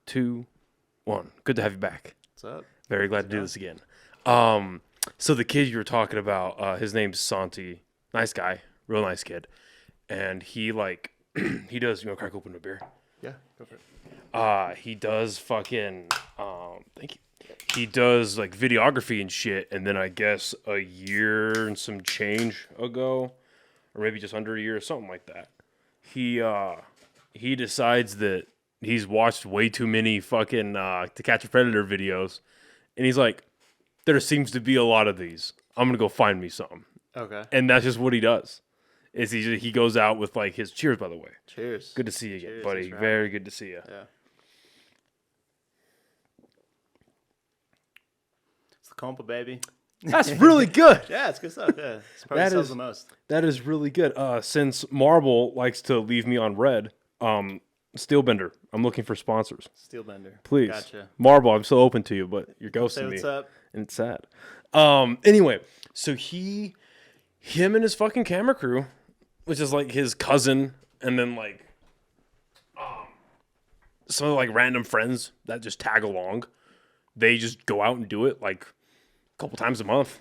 2, 1. Good to have you back. What's up? Very glad to do this again. So the kid you were talking about, his name's Santi. Nice guy, real nice kid, and he like he does. You want to crack open a beer? Yeah, go for it. He does fucking thank you. He does like videography and shit, and then I guess a year and some change ago, or maybe just under a year or something like that, he decides that he's watched way too many fucking To Catch a Predator videos, and he's like, there seems to be a lot of these. I'm gonna go find me some. Okay. And that's just what he does. Is he goes out with like his cheers, by the way. Cheers. Good to see you again, Cheers, buddy. Very good to see you. Yeah. It's the compa, baby. That's really good. Yeah, it's good stuff. Yeah, it's probably sells the most. That is really good. Since Marble likes to leave me on red, Steelbender, I'm looking for sponsors. Steelbender. Please. Gotcha. Marble, I'm so open to you, but you're ghosting Say me. what's up. And it's sad. Anyway, so him and his fucking camera crew, which is like his cousin, and then like some like random friends that just tag along. They just go out and do it like a couple times a month,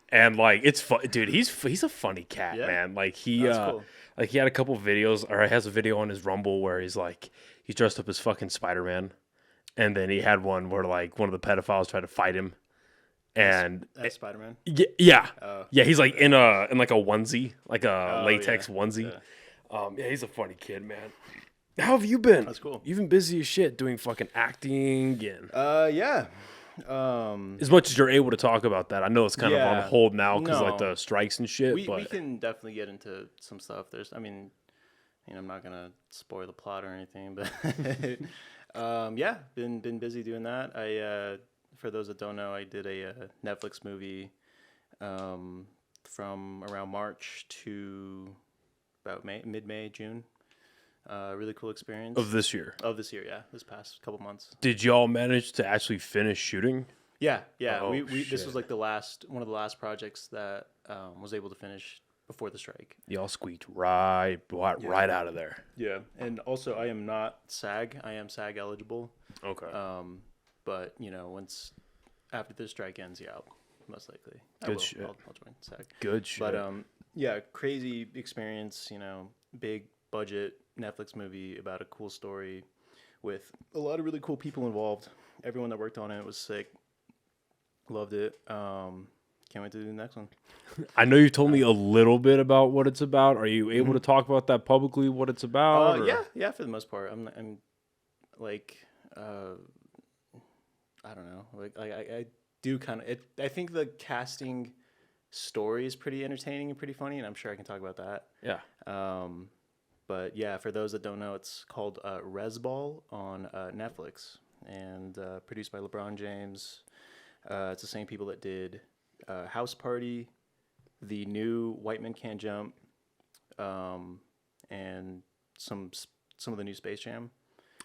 and like it's fun, dude. He's a funny cat, man. Like That's cool. like he had a couple videos, or he has a video on his Rumble where he's dressed up as fucking Spider-Man, and then he had one where like one of the pedophiles tried to fight him. And That's Spider-Man. Yeah. He's like in like a onesie, like a latex yeah. onesie. Yeah, he's a funny kid, man. How have you been? That's cool. You've been busy as shit doing fucking acting and. Yeah. As much as you're able to talk about that, I know it's kind of on hold now because like the strikes and shit. We but can definitely get into some stuff. I'm not gonna spoil the plot or anything, but yeah, been busy doing that. For those that don't know, I did a Netflix movie from around March to about mid-May, June. Really cool experience. of this year. Yeah. This past couple months. Did y'all manage to actually finish shooting? Yeah. Oh, This was like one of the last projects that was able to finish before the strike. Y'all squeaked right out of there. Yeah, and also I am not SAG. I am SAG eligible. Okay. But once after the strike ends, yeah, most likely. Good shit. I'll join SAG. Good shit. But yeah, crazy experience. Big budget Netflix movie about a cool story with a lot of really cool people involved. Everyone that worked on it was sick. Loved it. Can't wait to do the next one. I know you told me a little bit about what it's about. Are you able to talk about that publicly? What it's about? Yeah. For the most part, I'm like, I don't know. Like I do kind of. I think the casting story is pretty entertaining and pretty funny, and I'm sure I can talk about that. Yeah. But yeah, for those that don't know, it's called Resball on Netflix and produced by LeBron James. It's the same people that did House Party, the new White Men Can't Jump, and some of the new Space Jam.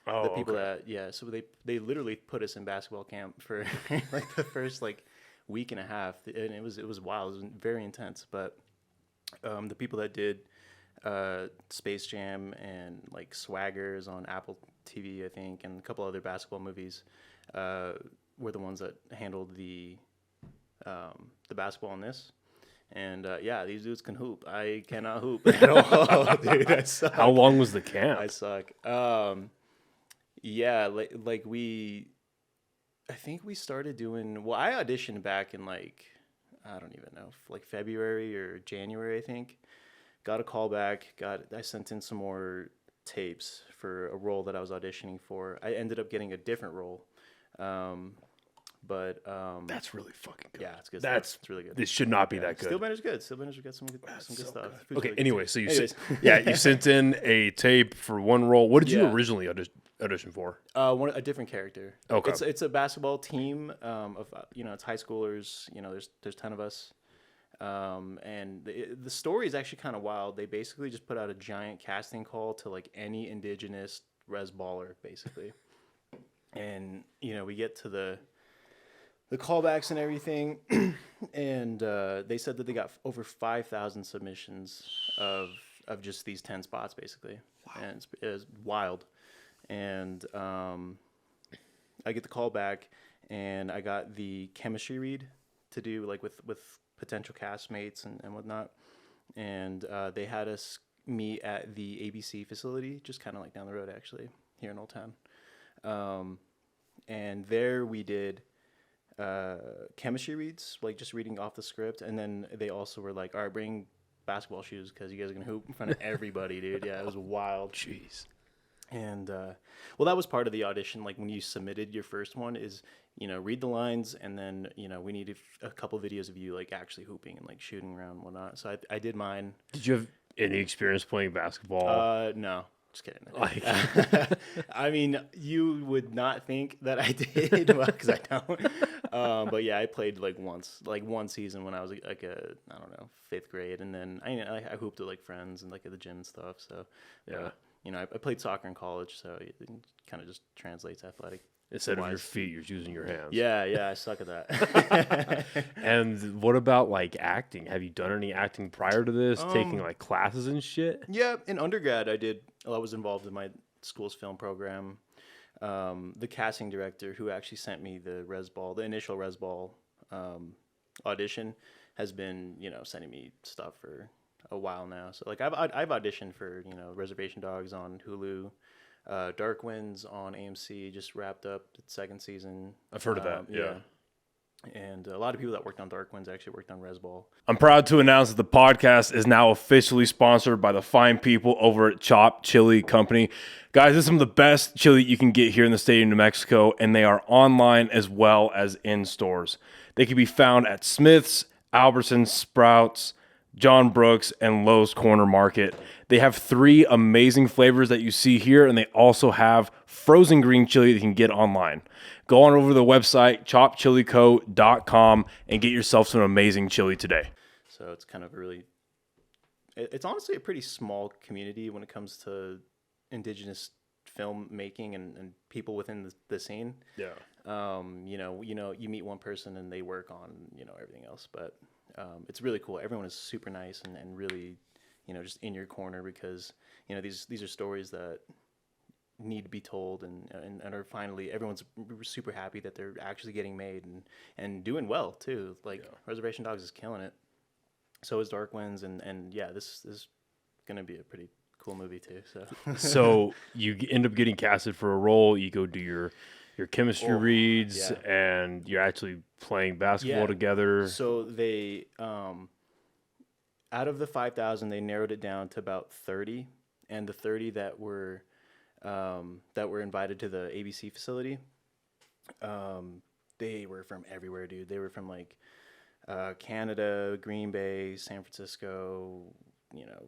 Oh, the people okay. So they literally put us in basketball camp for like the first like week and a half, and it was wild. It was very intense. But the people that did Space Jam and like Swaggers on Apple TV, I think, and a couple other basketball movies were the ones that handled the basketball in this. And yeah, these dudes can hoop. I cannot hoop at all, dude. I suck. How long was the camp? I suck. Yeah, like I think we started doing. Well, I auditioned back in like I don't even know, like February or January, I think. Got a call back. I sent in some more tapes for a role that I was auditioning for. I ended up getting a different role. But that's really fucking good. Yeah, it's good. It's really good. This should not be that good. Steelbender's good. Steelbender's got some good stuff. Good. Okay. Really anyway, so you you sent in a tape for one role. What did you originally audition for? A different character. Okay. It's a basketball team of it's high schoolers. There's 10 of us. And the story is actually kind of wild. They basically just put out a giant casting call to like any indigenous res baller, basically. And we get to the callbacks and everything, and they said that they got over 5,000 submissions of just these 10 spots, basically. Wow. And it was wild. And I get the call back, and I got the chemistry read to do like with potential castmates and whatnot, and they had us meet at the ABC facility, just kind of like down the road actually, here in Old Town. And there we did chemistry reads, like just reading off the script, and then they also were like, all right, bring basketball shoes because you guys are gonna hoop in front of everybody, dude. Yeah, it was wild. Jeez. And well, that was part of the audition. Like when you submitted your first one, is read the lines, and then we needed a couple videos of you like actually hooping and like shooting around and whatnot. So I did mine. Did you have any experience playing basketball? No. Just kidding. Like, I mean, you would not think that I did, well, because I don't. But yeah, I played like once, like one season when I was like I don't know, 5th grade, and then I hooped with like friends and like at the gym and stuff. So yeah, I played soccer in college, so it kind of just translates athletic. instead of your feet, you're using your hands. Yeah, I suck at that. And what about like acting? Have you done any acting prior to this? Taking like classes and shit? Yeah, in undergrad I did. I was involved in my school's film program. The casting director who actually sent me the initial Res Ball audition, has been sending me stuff for a while now. So like I've auditioned for Reservation Dogs on Hulu. Dark Winds on AMC just wrapped up its 2nd season. I've heard of that. Yeah. And a lot of people that worked on Dark Winds actually worked on Res Ball. I'm proud to announce that the podcast is now officially sponsored by the fine people over at Chop Chili Company. Guys, this is some of the best chili you can get here in the state of New Mexico, and they are online as well as in stores. They can be found at Smith's, Albertsons, Sprouts, John Brooks, and Lowe's Corner Market. They have 3 amazing flavors that you see here, and they also have frozen green chili that you can get online. Go on over to the website, chopchilico.com, and get yourself some amazing chili today. So it's kind of it's honestly a pretty small community when it comes to indigenous filmmaking and people within the scene. Yeah. You meet one person and they work on, everything else, but it's really cool. Everyone is super nice and really, just in your corner, because, these are stories that need to be told and are finally, everyone's super happy that they're actually getting made and doing well too. Like Reservation Dogs is killing it. So is Dark Winds, and yeah, this is going to be a pretty cool movie too. So you end up getting casted for a role. You go do your chemistry reads, and you're actually playing basketball together. So they, out of the 5,000, they narrowed it down to about 30, and the 30 that were invited to the ABC facility, they were from everywhere, dude. They were from like Canada, Green Bay, San Francisco,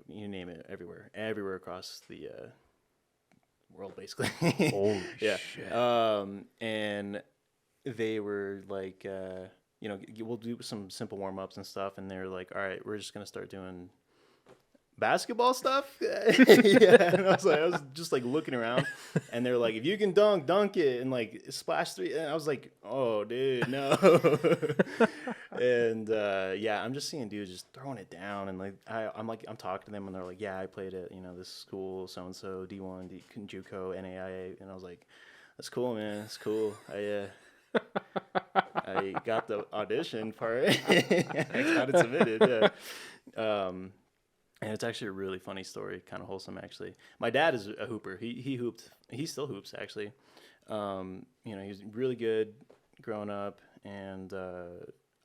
you name it, everywhere across the world, basically. Holy shit. And they were like, we'll do some simple warm-ups and stuff, and they're like, all right, we're just gonna start doing basketball stuff. And I was just like looking around, and they're like, if you can dunk it and like splash 3, and I was like, oh dude, no. And I'm just seeing dudes just throwing it down, and like I'm talking to them, and they're like, yeah, I played at this school so and so, D1, JUCO, NAIA, and I was like, that's cool, man, that's cool. I got the audition part. I got it submitted. Yeah. And it's actually a really funny story, kind of wholesome, actually. My dad is a hooper. He hooped. He still hoops, actually. He was really good growing up, and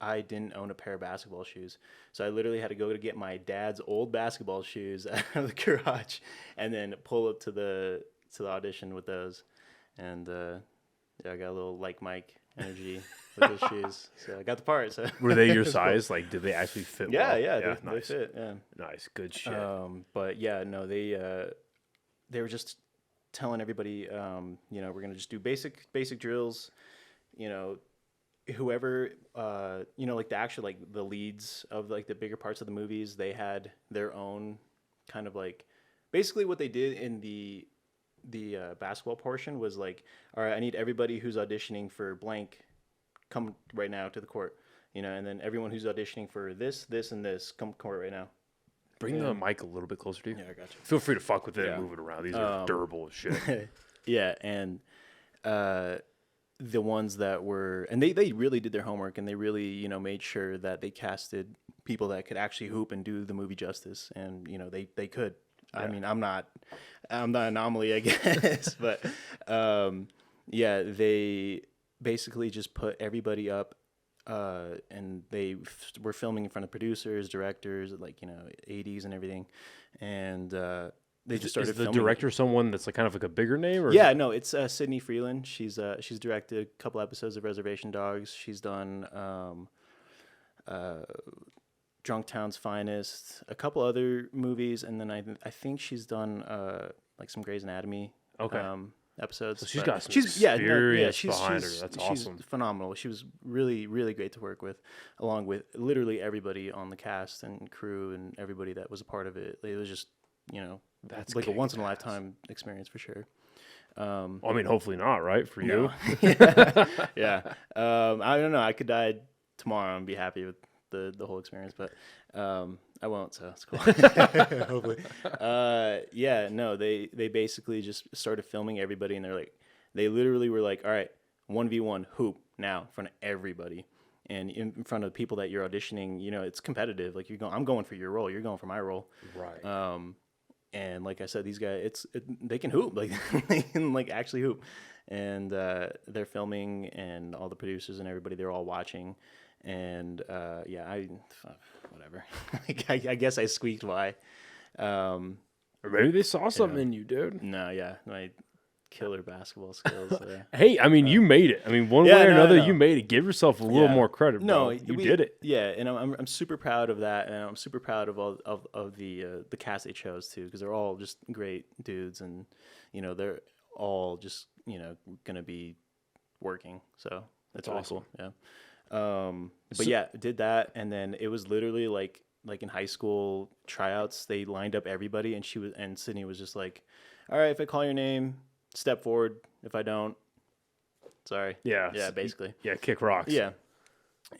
I didn't own a pair of basketball shoes. So I literally had to go to get my dad's old basketball shoes out of the garage and then pull up to the audition with those. And I got a little like Mike energy with those shoes. So I got the part. So were they your size? Cool. Like, did they actually fit? Yeah, well? yeah, nice. They fit. Yeah, nice, good shit. But yeah, no, they were just telling everybody, we're gonna just do basic drills. Whoever, like the actual like the leads of like the bigger parts of the movies, they had their own kind of like, basically what they did in the basketball portion was like, all right, I need everybody who's auditioning for blank come right now to the court, and then everyone who's auditioning for this, and this, come court right now. Bring the mic a little bit closer to you. Yeah, I got you. Feel free to fuck with it and move it around. These are durable as shit. Yeah, and the ones that were, and they really did their homework, and they really, you know, made sure that they casted people that could actually hoop and do the movie justice, and you know, they could. I mean, I'm not an anomaly, I guess, but yeah, they basically just put everybody up, and they were filming in front of producers, directors, like, you know, ADs and everything, and they just started. Is the filming director someone that's like kind of like a bigger name? Or yeah, no, it's Sydney Freeland. She's directed a couple episodes of Reservation Dogs. She's done Drunktown's Finest, a couple other movies, and then I think she's done like some Grey's Anatomy episodes. So she's got some experience behind her. That's awesome. She's phenomenal. She was really, really great to work with, along with literally everybody on the cast and crew and everybody that was a part of it. It was just, you know, That's like a once in a lifetime experience for sure. I mean, hopefully not, right? For you? Yeah. I don't know. I could die tomorrow and be happy with the whole experience, but I won't, so it's cool. Hopefully. Yeah, no, they basically just started filming everybody, and they literally were like, all right, 1v1 hoop now in front of everybody. And in front of people that you're auditioning, you know, it's competitive. Like, I'm going for your role, you're going for my role. Right. And like I said, these guys, they can hoop, like they can like actually hoop, and they're filming, and all the producers and everybody, they're all watching, and yeah, whatever. Like, I guess I squeaked by. Or maybe they saw something in you, dude. No, yeah, my killer basketball skills. Hey, I mean, you made it. I mean, one way or another, you made it. Give yourself a little more credit, bro. No, you did it. Yeah, and I'm super proud of that, and I'm super proud of all of the cast they chose too, because they're all just great dudes, and you know, they're all just, you know, gonna be working. So that's really awesome. Cool. Yeah. But yeah, did that, and then it was literally like in high school tryouts, they lined up everybody, and Sydney was just like, all right, if I call your name, step forward. If I don't, sorry. Yeah. Yeah, basically. Yeah, kick rocks. Yeah.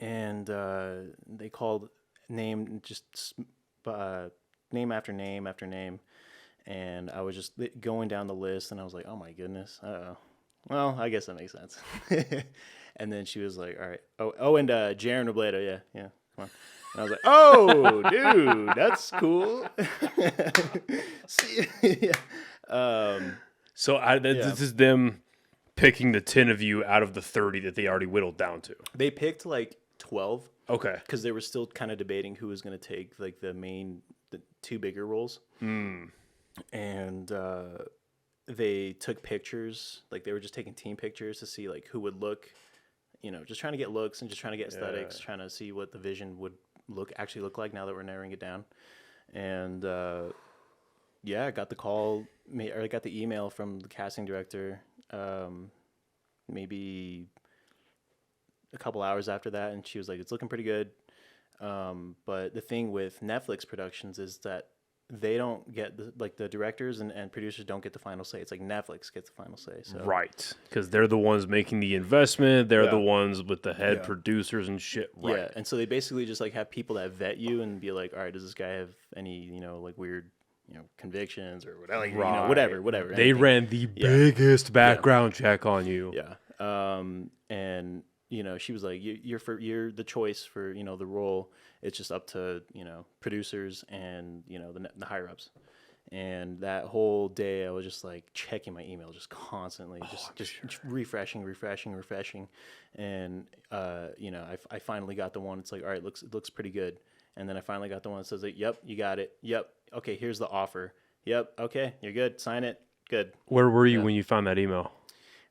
And they called name after name after name. And I was just going down the list, and I was like, oh my goodness. Uh-oh. Well, I guess that makes sense. And then she was like, all right. Oh, and Jaren Robledo. Yeah. Come on. And I was like, oh, dude, that's cool. See, yeah. So this is them picking the 10 of you out of the 30 that they already whittled down to. They picked like 12. Okay. Because they were still kind of debating who was going to take like the two bigger roles. And they took pictures. Like, they were just taking team pictures to see like who would look, you know, just trying to get looks and just trying to get aesthetics, trying to see what the vision would actually look like now that we're narrowing it down. And yeah, I got the call, or I got the email from the casting director maybe a couple hours after that, and she was like, it's looking pretty good. But the thing with Netflix productions is that they don't get the directors and producers don't get the final say. It's like Netflix gets the final say. So. Right, because they're the ones making the investment. They're the ones with the head producers and shit. Right. Yeah, and so they basically just like have people that vet you and be like, all right, does this guy have any, you know, like weird, you know, convictions or whatever, like, you know, whatever. They anything. Ran the biggest background check on you. Yeah. And you know, she was like, you're the choice for, you know, the role. It's just up to, you know, producers and, you know, the higher ups. And that whole day, I was just like checking my email just constantly, just refreshing. And you know, I finally got the one. It's like, all right, it looks pretty good. And then I finally got the one that says like, yep, you got it. Yep. Okay, here's the offer. Yep. Okay, you're good. Sign it. Good. Where were you when you found that email?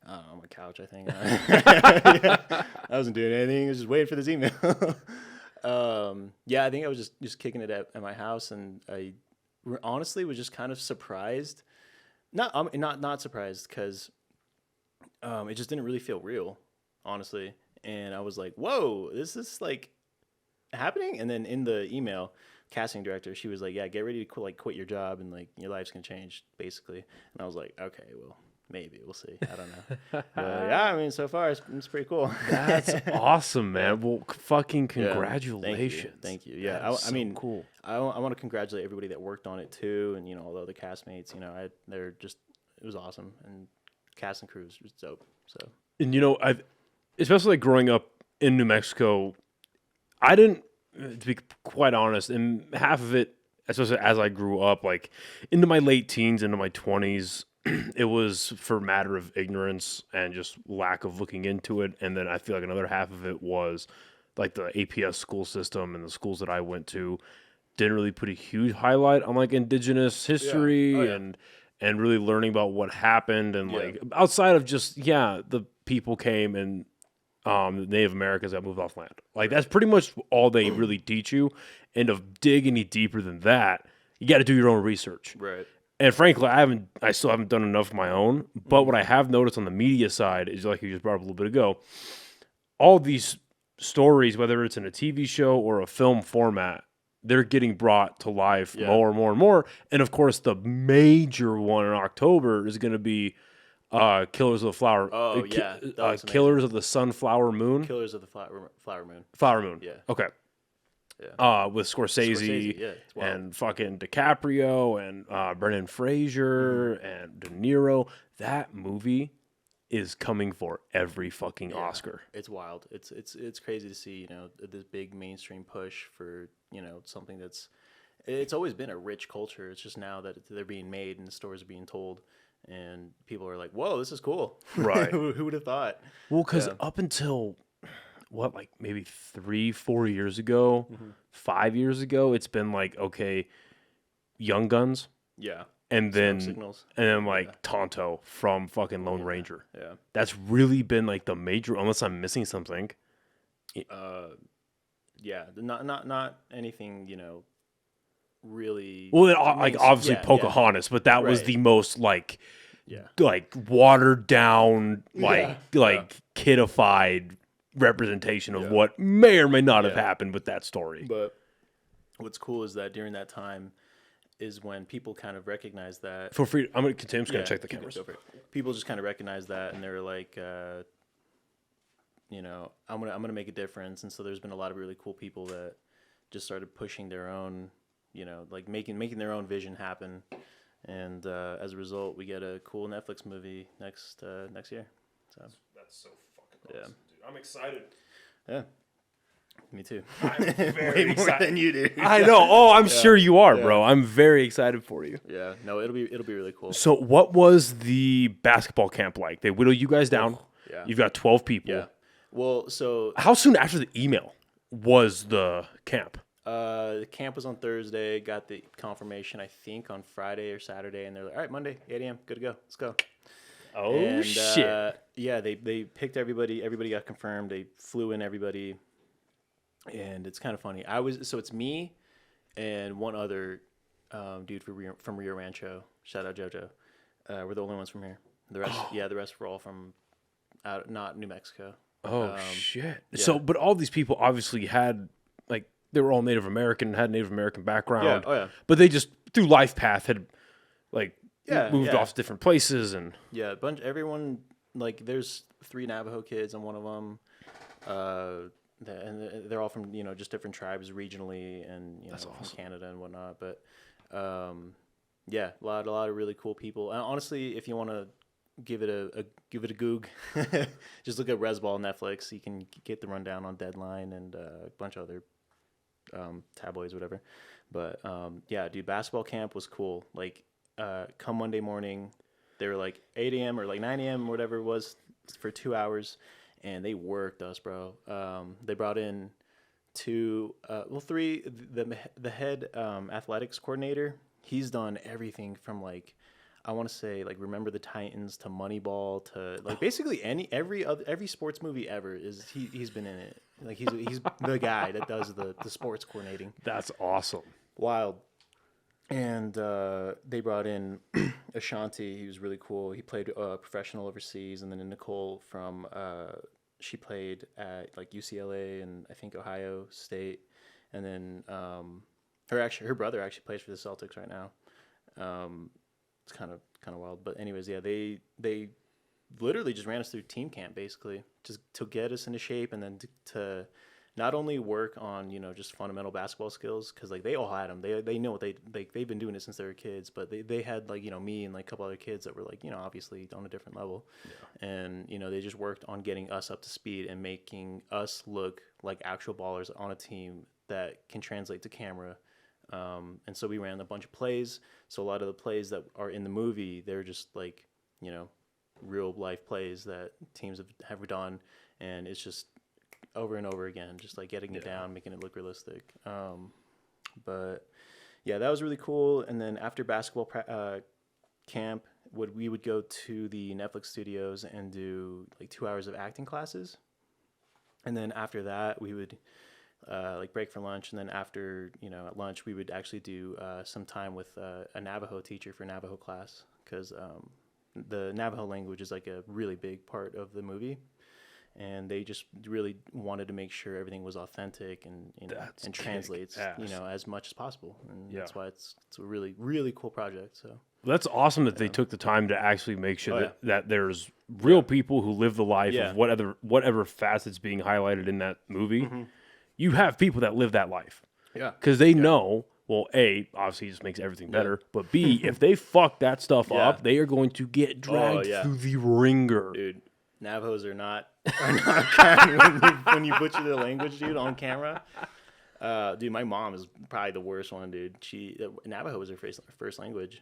On my couch, I think. Yeah, I wasn't doing anything. I was just waiting for this email. Yeah, I think I was just kicking it at my house, and I honestly was just kind of surprised. Not surprised, because it just didn't really feel real, honestly. And I was like, whoa, this is like happening. And then in the email, casting director, she was like, yeah, get ready to quit your job, and like your life's gonna change, basically. And I was like, okay, well, maybe we'll see. I don't know. Yeah, I mean, so far it's pretty cool. That's awesome, man. Well, fucking congratulations. Yeah, thank you. Yeah, I mean, cool. I want to congratulate everybody that worked on it too, and you know, all the other castmates. You know, it was awesome, and cast and crew was dope. So And I've especially like growing up in New Mexico, I didn't, to be quite honest, and half of it, especially as I grew up, like into my late teens, into my 20s, it was for a matter of ignorance and just lack of looking into it. And then I feel like another half of it was like the APS school system and the schools that I went to didn't really put a huge highlight on like indigenous Yeah. Oh history yeah. and really learning about what happened and Yeah. like outside of just the people came and the Native Americans that moved off land. Like that's pretty much all they really teach you. And to dig any deeper than that, you got to do your own research. Right. And frankly, I still haven't done enough of my own. But what I have noticed on the media side is like you just brought up a little bit ago, all these stories, whether it's in a TV show or a film format, they're getting brought to life more and more and more. And of course, the major one in October is going to be Killers of the Flower. Oh yeah. That was amazing. Killers of the Sunflower Moon. Killers of the Flower Moon. Flower Moon. Yeah. Okay. Yeah. With Scorsese, yeah, it's wild. and fucking DiCaprio and Brendan Fraser and De Niro. That movie is coming for every fucking Oscar. It's wild. It's crazy to see, this big mainstream push for, something that's it's always been a rich culture. It's just now that they're being made and the stories are being told and people are like, "Whoa, this is cool." Right. Who would have thought? Well, cuz up until like maybe 3-4 years ago, 5 years ago, it's been like, okay, Young Guns Yeah. and Smoke then Signals. like Tonto from fucking Lone Ranger. Yeah. That's really been like the major, unless I'm missing something. Yeah. Not anything, really. Well, like obviously yeah, Pocahontas, but that was Right. the most like Yeah. watered down, Yeah. kidified representation of what may or may not have Yeah. happened with that story. But what's cool is that during that time is when people kind of recognize that. Feel free. I'm gonna continue. I'm just gonna check the keep it, cameras. go for it. People just kind of recognize that, and they're like, I'm gonna make a difference. And so there's been a lot of really cool people that just started pushing their own, like making their own vision happen. And as a result, we get a cool Netflix movie next year. So That's so fucking Yeah. awesome, dude. I'm excited. yeah, me too. I'm very Way more excited. than you do. I know. Oh, I'm sure you are, bro. I'm very excited for you. Yeah, no, it'll be really cool. So, what was the basketball camp like? They whittle you guys down. Yeah. You've got 12 people. Yeah. Well, so How soon after the email was the camp? the camp was on Thursday. Got the confirmation, I think, on Friday or Saturday, and they're like, "All right, Monday, 8 a.m. Good to go. Let's go." Oh, And, shit. yeah, they picked everybody. Everybody got confirmed. They flew in everybody, and it's kind of funny. It's me and one other dude from Rio Rancho. Shout out JoJo. We're the only ones from here. The rest, the rest were all from not New Mexico. Oh, shit. So, but all these people obviously had, like, they were all Native American, had Native American background. Yeah, oh, yeah. But they just, through life path, had, like, Yeah, moved yeah. off to different places and... Yeah, everyone, like, there's 3 Navajo kids on one of them. And they're all from, just different tribes regionally and, awesome. from Canada and whatnot. But, yeah, a lot of really cool people. And honestly, if you want to give it a goog, just look at Resball on Netflix. You can get the rundown on Deadline and a bunch of other tabloids, whatever. But, yeah, dude, basketball camp was cool. Like, come Monday morning, they were like 8 a.m. or like 9 a.m. or whatever it was for 2 hours, and they worked us, bro. They brought in 3. The head athletics coordinator, he's done everything from like, I want to say like Remember the Titans to Moneyball to like basically every sports movie ever he's been in it. Like he's the guy that does the sports coordinating. That's awesome. Wild. And they brought in Ashanti. He was really cool. He played professional overseas. And then Nicole from she played at like UCLA and I think Ohio State. And then her brother actually plays for the Celtics right now. It's kind of wild. But anyways, yeah, they literally just ran us through team camp basically, just to get us into shape and then to not only work on, you know, just fundamental basketball skills, because like they all had them. They know what they've been doing it since they were kids, but they had like, you know, me and like a couple other kids that were like, you know, obviously on a different level. Yeah. And, you know, they just worked on getting us up to speed and making us look like actual ballers on a team that can translate to camera. And so we ran a bunch of plays. So a lot of the plays that are in the movie, they're just like, you know, real life plays that teams have done. And it's just over and over again, just like getting it down, making it look realistic. But yeah, that was really cool. And then after basketball camp, we would go to the Netflix studios and do like 2 hours of acting classes. And then after that, we would like break for lunch. And then after, you know, at lunch, we would actually do some time with a Navajo teacher for Navajo class, because the Navajo language is like a really big part of the movie. And they just really wanted to make sure everything was authentic and, you know, and translates, you know, as much as possible. And that's why it's a really, really cool project. So that's awesome that they took the time to actually make sure that there's real people who live the life of whatever facets being highlighted in that movie. Mm-hmm. You have people that live that life. Yeah. Because they know, well, A, obviously it just makes everything better. But B, if they fuck that stuff up, they are going to get dragged through the ringer. Dude. Navajos are not kind when you butcher the language, dude, on camera. Dude, my mom is probably the worst one, dude. Navajo was her first language.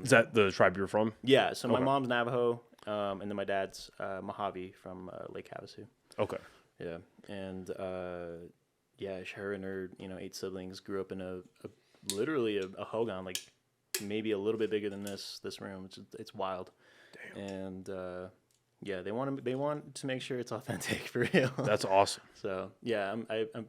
Is that the tribe you're from? Yeah, so my mom's Navajo, and then my dad's Mojave from Lake Havasu. Okay. Yeah, and her and her 8 siblings grew up in literally a hogan, like maybe a little bit bigger than this room. It's wild. Damn. And yeah, they want to make sure it's authentic for real. That's awesome. So yeah, I'm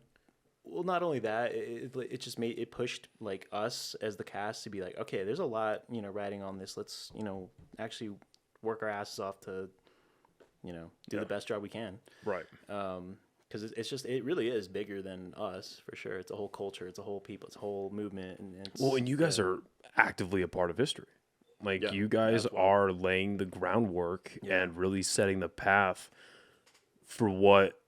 well, not only that, it just pushed like us as the cast to be like, okay, there's a lot riding on this. Let's actually work our asses off to do the best job we can. Right. Because it really is bigger than us for sure. It's a whole culture. It's a whole people. It's a whole movement. And you guys are actively a part of history. Like, you guys are laying the groundwork and really setting the path for what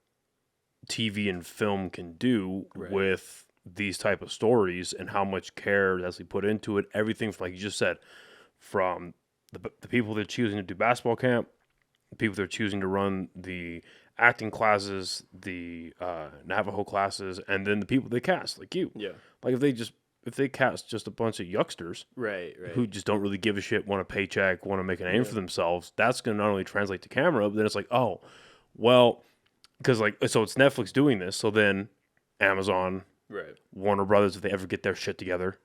TV and film can do with these type of stories, and how much care is actually put into it. Everything from, like you just said, from the people that are choosing to do basketball camp, the people that are choosing to run the acting classes, the Navajo classes, and then the people they cast, like you. Yeah. Like, if they cast just a bunch of yucksters who just don't really give a shit, want a paycheck, want to make a name for themselves, that's going to not only translate to camera, but then it's like, oh, well, because so it's Netflix doing this, so then Amazon, Warner Brothers, if they ever get their shit together,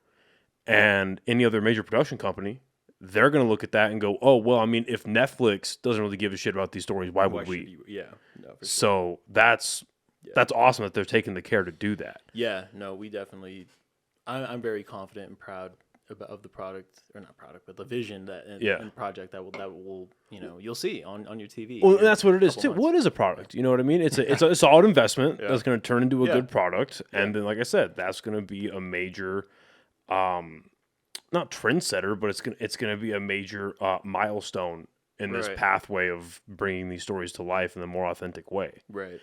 and any other major production company, they're going to look at that and go, oh, well, I mean, if Netflix doesn't really give a shit about these stories, why would we? No, for sure. So that's awesome that they're taking the care to do that. Yeah, no, we definitely... I'm very confident and proud of the product, or not product, but the vision and project that will you'll see on your TV. Well, that's what it is too. What is a product? You know what I mean? It's a solid investment that's going to turn into a good product, and then, like I said, that's going to be a major, not trendsetter, but it's going to be a major milestone in this pathway of bringing these stories to life in a more authentic way. Right.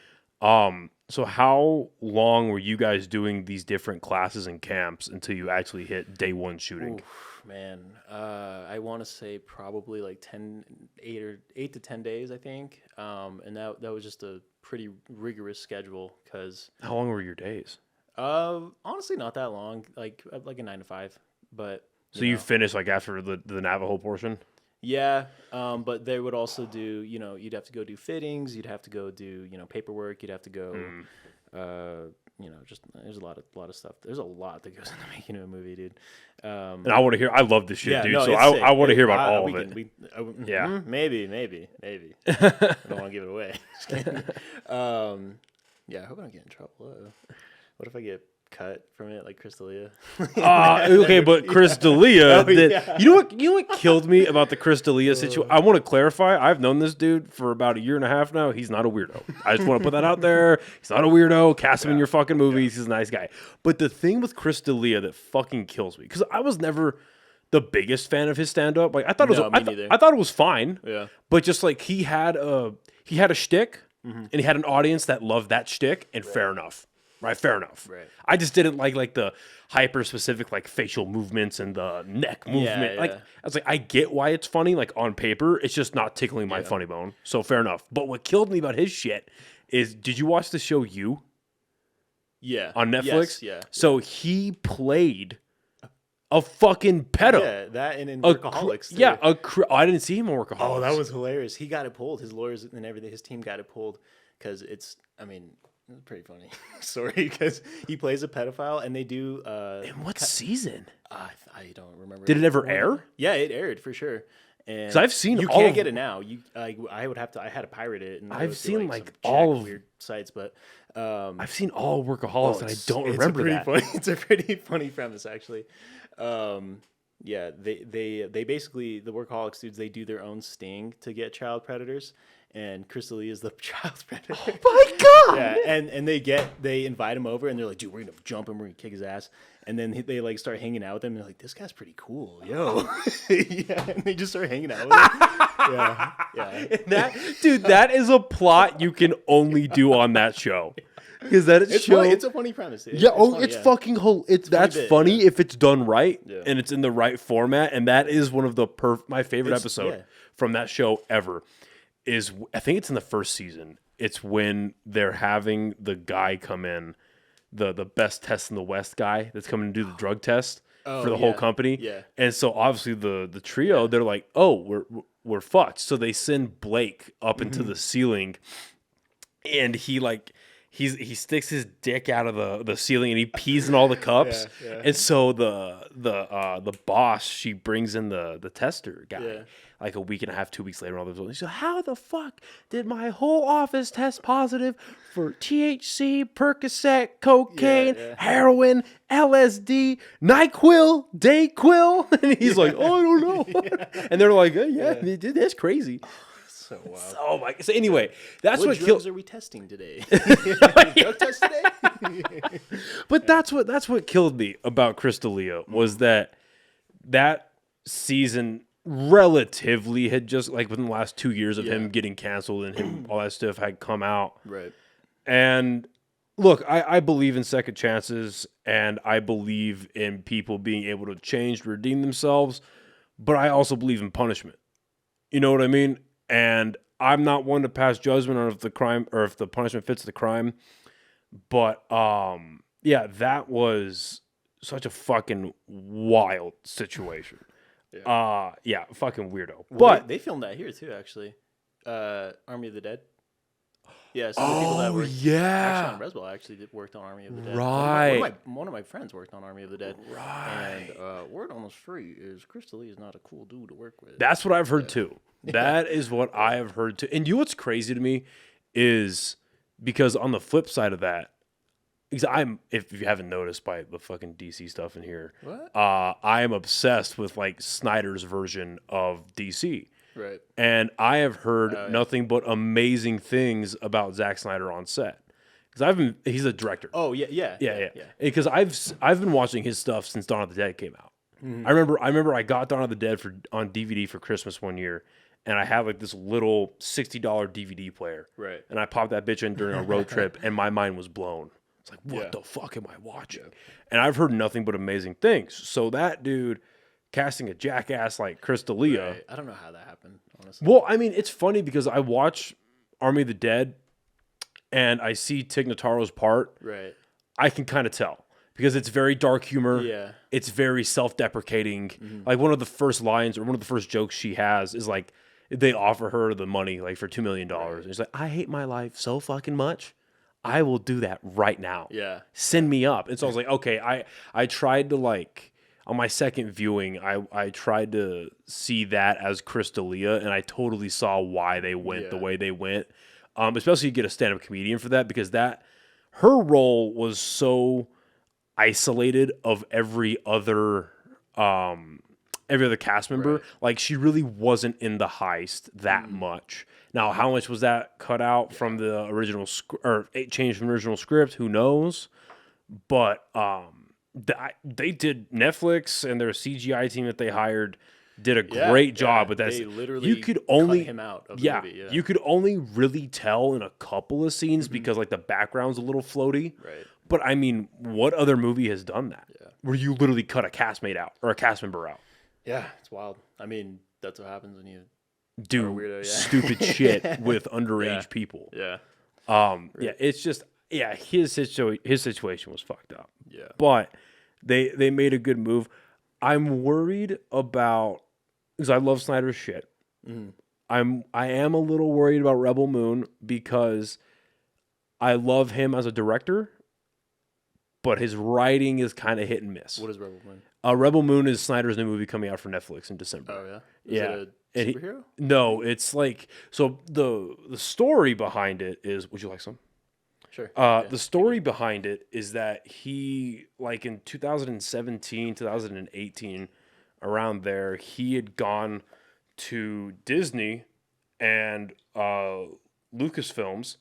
So how long were you guys doing these different classes and camps until you actually hit day one shooting? Oof, man, I want to say probably like 8 to 10 days, I think. And that was just a pretty rigorous schedule. Cause how long were your days? Honestly, not that long, like a 9 to 5, but. You finished like after the Navajo portion? Yeah, but they would also do, you'd have to go do fittings, you'd have to go do, paperwork, you'd have to go, just there's a lot of stuff. There's a lot that goes into making a movie, dude. And I want to hear. I love this shit, dude. No, so I want to hear about all of it. Yeah, maybe. I don't want to give it away. Yeah, I hope I don't get in trouble. What if I get cut from it, like Chris D'Elia? Okay, but Chris D'Elia, you know what killed me about the Chris D'Elia situation? I want to clarify. I've known this dude for about 1.5 years now. He's not a weirdo. I just want to put that out there. He's not a weirdo. Cast him in your fucking movies. He's a nice guy. But the thing with Chris D'Elia that fucking kills me, because I was never the biggest fan of his stand-up. Like, I thought it was fine. Yeah. But just like he had a shtick and he had an audience that loved that shtick, and fair enough. Right, fair enough. Right. I just didn't like the hyper specific like facial movements and the neck movement. Yeah. Like I was like, I get why it's funny, like on paper, it's just not tickling my funny bone. So fair enough. But what killed me about his shit is, did you watch the show You? Yeah. On Netflix? Yes, yeah. So he played a fucking pedo. Yeah, that and in Workaholics. Too. I didn't see him on Workaholics. Oh, that was hilarious. He got it pulled. His lawyers and everything, his team got it pulled because it's pretty funny story because he plays a pedophile and they do. In what season? I don't remember. Did it ever air? Yeah, it aired for sure. And 'cause I've seen you all can't of get it now. I would have to. I had to pirate it. And I've go seen through, like some all of weird sites, but I've seen all of Workaholics and I don't it's remember that. Funny, it's a pretty funny premise actually. Yeah, they basically, the Workaholics dudes, they do their own sting to get child predators, and Crystalia is the child predator. Oh my god! Yeah, and they invite him over and they're like, dude, we're gonna jump him, we're gonna kick his ass, and then they like start hanging out with him and they're like, this guy's pretty cool, yo. Yeah, and they just start hanging out with him. Yeah. That is a plot you can only do on that show. Because that is it's a funny premise. It's fucking that's funny if it's done right and it's in the right format. And that is one of the my favorite episode from that show ever. Is I think it's in the first season. It's when they're having the guy come in, the best test in the West guy that's coming to do the drug test for the whole company. Yeah. And so obviously the trio, they're like, oh, we're fucked. So they send Blake up into the ceiling, and he sticks his dick out of the ceiling and he pees in all the cups. And so the boss, she brings in the tester guy like a week and a half, 2 weeks later. All those, she's like, how the fuck did my whole office test positive for THC, Percocet, cocaine, heroin, LSD, NyQuil, Dayquil? And he's like, oh, I don't know. And they're like, they did. That's crazy. So wow. Oh my! So anyway, that's what drugs are we testing today? Drug test today? But that's what killed me about Crystalia was that season relatively had just like within the last 2 years of him getting canceled and him all that stuff had come out. Right. And look, I believe in second chances and I believe in people being able to change, redeem themselves, but I also believe in punishment. You know what I mean? And I'm not one to pass judgment on if the crime or if the punishment fits the crime. But that was such a fucking wild situation. Fucking weirdo. Well, but they filmed that here too, actually. Army of the Dead. Yeah, so the people that worked. Yeah. Sean Reswell actually worked on Army of the Dead. Right. One of my friends worked on Army of the Dead. Right. And word on the street is Crystalia is not a cool dude to work with. That's what I've heard too. That is what I have heard too. And you know what's crazy to me is because on the flip side of that, because if you haven't noticed by the fucking DC stuff in here, I am obsessed with like Snyder's version of DC. Right. And I have heard nothing but amazing things about Zack Snyder on set. Because he's a director. Oh yeah. Because I've been watching his stuff since Dawn of the Dead came out. Mm-hmm. I remember I got Dawn of the Dead on DVD for Christmas one year, and I had like this little $60 DVD player. Right. And I popped that bitch in during a road trip, and my mind was blown. It's like, what the fuck am I watching? Yeah. And I've heard nothing but amazing things. So that dude casting a jackass like Crystalia. Right. I don't know how that happened, honestly. Well, I mean, it's funny because I watch Army of the Dead and I see Tig Notaro's part. Right. I can kind of tell because it's very dark humor. Yeah. It's very self-deprecating. Mm-hmm. Like one of the first lines or one of the first jokes she has is like, they offer her the money like for $2 million. Right. And she's like, I hate my life so fucking much. I will do that right now. Yeah. Send me up. And so I was like, okay, I tried to like, on my second viewing, I tried to see that as Crystalia, and I totally saw why they went the way they went. Especially you get a stand-up comedian for that, because her role was so isolated of every other cast member. Right. Like she really wasn't in the heist that much. Now, how much was that cut out from the original or changed from the original script? Who knows? But they did Netflix and their CGI team that they hired did a great job with that. They literally you could only cut him out of the movie. Yeah. You could only really tell in a couple of scenes because like the background's a little floaty. Right. But I mean, what other movie has done that? Yeah. Where you literally cut a castmate out or a cast member out? Yeah, it's wild. I mean, that's what happens when you do weirdo, stupid shit with underage people. Yeah. Yeah, it's just his situation was fucked up. Yeah. But they made a good move. I'm worried about because I love Snyder's shit. I am a little worried about Rebel Moon because I love him as a director, but his writing is kind of hit and miss. What is Rebel Moon? Rebel Moon is Snyder's new movie coming out for Netflix in December. Oh yeah. Is it a superhero? No, it's like so the story behind it is. Would you like some? Sure. The story behind it is that he, like in 2017, 2018, around there, he had gone to Disney and Lucasfilms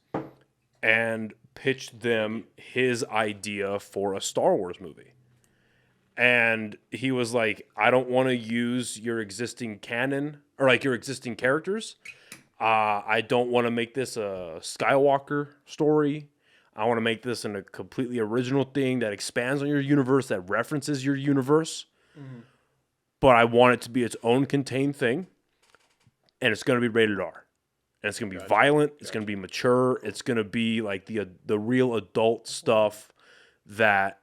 and pitched them his idea for a Star Wars movie. And he was like, I don't want to use your existing canon or like your existing characters. I don't want to make this a Skywalker story. I want to make this in a completely original thing that expands on your universe, that references your universe. But I want it to be its own contained thing. And it's going to be rated R. And it's going to be violent. It's going to be mature. It's going to be like the real adult stuff that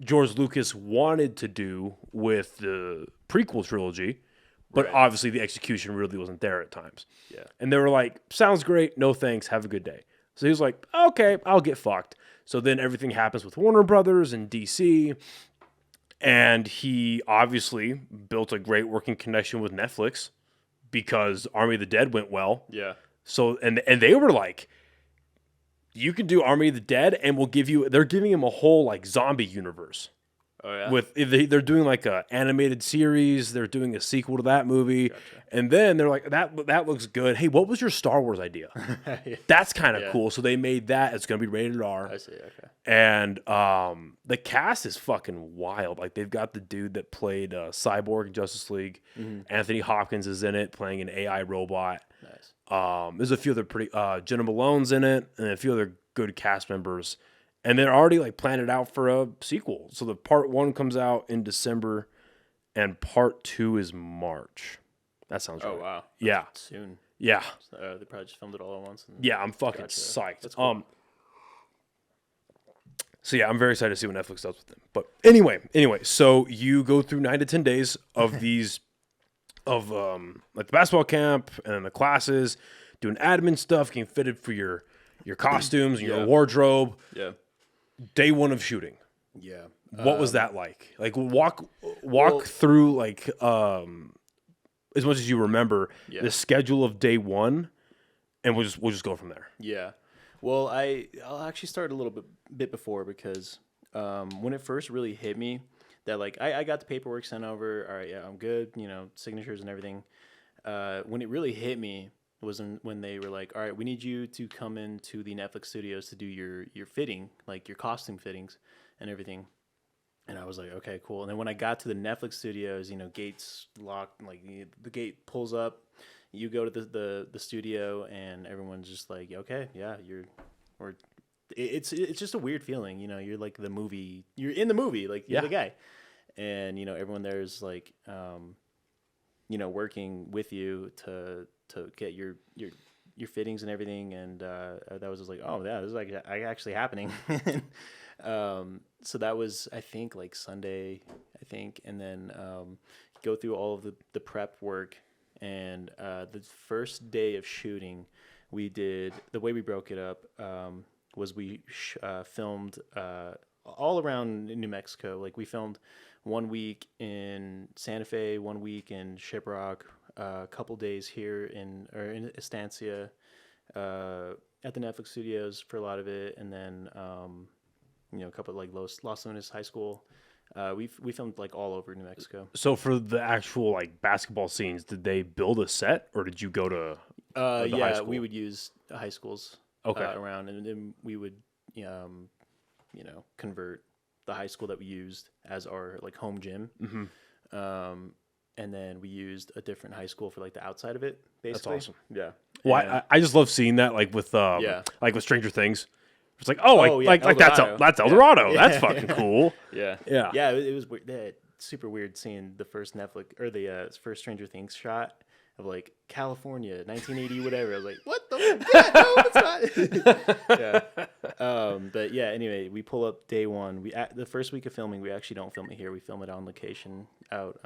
George Lucas wanted to do with the prequel trilogy, but obviously the execution really wasn't there at times. Yeah. And they were like, sounds great. No thanks. Have a good day. So he was like, okay, I'll get fucked. So then everything happens with Warner Brothers and DC. And he obviously built a great working connection with Netflix because Army of the Dead went well. Yeah. So, and they were like, you can do Army of the Dead, and they're giving him a whole like zombie universe. Oh yeah. They're doing like a animated series. They're doing a sequel to that movie, and then they're like, that looks good. Hey, what was your Star Wars idea? That's kind of cool. So they made that. It's gonna be rated R. I see. Okay. And the cast is fucking wild. Like they've got the dude that played Cyborg in Justice League. Anthony Hopkins is in it, playing an AI robot. Nice. There's a few other pretty Jenna Malone's in it, and a few other good cast members, and they're already like planned it out for a sequel. So the part 1 comes out in December, and part 2 is March. That sounds right. Oh wow. Yeah. That's soon. Yeah. So, they probably just filmed it all at once. Yeah, I'm fucking psyched. That's cool. So yeah, I'm very excited to see what Netflix does with them. But anyway, so you go through 9 to 10 days of these like the basketball camp and then the classes, doing admin stuff, getting fitted for your costumes and your wardrobe. Yeah. Day 1 of shooting. Yeah. What was that like? Like walk through like as much as you remember the schedule of day 1, and we'll just go from there. Yeah. Well, I'll actually start a little bit before because when it first really hit me that like I got the paperwork sent over. All right, yeah, I'm good. You know, signatures and everything. When it really hit me was when they were like, all right, we need you to come into the Netflix studios to do your fitting, like your costume fittings and everything. And I was like, okay, cool. And then when I got to the Netflix studios, you know, gates locked, like the gate pulls up. You go to the studio, and everyone's just like, okay, yeah, it's just a weird feeling, you know. You're like you're in the movie, like you're the guy, and you know everyone there is like, you know, working with you to get your fittings and everything, and that was just like, oh yeah, this is like actually happening. So that was I think like Sunday, and then go through all of the prep work. And the first day of shooting, the way we broke it up was we filmed all around New Mexico. Like we filmed 1 week in Santa Fe, 1 week in Shiprock, a couple days here in Estancia at the Netflix studios for a lot of it, and then you know, a couple like Los Lunas High School. We filmed like all over New Mexico. So for the actual like basketball scenes, did they build a set or did you go to the high school? We would use high schools around, and then we would you know, convert the high school that we used as our like home gym. and then we used a different high school for like the outside of it. Basically, awesome. Yeah. Well, And- I just love seeing that, like with Yeah. like with Stranger Things. It's like, oh, Oh, yeah, like El Dorado. that's El Yeah. Dorado. Yeah. That's fucking cool. Yeah. Yeah. Yeah. It was weird. Super weird seeing the first Netflix or the first Stranger Things shot of like California, 1980, whatever. I was like, what the fuck? No, it's not. Yeah. But yeah. Anyway, we pull up day one. The first week of filming, we actually don't film it here. We film it on location out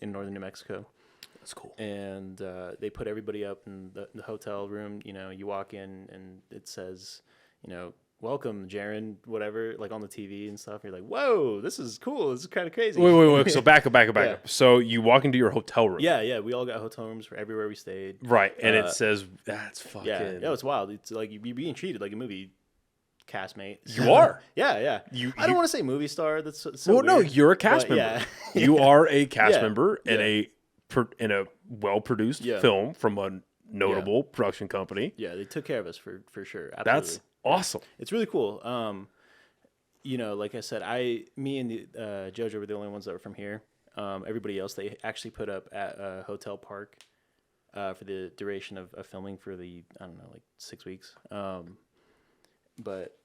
in northern New Mexico. That's cool. And they put everybody up in the hotel room. You know, you walk in and it says, you know, welcome, Jaren, whatever, like on the TV and stuff. You're like, whoa, this is cool. This is kind of crazy. Wait. So back up. Yeah. So you walk into your hotel room. Yeah. We all got hotel rooms for everywhere we stayed. Right. And it says, that's fucking. Yeah, it's wild. It's like you're being treated like a movie castmate. You are. Yeah. I don't want to say movie star. That's so Well, no, weird, you're a cast but member. Yeah. You are a cast Yeah. member in Yeah. a well-produced Yeah. film from a notable production company. Yeah, they took care of us for sure. Absolutely. That's awesome. It's really cool. You know, like I said, me and the JoJo were the only ones that were from here. Everybody else, they actually put up at a hotel park for the duration of filming for the, I don't know, like 6 weeks. But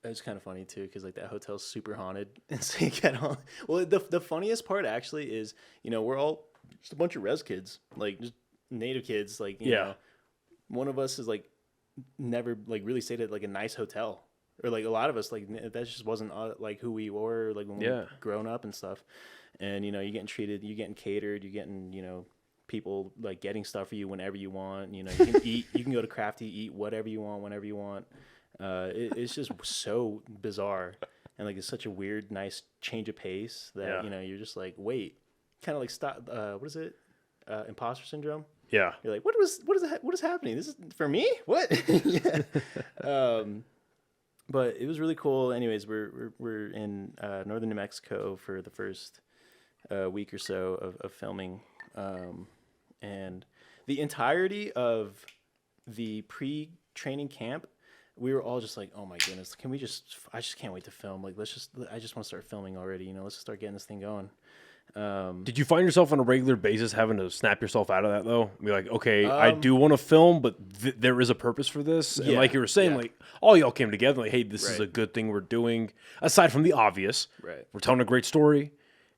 it's kind of funny too, because like that hotel's super haunted, and so you get on. Well, the funniest part actually is, you know, we're all just a bunch of res kids, like just native kids, like you know, one of us is like never like really stayed at like a nice hotel, or like a lot of us like that just wasn't like who we were like when we were grown up and stuff. And you know, you're getting treated, you're getting catered, you're getting, you know, people like getting stuff for you whenever you want. You know, you can eat, you can go to Crafty, eat whatever you want whenever you want. It's just so bizarre, and like it's such a weird, nice change of pace that you know you're just like, wait, kind of like stop. What is it? Imposter syndrome. Yeah. You're like, what is happening? This is for me? What? Yeah. But it was really cool. Anyways, we're in northern New Mexico for the first week or so of filming, and the entirety of the pre-training camp, we were all just like, oh my goodness, I just can't wait to film. Like, I just want to start filming already. You know, let's just start getting this thing going. Did you find yourself on a regular basis having to snap yourself out of that though? Be like, okay, I do want to film, but there is a purpose for this. And like you were saying, like all y'all came together, like, hey, this is a good thing we're doing. Aside from the obvious, we're telling a great story,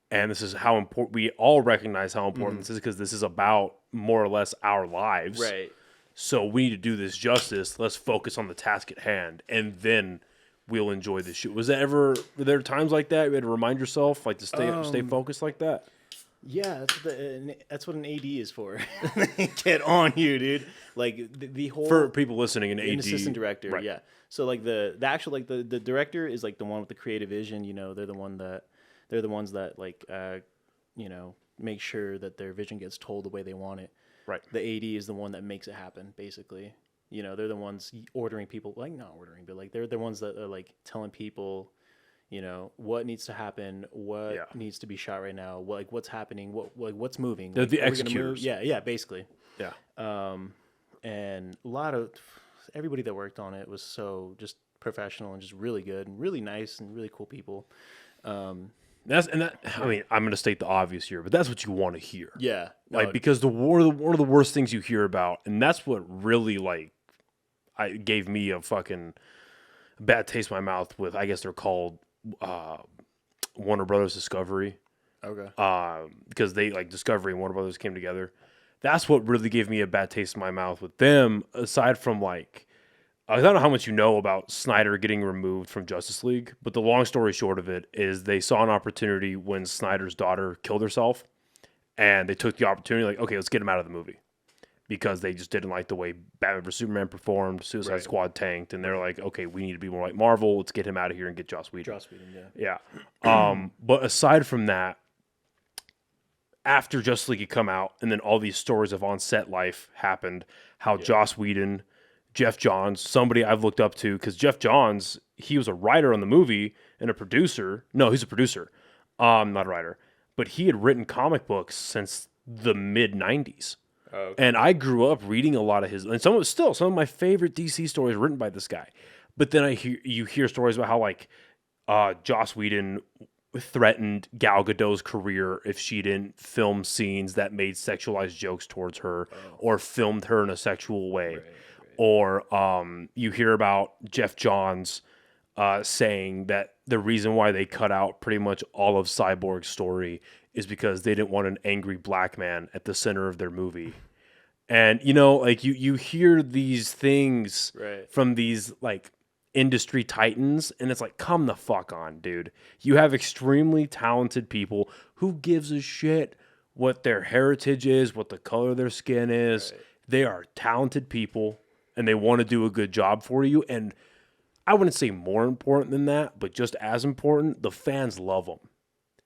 and this is how important. We all recognize how important this is, because this is about more or less our lives. Right. So we need to do this justice. Let's focus on the task at hand, and then we'll enjoy the shoot. Were there times like that you had to remind yourself, like, to stay focused like that? Yeah, that's what an AD is for. Get on you, dude. Like the whole, for people listening, an AD, assistant director. right. Yeah. So like the actual like the director is like the one with the creative vision. You know, they're the ones that like you know, make sure that their vision gets told the way they want it. Right. The AD is the one that makes it happen, basically. You know, they're the ones ordering people, like not ordering, but like they're the ones that are like telling people, you know, what needs to happen, what needs to be shot right now, what's happening, what's moving. They're like, the executors. Yeah, basically. Yeah. And a lot of everybody that worked on it was so just professional and just really good and really nice and really cool people. I mean, I'm going to state the obvious here, but that's what you want to hear. Yeah. Like, because one of the worst things you hear about, and that's what really like gave me a fucking bad taste in my mouth with, I guess they're called Warner Brothers Discovery. Okay. Because they, like, Discovery and Warner Brothers came together. That's what really gave me a bad taste in my mouth with them, aside from, like, I don't know how much you know about Snyder getting removed from Justice League, but the long story short of it is they saw an opportunity when Snyder's daughter killed herself, and they took the opportunity, like, okay, let's get him out of the movie, because they just didn't like the way Batman vs. Superman performed, Suicide Squad tanked, and they're like, okay, we need to be more like Marvel, let's get him out of here and get Joss Whedon. Yeah. But aside from that, after Justice League had come out, and then all these stories of on-set life happened, how Joss Whedon, Jeff Johns, somebody I've looked up to, because Jeff Johns, he was a writer on the movie and a producer. No, he's a producer, not a writer. But he had written comic books since the mid-'90s. Oh, okay. And I grew up reading a lot of his, and some of my favorite DC stories written by this guy. But then you hear stories about how, like, Joss Whedon, threatened Gal Gadot's career if she didn't film scenes that made sexualized jokes towards her or filmed her in a sexual way. Or you hear about Jeff Johns saying that the reason why they cut out pretty much all of Cyborg's story is because they didn't want an angry black man at the center of their movie. And, you know, like you hear these things from these like industry titans, and it's like, come the fuck on, dude. You have extremely talented people. Who gives a shit what their heritage is, what the color of their skin is? They are talented people, and they want to do a good job for you. And I wouldn't say more important than that, but just as important, the fans love them.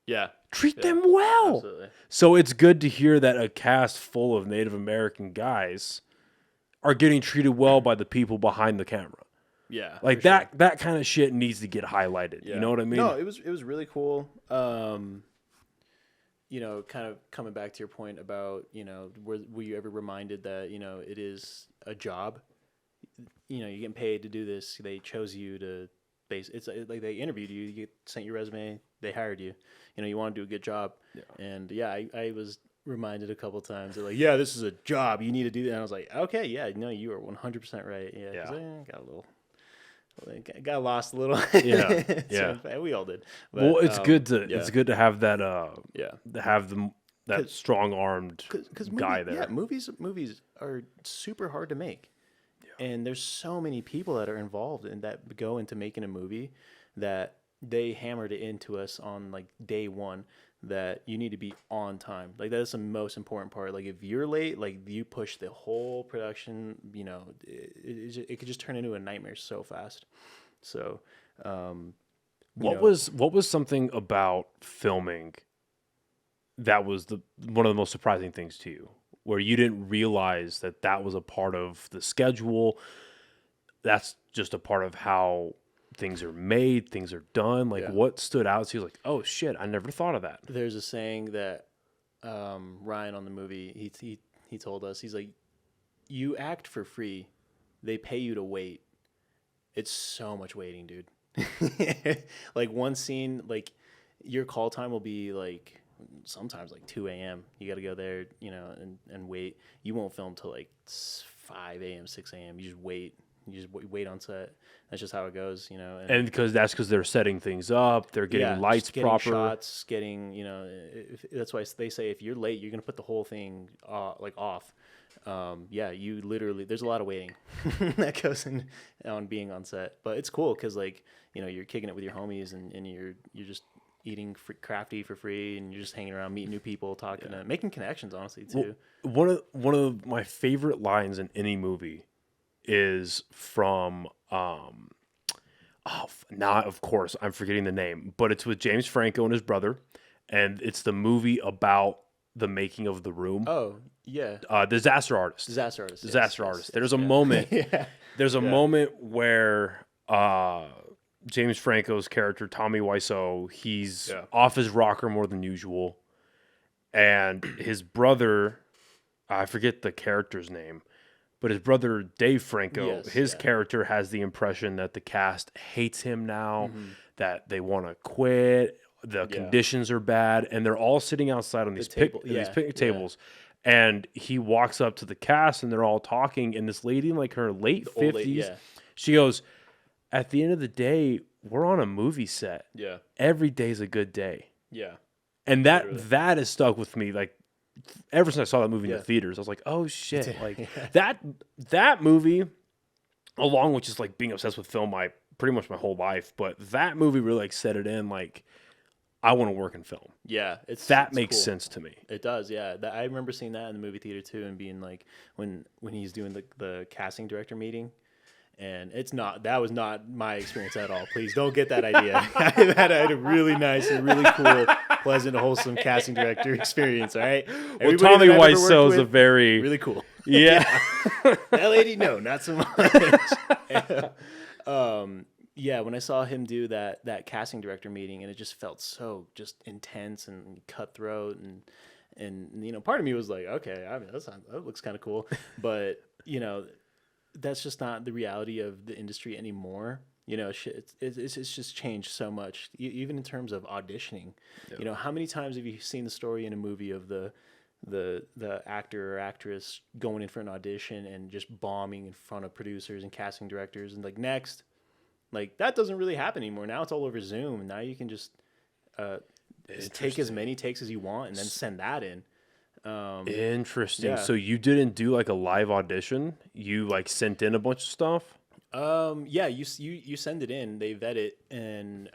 Yeah. Treat them well. Absolutely. So it's good to hear that a cast full of Native American guys are getting treated well by the people behind the camera. Yeah. Like that kind of shit needs to get highlighted. Yeah. You know what I mean? No, it was really cool. You know, kind of coming back to your point about, you know, were you ever reminded that, you know, it is a job? You know, you're getting paid to do this. They chose you to it's like they interviewed you, you sent your resume, they hired you. You know, you want to do a good job. Yeah. And yeah, I was reminded a couple of times. They're like, yeah, this is a job. You need to do that. And I was like, okay, yeah, no, you are 100% right. Yeah. Yeah. I got lost a little. Yeah. Yeah. So, we all did. But, well, it's good to have that, to have that strong armed guy there. Yeah, movies are super hard to make. And there's so many people that are involved and that go into making a movie that they hammered it into us on like day one that you need to be on time. Like that's the most important part. Like if you're late, like you push the whole production, you know, it could just turn into a nightmare so fast. So, what was something about filming that was one of the most surprising things to you, where you didn't realize that was a part of the schedule? That's just a part of how things are made, things are done. Like what stood out to you? Like, oh shit, I never thought of that. There's a saying that Ryan on the movie, he told us, he's like, you act for free, they pay you to wait. It's so much waiting, dude. Like one scene, like your call time will be like sometimes like 2 a.m. You got to go there, you know, and wait. You won't film till like 5 a.m., 6 a.m. You just wait. You just wait on set. That's just how it goes, you know. And because they're setting things up, they're getting lights getting proper, shots, getting, you know. That's why they say if you're late, you're gonna put the whole thing like off. You literally, there's a lot of waiting that goes on being on set, but it's cool because like, you know, you're kicking it with your homies and you're just eating crafty for free, and you're just hanging around, meeting new people, talking, making connections, honestly too. Well, one of my favorite lines in any movie is from now of course I'm forgetting the name, but it's with James Franco and his brother, and it's the movie about the making of The Room. Oh yeah. Disaster Artist. There's a moment. There's a moment where James Franco's character, Tommy Wiseau, he's off his rocker more than usual. And his brother, I forget the character's name, but his brother, Dave Franco, his character has the impression that the cast hates him now, that they want to quit, the conditions are bad, and they're all sitting outside on these picnic tables. And he walks up to the cast, and they're all talking, and this lady in like her late 50s, she goes, at the end of the day, we're on a movie set. Yeah. Every day's a good day. Yeah. And that has stuck with me. Like ever since I saw that movie in the theaters, I was like, oh shit. Like that movie, along with just like being obsessed with film pretty much my whole life, but that movie really like set it in like I want to work in film. Yeah. It's makes cool. sense to me. It does, yeah. I remember seeing that in the movie theater too, and being like when he's doing the casting director meeting. And that was not my experience at all. Please don't get that idea. I had a really nice and really cool, pleasant, wholesome casting director experience. All right. Well, Tommy Wiseau is a very really cool. Yeah. That lady, no, not so much. When I saw him do that casting director meeting, and it just felt so just intense and cutthroat, and you know, part of me was like, okay, I mean, that looks kind of cool, but you know. That's just not the reality of the industry anymore. You know, it's just changed so much, even in terms of auditioning. Yeah. You know, how many times have you seen the story in a movie of the actor or actress going in for an audition and just bombing in front of producers and casting directors and like next, like that doesn't really happen anymore. Now it's all over Zoom, and now you can just take as many takes as you want and then send that in. Interesting. Yeah. So you didn't do like a live audition? You like sent in a bunch of stuff? Yeah, you send it in, they vet it, and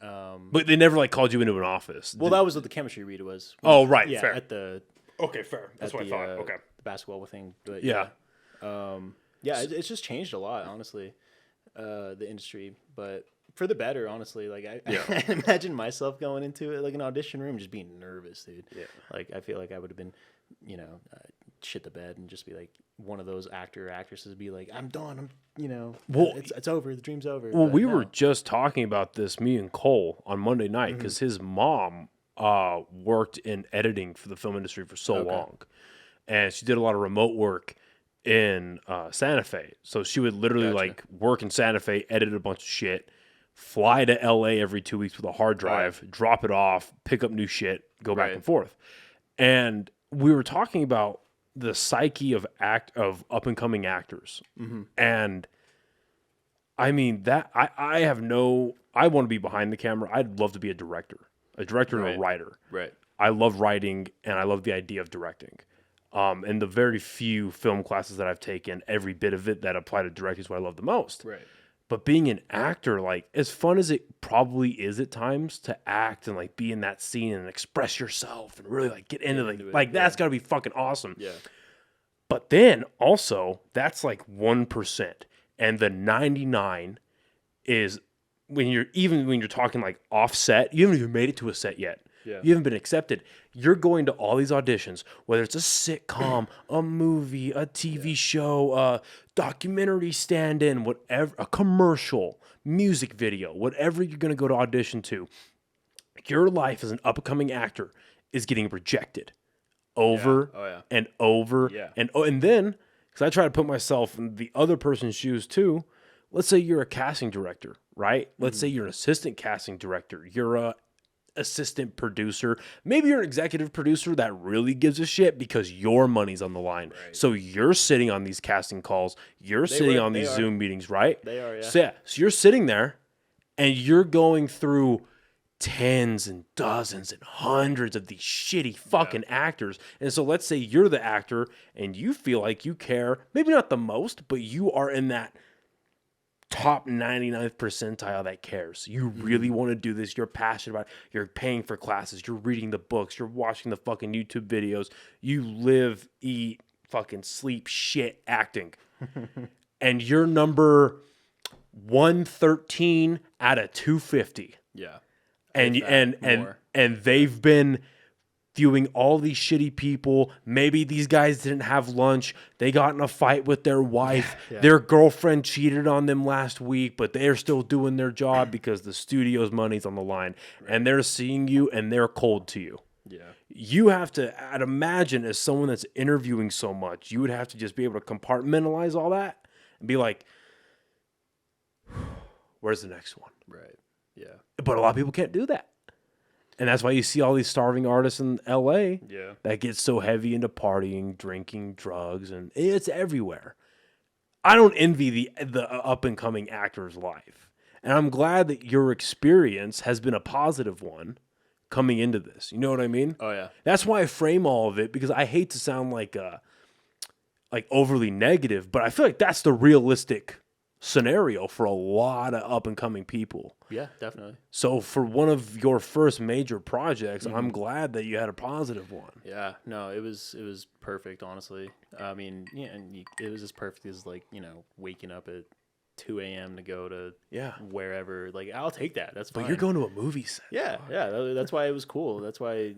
but they never like called you into an office. Well, that was what the chemistry read was. Oh, right, yeah, fair. At the fair. That's what I thought. Okay, the basketball thing, but yeah, it's just changed a lot, honestly, the industry, but for the better, honestly. Like I imagine myself going into it like an audition room, just being nervous, dude. Yeah, like I feel like I would have been, shit the bed and just be like one of those actor or actresses be like, I'm done. Well, it's over. The dream's over. Well, we were just talking about this, me and Cole, on Monday night, because his mom worked in editing for the film industry for so long, and she did a lot of remote work in Santa Fe. So she would literally like work in Santa Fe, edit a bunch of shit, fly to LA every 2 weeks with a hard drive, drop it off, pick up new shit, go back and forth. And we were talking about the psyche of up and coming actors. And I mean that I want to be behind the camera. I'd love to be a director and a writer. Right. I love writing and I love the idea of directing. And the very few film classes that I've taken, every bit of it that apply to directing is what I love the most. Right. But being an actor, like as fun as it probably is at times to act and like be in that scene and express yourself and really like get into it, that's gotta be fucking awesome. Yeah. But then also that's like 1%, and the 99 is when you're talking like offset, you haven't even made it to a set yet. Yeah. You haven't been accepted. You're going to all these auditions, whether it's a sitcom, a movie, a TV show, a documentary stand-in, whatever, a commercial, music video, whatever you're going to go to audition to. Your life as an up-and-coming actor is getting rejected over and over. Yeah. And then, because I try to put myself in the other person's shoes too, let's say you're a casting director, right? Let's say you're an assistant casting director. You're a assistant producer. Maybe you're an executive producer that really gives a shit because your money's on the line. Right. So you're sitting on these casting calls. You're sitting on these Zoom meetings, right? They are, yeah. So you're sitting there and you're going through tens and dozens and hundreds of these shitty fucking actors. And so let's say you're the actor and you feel like you care, maybe not the most, but you are in that top 99th percentile that cares. You really want to do this. You're passionate about it. You're paying for classes. You're reading the books. You're watching the fucking YouTube videos. You live, eat, fucking sleep shit acting. And you're number 113 out of 250. Yeah. And they've been viewing all these shitty people. Maybe these guys didn't have lunch. They got in a fight with their wife. Yeah. Their girlfriend cheated on them last week, but they're still doing their job because the studio's money's on the line. Right. And they're seeing you and they're cold to you. Yeah. You have to, I'd imagine, as someone that's interviewing so much, you would have to just be able to compartmentalize all that and be like, where's the next one? Right. Yeah. But a lot of people can't do that. And that's why you see all these starving artists in LA that get so heavy into partying, drinking, drugs, and it's everywhere. I don't envy the up-and-coming actor's life. And I'm glad that your experience has been a positive one coming into this. You know what I mean? Oh, yeah. That's why I frame all of it, because I hate to sound like overly negative, but I feel like that's the realistic scenario for a lot of up-and-coming people. Yeah, definitely. So for one of your first major projects, I'm glad that you had a positive one. Yeah, no, it was perfect, honestly. I mean, yeah, and it was as perfect as waking up at 2 a.m. to go to wherever. Like, I'll take that. That's fine. But you're going to a movie set. Yeah, that's why it was cool. That's why,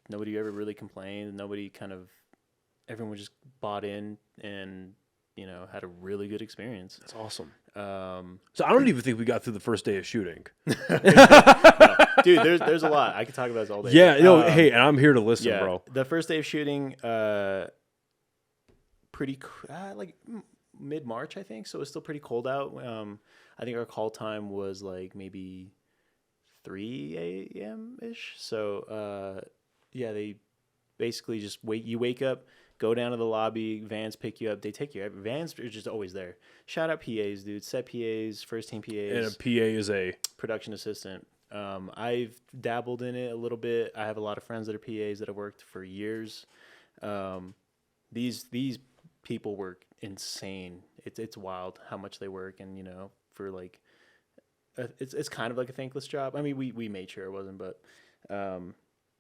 nobody ever really complained. Everyone just bought in and had a really good experience. That's awesome. So I don't even think we got through the first day of shooting. No, dude, there's a lot. I could talk about this all day. Yeah, hey, and I'm here to listen, bro. The first day of shooting, mid-March, I think, so it was still pretty cold out. I think our call time was like maybe 3 a.m. ish. So yeah, they basically just you wake up, go down to the lobby, vans pick you up, they take you. Vans are just always there. Shout out PAs, dude. Set PAs, first team PAs. And a PA is a production assistant. I've dabbled in it a little bit. I have a lot of friends that are PAs that have worked for years. These people work insane. It's wild how much they work, and for like it's kind of like a thankless job. I mean, we made sure it wasn't, but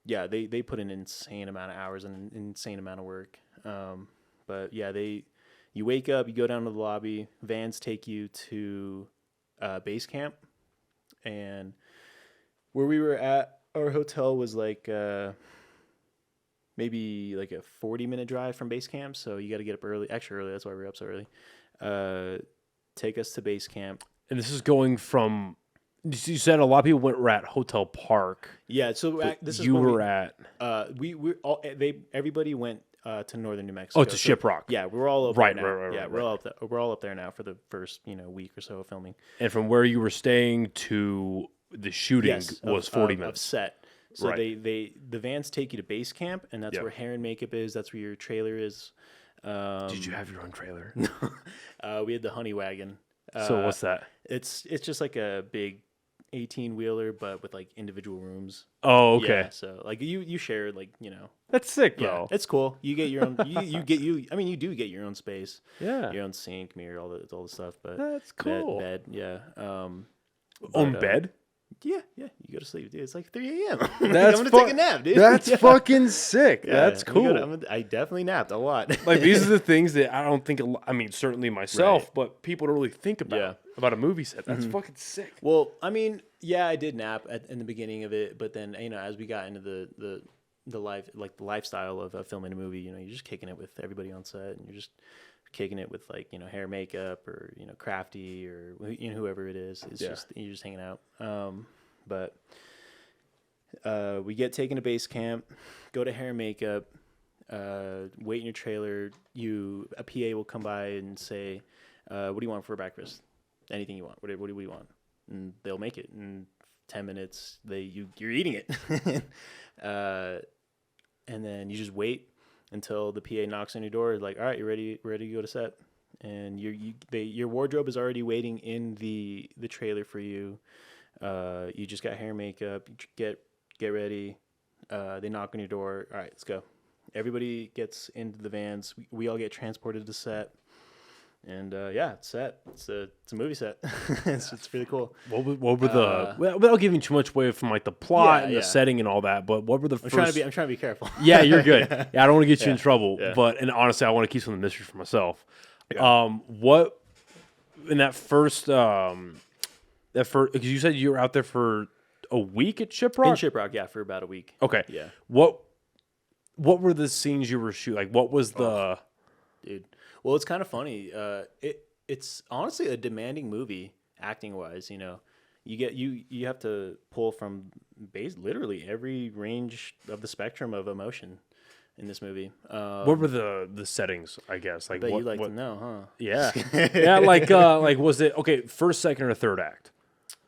yeah, they put an insane amount of hours and an insane amount of work. But yeah, you wake up, you go down to the lobby, vans take you to base camp, and where we were at, our hotel was like maybe like a 40-minute drive from base camp, so you got to get up extra early. That's why we're up so early. Take us to base camp. And this is going from. You said a lot of people were at Hotel Park. Yeah, so this is you were at. Everybody went to northern New Mexico. Oh, to Shiprock. Yeah, we're all up right, there now. right. Yeah, we're all up there now for the first week or so of filming. And from where you were staying to the shooting was 40 minutes of set. So right. the vans take you to base camp, and that's where hair and makeup is. That's where your trailer is. Did you have your own trailer? We had the Honey Wagon. So what's that? It's just like a big 18-wheeler, but with like individual rooms. Oh, okay. Yeah, so like you share That's sick, yeah, though. it's cool. You get your own. you do get your own space. Yeah. Your own sink, mirror, all the stuff. But that's cool. Bed, yeah. Own bed. Yeah. You go to sleep, dude. It's like 3 a.m. That's I'm gonna take a nap, dude. That's fucking sick. Yeah, that's cool. I definitely napped a lot. Like these are the things that I don't think. I mean, certainly myself, but people don't really think about a movie set. That's fucking sick. Well, I mean, yeah, I did nap in the beginning of it, but then as we got into the lifestyle of filming a movie, you're just kicking it with everybody on set, and you're just kicking it with like hair, makeup, or crafty, or whoever it is. It's just you're just hanging out. But we get taken to base camp, go to hair and makeup, wait in your trailer. A PA will come by and say, "What do you want for breakfast? Anything you want. What do we want?" And they'll make it in 10 minutes. You're eating it, and then you just wait until the PA knocks on your door. Like, all right, you're ready to go to set, and your wardrobe is already waiting in the trailer for you. You just got hair and makeup. You get ready. They knock on your door. All right, let's go. Everybody gets into the vans. We all get transported to set. And it's set. It's a movie set. it's really cool. What were the without giving too much away from like the plot and the setting and all that? But what were the first? I'm trying to be careful. Yeah, you're good. Yeah, I don't want to get you in trouble. Yeah. And honestly, I want to keep some of the mystery for myself. Yeah. What in that first because you said you were out there for a week at Shiprock? In Shiprock, yeah, for about a week. Okay. Yeah. What were the scenes you were shooting? Like, what was the dude? Well, it's kind of funny. It's honestly a demanding movie, acting wise. You have to pull from literally every range of the spectrum of emotion in this movie. What were the settings? I guess like what you like to know, huh? Yeah, yeah. Like was it first, second, or third act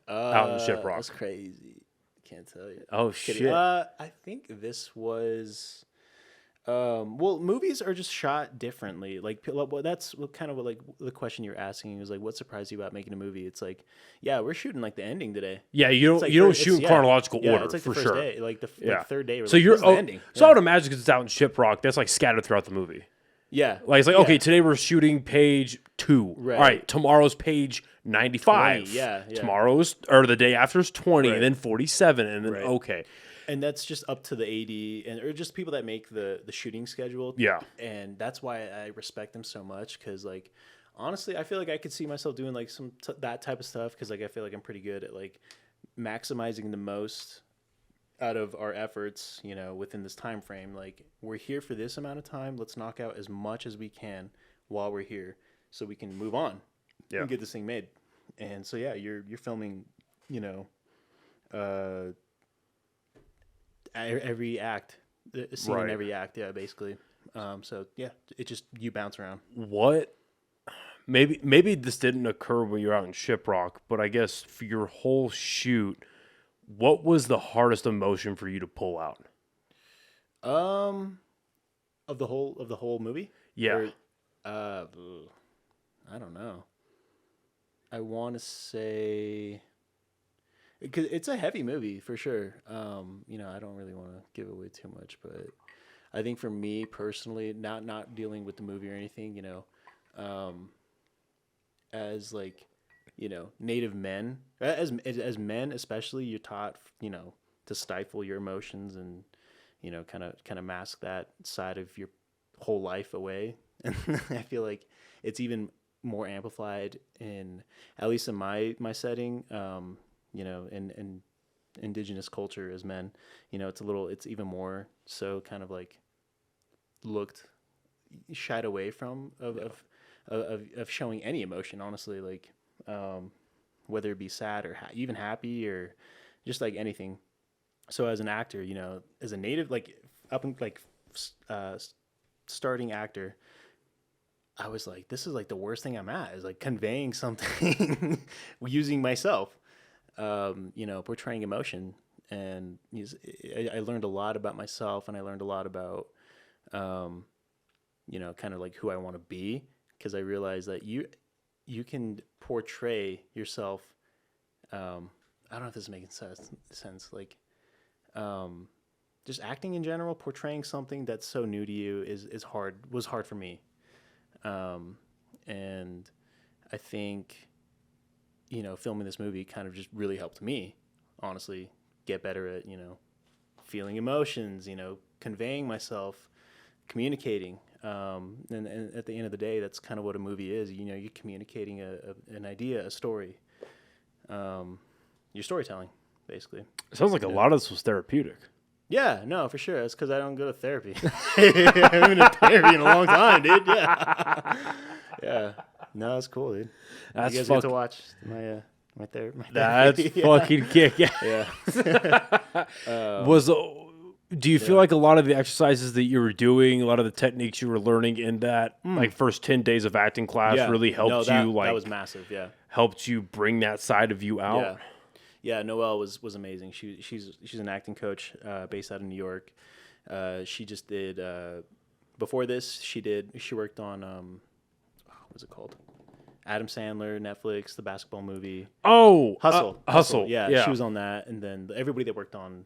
out in Shiprock? That's crazy. Can't tell you. Oh shit. I think this was. Well, movies are just shot differently. Like, that's kind of like the question you're asking is like, what surprised you about making a movie? It's like, yeah, we're shooting like the ending today. Yeah, you don't shoot in chronological order. It's like for the first sure. day, like the third day. So you're the ending. So I would imagine because it's out in Shiprock, that's like scattered throughout the movie. Yeah, like it's like okay, today we're shooting page 2. Right. All right, tomorrow's page 95. 20, yeah. Tomorrow's or the day after is 20, and then 47, and then okay. And that's just up to the AD or just people that make the shooting schedule. Yeah. And that's why I respect them so much because, like, honestly, I feel like I could see myself doing, like, that type of stuff because, like, I feel like I'm pretty good at, like, maximizing the most out of our efforts, within this time frame. Like, we're here for this amount of time. Let's knock out as much as we can while we're here so we can move on and get this thing made. And so, yeah, you're filming, every act, scene in every act, basically. So yeah, it just you bounce around. What maybe this didn't occur when you were out in Shiprock, but I guess for your whole shoot, what was the hardest emotion for you to pull out? Of the whole movie? Yeah. Or, I don't know. I want to say, because it's a heavy movie for sure. I don't really want to give away too much, but I think for me personally, not dealing with the movie or anything, as like, Native men, as men especially, you're taught, to stifle your emotions and, kind of mask that side of your whole life away. And I feel like it's even more amplified at least in my setting, in indigenous culture as men, it's even more so kind of like shied away from of showing any emotion, honestly, like, whether it be sad or even happy or just like anything. So as an actor, as a native, like up and like, starting actor, I was like, this is like the worst thing I'm at, is like conveying something using myself, portraying emotion. And I learned a lot about myself, and I learned a lot about, kind of like who I want to be, because I realized that you can portray yourself. I don't know if this is making sense. Like, just acting in general, portraying something that's so new to you was hard for me. And I think, filming this movie kind of just really helped me, honestly, get better at, feeling emotions, conveying myself, communicating. And at the end of the day, that's kind of what a movie is. You're communicating an idea, a story. You're storytelling, basically. It sounds like a lot of this was therapeutic. Yeah, no, for sure. That's because I don't go to therapy. I haven't been to therapy in a long time, dude. Yeah. Yeah. No, that's cool, dude. That's you guys get to watch my therapy. That's fucking kick. Yeah. Do you feel like a lot of the exercises that you were doing, a lot of the techniques you were learning in that like first 10 days of acting class really helped you? Like, that was massive. Yeah. Helped you bring that side of you out? Yeah. Yeah, Noelle was amazing. She's an acting coach based out of New York. She just did before this. She worked on what's it called? Adam Sandler, Netflix, the basketball movie. Oh, Hustle. Yeah, she was on that, and then everybody that worked on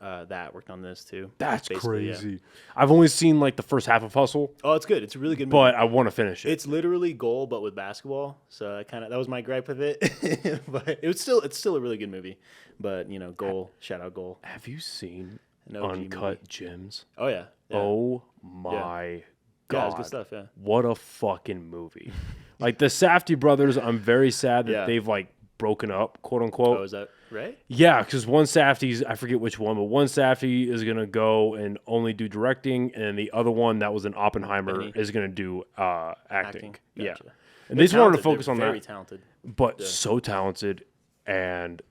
worked on this too. That's crazy. Yeah. I've only seen like the first half of Hustle. Oh, it's good. It's a really good movie. But I want to finish it. It's literally Goal, but with basketball. So that was my gripe with it. But it's still a really good movie. But Goal, shout out Goal. Have you seen Uncut Gems? Oh yeah. Oh my God. Yeah, it's good stuff. Yeah. What a fucking movie. Like the Safdie brothers, I'm very sad that they've like broken up, quote unquote. Oh, is that right? Yeah, because one Safdie's, I forget which one, but one Safdie is going to go and only do directing, and the other one that was in Oppenheimer is going to do acting. Gotcha. Yeah. And they just wanted to focus on that. Very talented. But so talented, and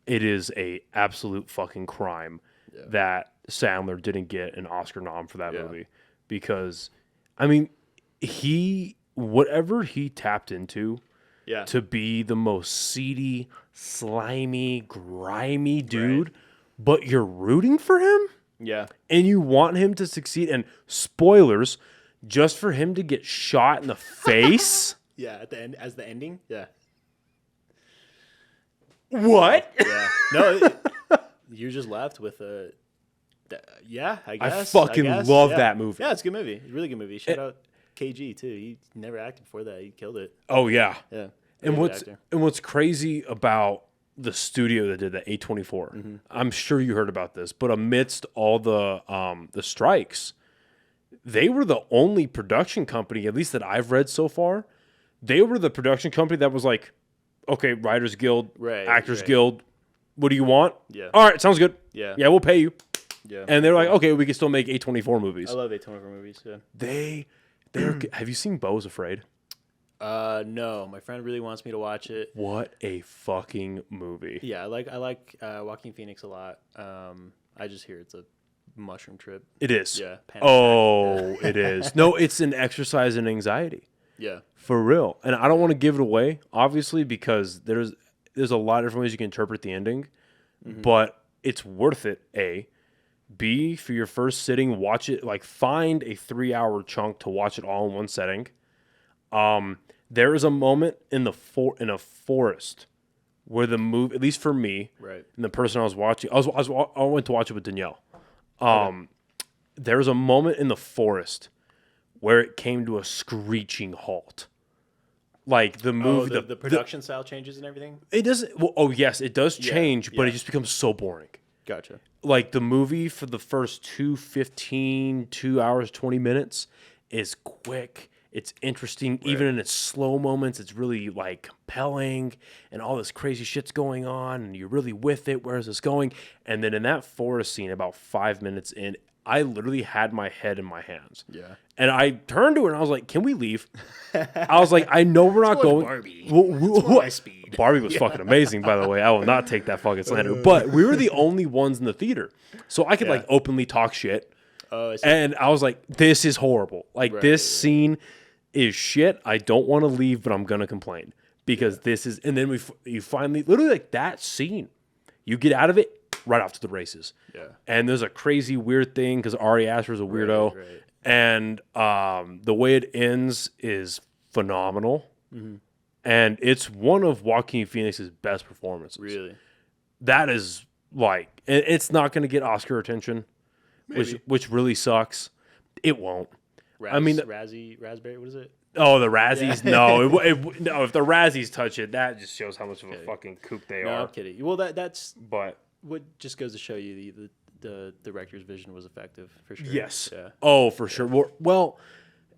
it is a absolute fucking crime that Sandler didn't get an Oscar nom for that movie. Because, I mean, whatever he tapped into to be the most seedy, slimy, grimy dude, but you're rooting for him? Yeah. And you want him to succeed. And spoilers, just for him to get shot in the face. Yeah, at the end, as the ending. Yeah. What? Yeah. No, you're just left with a... I guess. I fucking love that movie. Yeah, it's a good movie. It's a really good movie. Shout out KG, too. He never acted before that. He killed it. Oh, yeah. Yeah. And what's crazy about the studio that did that, A24, I'm sure you heard about this, but amidst all the strikes, they were the only production company, at least that I've read so far, they were the production company that was like, okay, Writers Guild, Actors Guild, what do you want? Yeah. All right, sounds good. Yeah. Yeah, we'll pay you. Yeah. And they're like, okay, we can still make A24 movies. I love A24 movies, yeah. They're have you seen Beau is Afraid? No. My friend really wants me to watch it. What a fucking movie. Yeah, I like Joaquin Phoenix a lot. I just hear it's a mushroom trip. It is. Yeah. It is. No, it's an exercise in anxiety. Yeah. For real. And I don't want to give it away, obviously, because there's a lot of different ways you can interpret the ending, but it's worth it, A. B, for your first sitting, watch it, like find a 3-hour chunk to watch it all in one setting. There is a moment in a forest where the movie, at least for me, Right. and the person I was watching, I went to watch it with Danielle. There was a moment in the forest where it came to a screeching halt. Like the movie, The production style changes and everything? it doesn't. Well, oh yes, it does change, but yeah. it just becomes so boring. Gotcha. Like the movie for the first 2 hours, 20 minutes is quick. It's interesting. Right. Even in its slow moments, it's really like compelling and all this crazy shit's going on and you're really with it. Where is this going? And then in that forest scene, about 5 minutes in, I literally had my head in my hands. Yeah. And I turned to her and I was like, can we leave? I was like, I know we're not going. Barbie. My speed. Barbie was fucking amazing, by the way. I will not take that fucking slander. But we were the only ones in the theater. So I could like openly talk shit. Oh, I see. And I was like, this is horrible. Like this scene is shit. I don't want to leave, but I'm going to complain. Because this is, and then you finally, literally like that scene, you get out of it, right off to the races. Yeah. And there's a crazy weird thing because Ari Aster's a weirdo. Right. And the way it ends is phenomenal. Mm-hmm. And it's one of Joaquin Phoenix's best performances. Really? That is like, it's not going to get Oscar attention, which really sucks. It won't. Raspberry, what is it? Oh, the Razzies? Yeah. No, no. If the Razzies touch it, that just shows how much of a fucking kook they are. I'm kidding. Well, that's what just goes to show you the director's vision was effective for sure. Yes. Yeah. Oh, for sure. Well,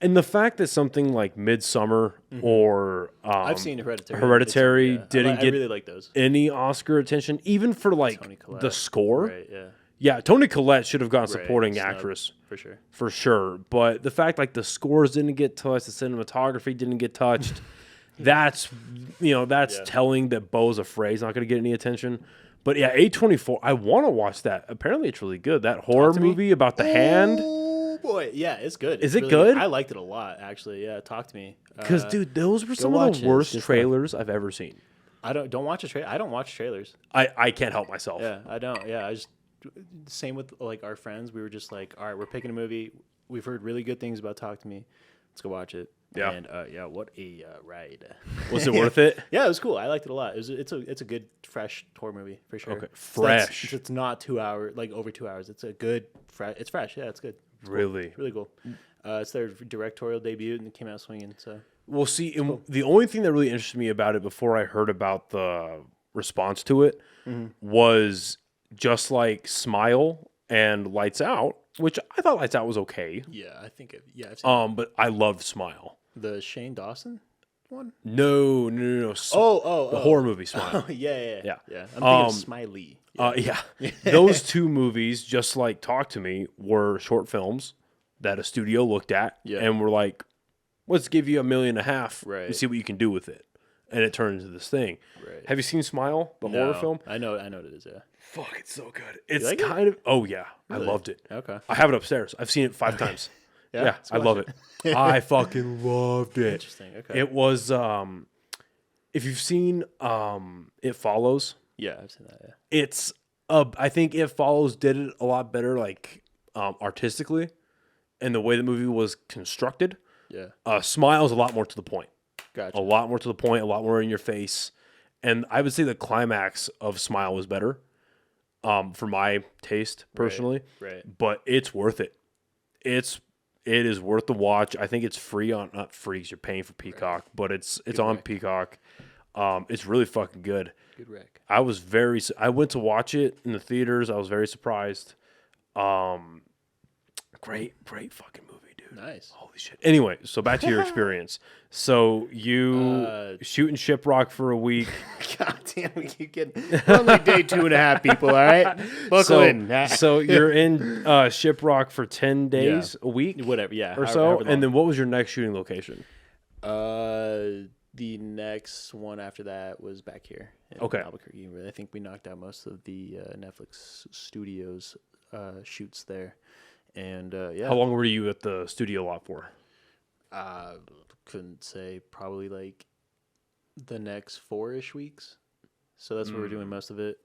and the fact that something like Midsummer or I've seen Hereditary. Didn't get really like those. Any Oscar attention, even for like the score. Right. Yeah. Yeah, Toni Collette should have gotten supporting actress for sure. But the fact like the scores didn't get touched, the cinematography didn't get touched, that's telling that Beau's Afraid is not going to get any attention. But yeah, A24, I want to watch that. Apparently, it's really good. That horror movie about the hand. Oh boy, yeah, it's good. Is it really good? I liked it a lot, actually. Yeah, talk to me. Because dude, those were some of the worst trailers I've ever seen. I don't watch a trailer. I don't watch trailers. I can't help myself. Yeah, I don't. Yeah, I just. Same with like our friends. We were just like, all right, we're picking a movie. We've heard really good things about Talk to Me. Let's go watch it. Yeah. And what a ride. Was it worth it? Yeah, it was cool. I liked it a lot. It's a good fresh horror movie for sure. Okay, fresh. It's not 2 hours, like over 2 hours. It's a good it's fresh. Yeah, it's good. It's really, cool. Really cool. It's their directorial debut and it came out swinging. So we'll see. Cool. The only thing that really interested me about it before I heard about the response to it was. Just like Smile and Lights Out, which I thought Lights Out was okay. Yeah, I think I've seen but I loved Smile. The Shane Dawson one? No. The horror movie Smile. Oh, yeah. I'm thinking of Smiley. Yeah. Those two movies, just like Talk to Me, were short films that a studio looked at and were like, let's give you $1.5 million and see what you can do with it. And it turned into this thing. Right. Have you seen Smile, the horror film? I know what it is, yeah. Fuck, it's so good. It's kind of... Oh, yeah. Really? I loved it. Okay. I have it upstairs. I've seen it 5 times. Yeah, I love it. I fucking loved it. Interesting, okay. It was... if you've seen It Follows... Yeah, I've seen that, yeah. It's... I think It Follows did it a lot better, like, artistically, and the way the movie was constructed. Yeah. Smile's a lot more to the point. Gotcha. A lot more to the point, a lot more in your face. And I would say the climax of Smile was better for my taste, personally. Right. But it's worth it. It is worth the watch. I think it's free on, not free because you're paying for Peacock, but it's on Peacock. It's really fucking good. Good rec. I went to watch it in the theaters. I was very surprised. Great fucking movie. Nice. Holy shit. Anyway, so back to your experience. So you shooting Shiprock for a week. God damn, we keep getting only day 2.5 people, all right? Buckle in. So you're in Shiprock for 10 days a week? Whatever, yeah. Or so. And then what was your next shooting location? The next one after that was back here in Albuquerque. I think we knocked out most of the Netflix Studios shoots there. And How long were you at the studio lot for? couldn't say, probably like the next 4-ish weeks. So that's where we're doing most of it.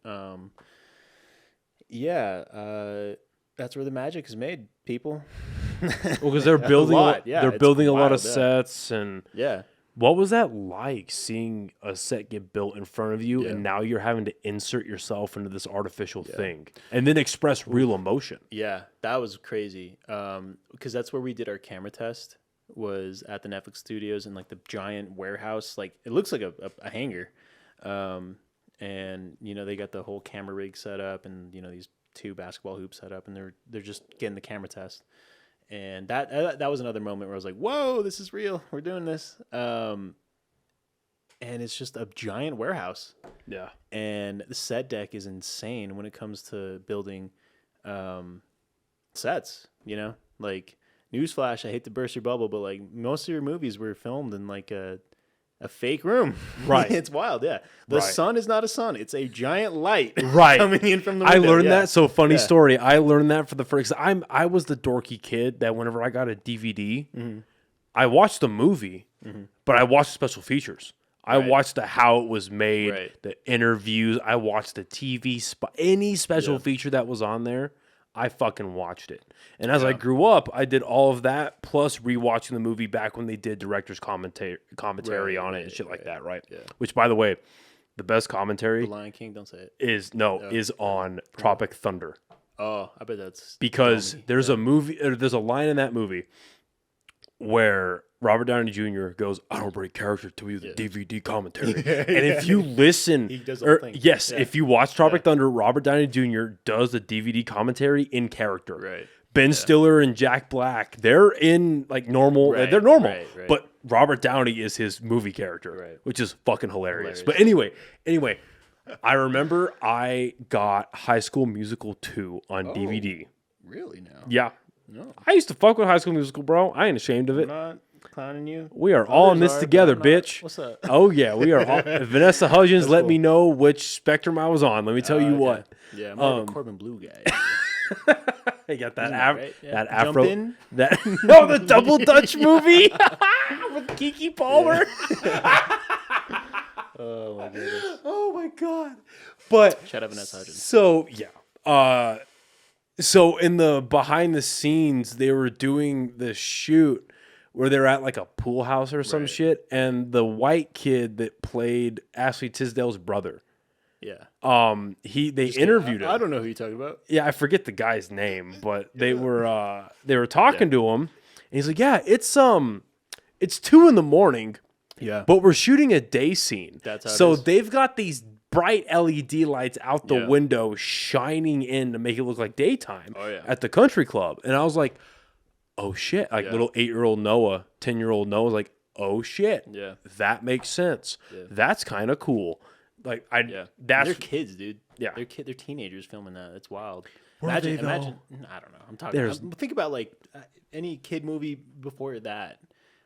That's where the magic is made, people. Well, because they're building they're building a lot of sets, and what was that like, seeing a set get built in front of you, and now you're having to insert yourself into this artificial thing and then express real emotion? Yeah, that was crazy. Because that's where we did our camera test, was at the Netflix studios in like the giant warehouse. Like, it looks like a hangar. And you know, they got the whole camera rig set up, and you know, these 2 basketball hoops set up, and they're just getting the camera test. And that was another moment where I was like, whoa, this is real. We're doing this. And it's just a giant warehouse. Yeah. And the set deck is insane when it comes to building sets, you know? Like, newsflash, I hate to burst your bubble, but like most of your movies were filmed in like a fake room. Right. It's wild, yeah. The sun is not a sun. It's a giant light coming in from the window. I learned that. So funny story. I learned that for the first I was the dorky kid that whenever I got a DVD, I watched the movie, but I watched special features. I watched how it was made, the interviews. I watched the TV spot, any special feature that was on there. I fucking watched it. And as I grew up, I did all of that, plus rewatching the movie back when they did director's commentary on it and shit like that, right? Yeah. Which, by the way, the best commentary... The Lion King, don't say it. ...is on Tropic Thunder. Oh, I bet that's... Because there's a line in that movie where Robert Downey Jr. goes, "I don't break character to be the DVD commentary." And if you listen, he does the whole thing. If you watch Tropic Thunder, Robert Downey Jr. does the DVD commentary in character. Right. Ben Stiller and Jack Black, they're in like normal, they're normal, but Robert Downey is his movie character, which is fucking hilarious. But anyway, I remember I got High School Musical 2 on DVD. Really now? Yeah. No. I used to fuck with High School Musical, bro. I ain't ashamed of it. I'm not clowning you. We are all in this together, bitch. What's up? Oh, yeah. We are all. Vanessa Hudgens let me know which spectrum I was on. Let me tell you what. Yeah, I'm more of a Corbin Blue guy. You got that afro. Jump in? The Double Dutch movie with Kiki Palmer. Oh, my goodness. Oh, my God. But shout out Vanessa Hudgens. So, yeah. So in the behind the scenes, they were doing the shoot where they're at like a pool house or some shit, and the white kid that played Ashley Tisdale's brother. Yeah. They interviewed him. I don't know who you're talking about. Yeah, I forget the guy's name, but they were talking to him, and he's like, "Yeah, it's 2 a.m. Yeah. But we're shooting a day scene. That's how so it is. They've got these bright LED lights out the window shining in to make it look like daytime at the country club." And I was like, oh shit. Like little 8-year-old Noah, 10-year-old Noah was like, oh shit. Yeah. That makes sense. Yeah. That's kind of cool. Like they're kids, dude. Yeah. They're teenagers filming that. That's wild. Imagine I don't know. Think about like any kid movie before that,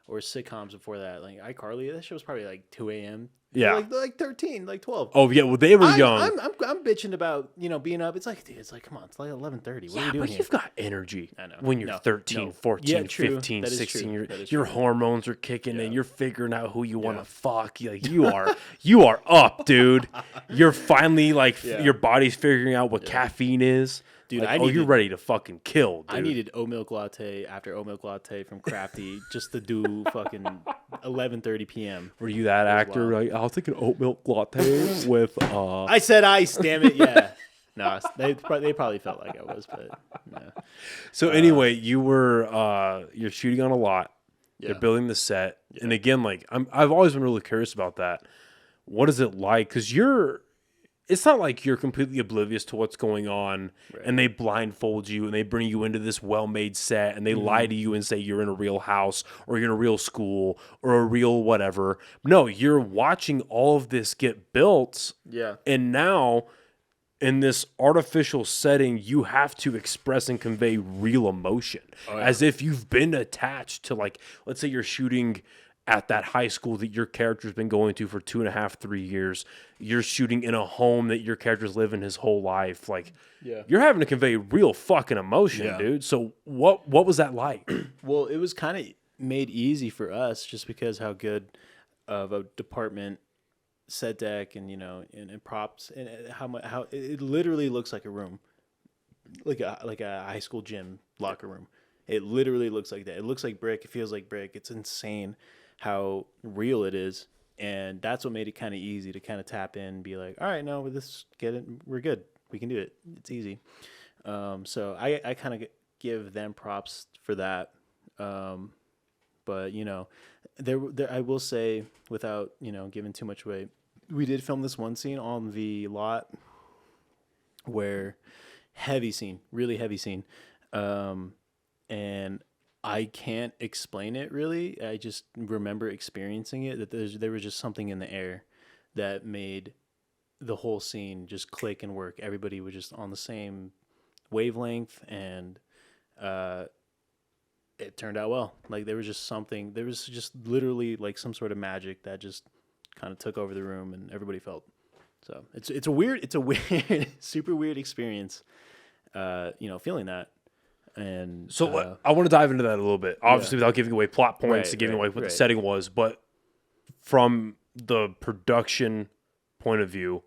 or sitcoms before that. Like iCarly, that show was probably like 2 a.m. Yeah, like 13, like 12. Oh yeah, well they were young. I'm bitching about being up. It's like, dude, come on, it's like 11:30. What are you doing but here? You've got energy. I know. When you're 13, 14, 15, 16, your hormones are kicking and you're figuring out who you want to fuck. Like you are up, dude. You're finally like your body's figuring out what caffeine is. Dude, like, you're ready to fucking kill, dude. I needed oat milk latte after oat milk latte from Crafty just to do fucking 11:30 p.m. Were you that actor? Like, I'll take an oat milk latte with I said ice, damn it, yeah. No, they probably felt like I was, but no. So anyway, you're shooting on a lot. Yeah. They're building the set, and again, like I've always been really curious about that. What is it like? Because it's not like you're completely oblivious to what's going on, and they blindfold you and they bring you into this well-made set and they lie to you and say you're in a real house or you're in a real school or a real whatever. No, you're watching all of this get built. Yeah. And now in this artificial setting, you have to express and convey real emotion as if you've been attached to, like, let's say you're shooting at that high school that your character's been going to for 2.5, 3 years. You're shooting in a home that your character's living his whole life. Like, you're having to convey real fucking emotion, dude. So what was that like? Well, it was kind of, made easy for us just because how good of a department set deck and and props and how it literally looks like a room, like a high school gym locker room. It literally looks like that. It looks like brick. It feels like brick. It's insane how real it is, and that's what made it kind of easy to kind of tap in and be like, all right, no, with this, get it, we're good. We can do it. It's easy. So I kind of give them props for that. But there I will say, without giving too much away, we did film this one scene on the lot where heavy scene, really heavy scene, and I can't explain it really. I just remember experiencing it, that there was just something in the air that made the whole scene just click and work. Everybody was just on the same wavelength, and it turned out well. Like there was just literally like some sort of magic that just kind of took over the room, and everybody felt. So it's a weird, super weird experience, feeling that. And so I want to dive into that a little bit, obviously without giving away plot points and giving away what the setting was, but from the production point of view,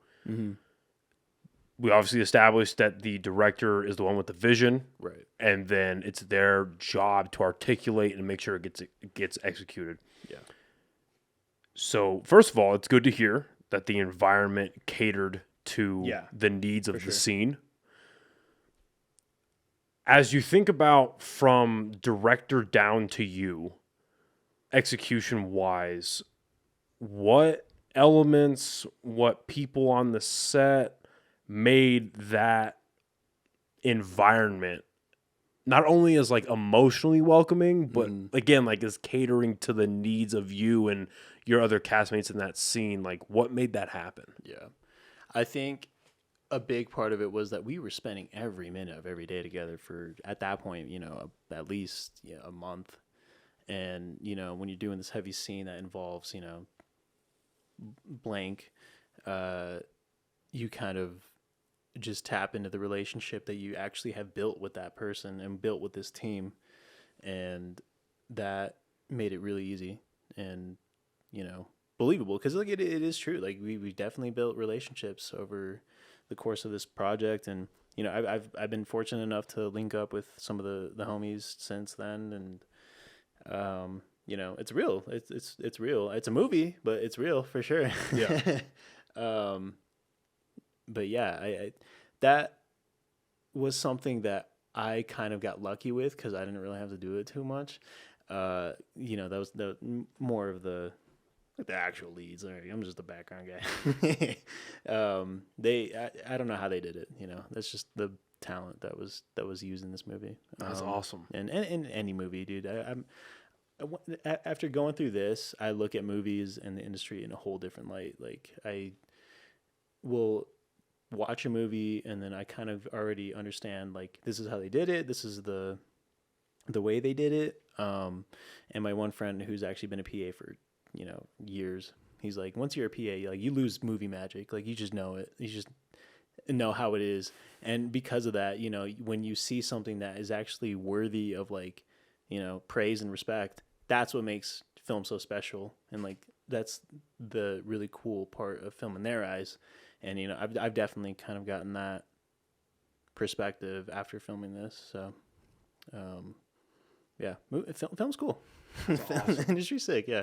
we obviously established that the director is the one with the vision, right? And then it's their job to articulate and make sure it gets executed. Yeah. So first of all, it's good to hear that the environment catered to the needs of the scene. As you think about from director down to you, execution-wise, what elements, what people on the set made that environment not only as like emotionally welcoming, but again, like as catering to the needs of you and your other castmates in that scene? Like, what made that happen? Yeah. I think a big part of it was that we were spending every minute of every day together for, at that point, at least a month. And, when you're doing this heavy scene that involves, blank, you kind of just tap into the relationship that you actually have built with that person and built with this team. And that made it really easy and, believable. Because like it is true. Like we definitely built relationships over the course of this project, and I've been fortunate enough to link up with some of the homies since then, and it's real. It's real. It's a movie, but it's real for sure. Yeah. But yeah, I that was something that I kind of got lucky with because I didn't really have to do it too much. That was more of the actual leads. I'm just a background guy. I don't know how they did it. That's just the talent that was used in this movie. That's awesome. And any movie, dude. After going through this, I look at movies and the industry in a whole different light. Like I will watch a movie and then I kind of already understand like this is how they did it. This is the way they did it. And my one friend who's actually been a PA for years, he's like, once you're a PA, like you lose movie magic. Like you just know it. You just know how it is. And because of that, when you see something that is actually worthy of like, praise and respect, that's what makes film so special. And like, that's the really cool part of film in their eyes. And, I've definitely kind of gotten that perspective after filming this. So, yeah, film's cool. Awesome. Industry's sick. Yeah.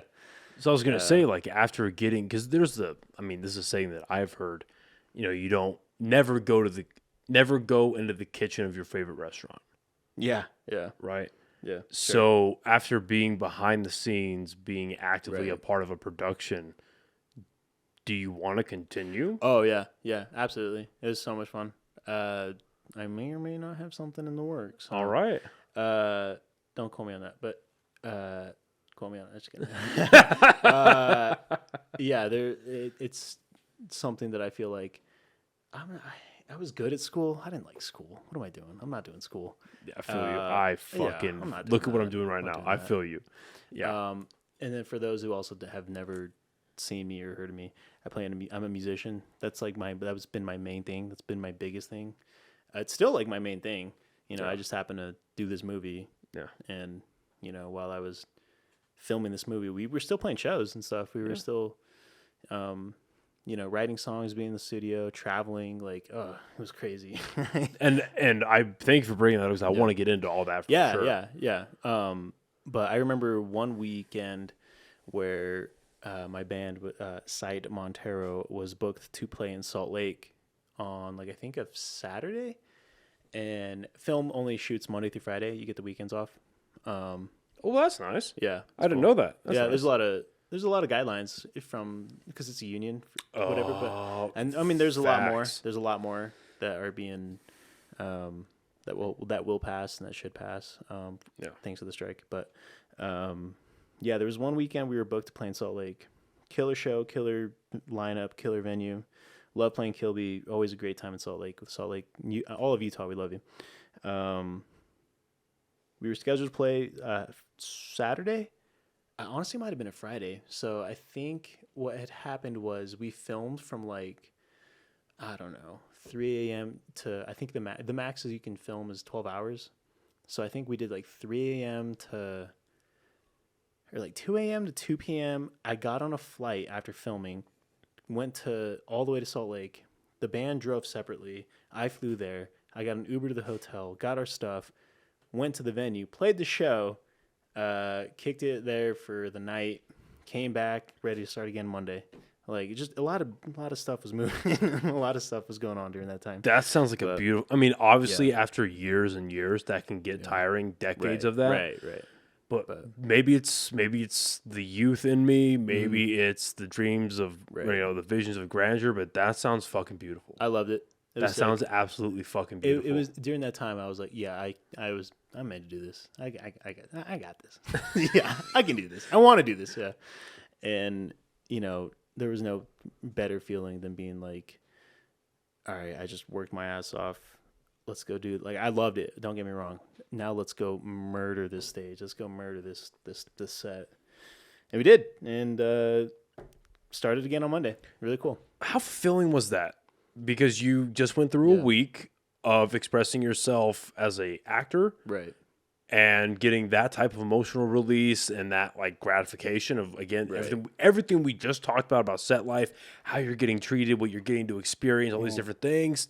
So I was going to say, like, after getting, because this is a saying that I've heard, you don't never go into the kitchen of your favorite restaurant. Yeah. Yeah. Right. Yeah. So after being behind the scenes, being actively a part of a production, do you want to continue? Oh yeah. Yeah, absolutely. It was so much fun. I may or may not have something in the works. All right. Don't call me on that, but, call me on it. Just kidding. Yeah, it's something that I feel like I was good at school. I didn't like school. What am I doing? I'm not doing school. Yeah, I feel you. I fucking look at what I'm doing right now. I feel you. Yeah. And then for those who also have never seen me or heard of me, I'm a musician. That's like that's been my main thing. That's been my biggest thing. It's still like my main thing. I just happen to do this movie. Yeah. And while I was filming this movie, we were still playing shows and stuff. We were still, writing songs, being in the studio, traveling. Like, it was crazy. And I thank you for bringing that because I want to get into all that. For sure. Yeah. But I remember one weekend where my band, Sight Montero, was booked to play in Salt Lake on I think of Saturday, and film only shoots Monday through Friday. You get the weekends off. Oh, that's nice. Yeah, I didn't know that. That's nice. There's a lot of guidelines because it's a union, whatever. But and I mean, there's a lot more. There's a lot more that are being that will pass and that should pass. Thanks to the strike. But there was one weekend we were booked to play in Salt Lake. Killer show, killer lineup, killer venue. Love playing Kilby. Always a great time in Salt Lake. With Salt Lake, all of Utah, we love you. We were scheduled to play Saturday. Honestly, it might have been a Friday. So I think what had happened was we filmed from 3 a.m. to, I think the max you can film is 12 hours. So I think we did 3 a.m. to, or 2 a.m. to 2 p.m. I got on a flight after filming, went all the way to Salt Lake. The band drove separately. I flew there. I got an Uber to the hotel, got our stuff, went to the venue, played the show, kicked it there for the night, came back, ready to start again Monday. Just a lot of stuff was moving. A lot of stuff was going on during that time. That sounds like a beautiful. I mean, obviously, after years and years, that can get tiring. Decades of that, right. But maybe it's the youth in me. Maybe it's the dreams of the visions of grandeur. But that sounds fucking beautiful. I loved it. That sounds absolutely fucking beautiful. It was during that time. I was like, I'm meant to do this. I got this. Yeah, I can do this. I want to do this. Yeah, and there was no better feeling than being like, all right, I just worked my ass off. Let's go do it. I loved it. Don't get me wrong. Now let's go murder this stage. Let's go murder this set. And we did. And started again on Monday. Really cool. How fulfilling was that? Because you just went through a week of expressing yourself as a actor. Right. And getting that type of emotional release and that gratification of, again, everything we just talked about set life, how you're getting treated, what you're getting to experience, all these different things.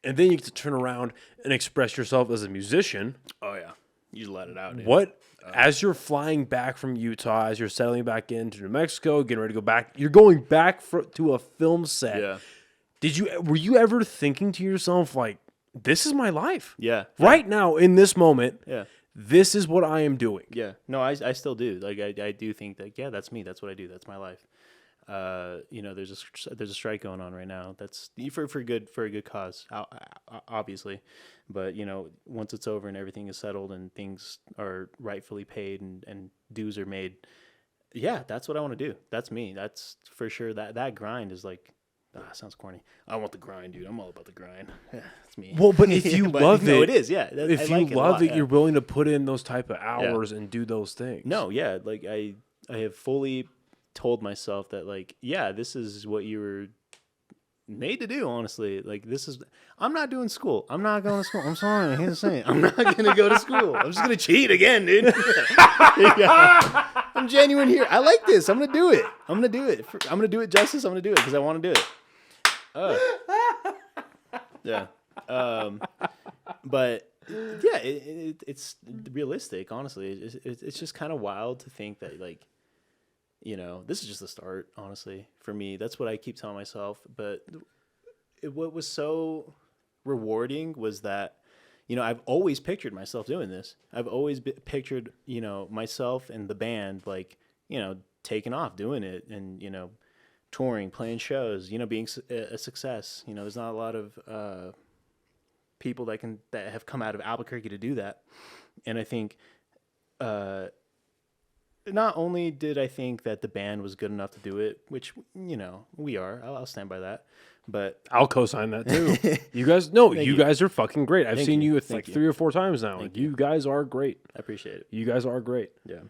And then you get to turn around and express yourself as a musician. Oh, yeah. You let it out, dude. What, as you're flying back from Utah, as you're settling back into New Mexico, getting ready to go back, you're going back to a film set. Yeah. Were you ever thinking to yourself, this is my life? Yeah. Right now, in this moment. Yeah. This is what I am doing. Yeah. No, I still do. I do think that, that's me. That's what I do. That's my life. There's a strike going on right now. That's for a good cause, obviously. But, once it's over and everything is settled and things are rightfully paid and dues are made, that's what I want to do. That's me. That's for sure. That grind is sounds corny. I want the grind, dude. I'm all about the grind. That's me. Well, but if you love it, it is. Yeah. If you love it, you're willing to put in those type of hours and do those things. No, yeah. I have fully told myself that this is what you were made to do. Honestly, I'm not doing school. I'm not going to school. I'm sorry. I hate to say it. I'm not going to go to school. I'm just going to cheat again, dude. I'm genuine here. I like this. I'm going to do it. I'm going to do it. I'm going to do it justice. I'm going to do it because I want to do it. Yeah. But yeah, it's realistic. Honestly, it's just kind of wild to think that this is just the start. Honestly, for me, that's what I keep telling myself. But what was so rewarding was that I've always pictured myself doing this. I've always pictured myself and the band taking off, doing it, and touring, playing shows, being a success. There's not a lot of people that have come out of Albuquerque to do that. And I think not only did I think that the band was good enough to do it, which we are. I'll stand by that. But I'll co-sign that too. You guys, you guys are fucking great. I've seen you 3 or 4 times now. You guys are great. I appreciate it. You guys are great. Yeah.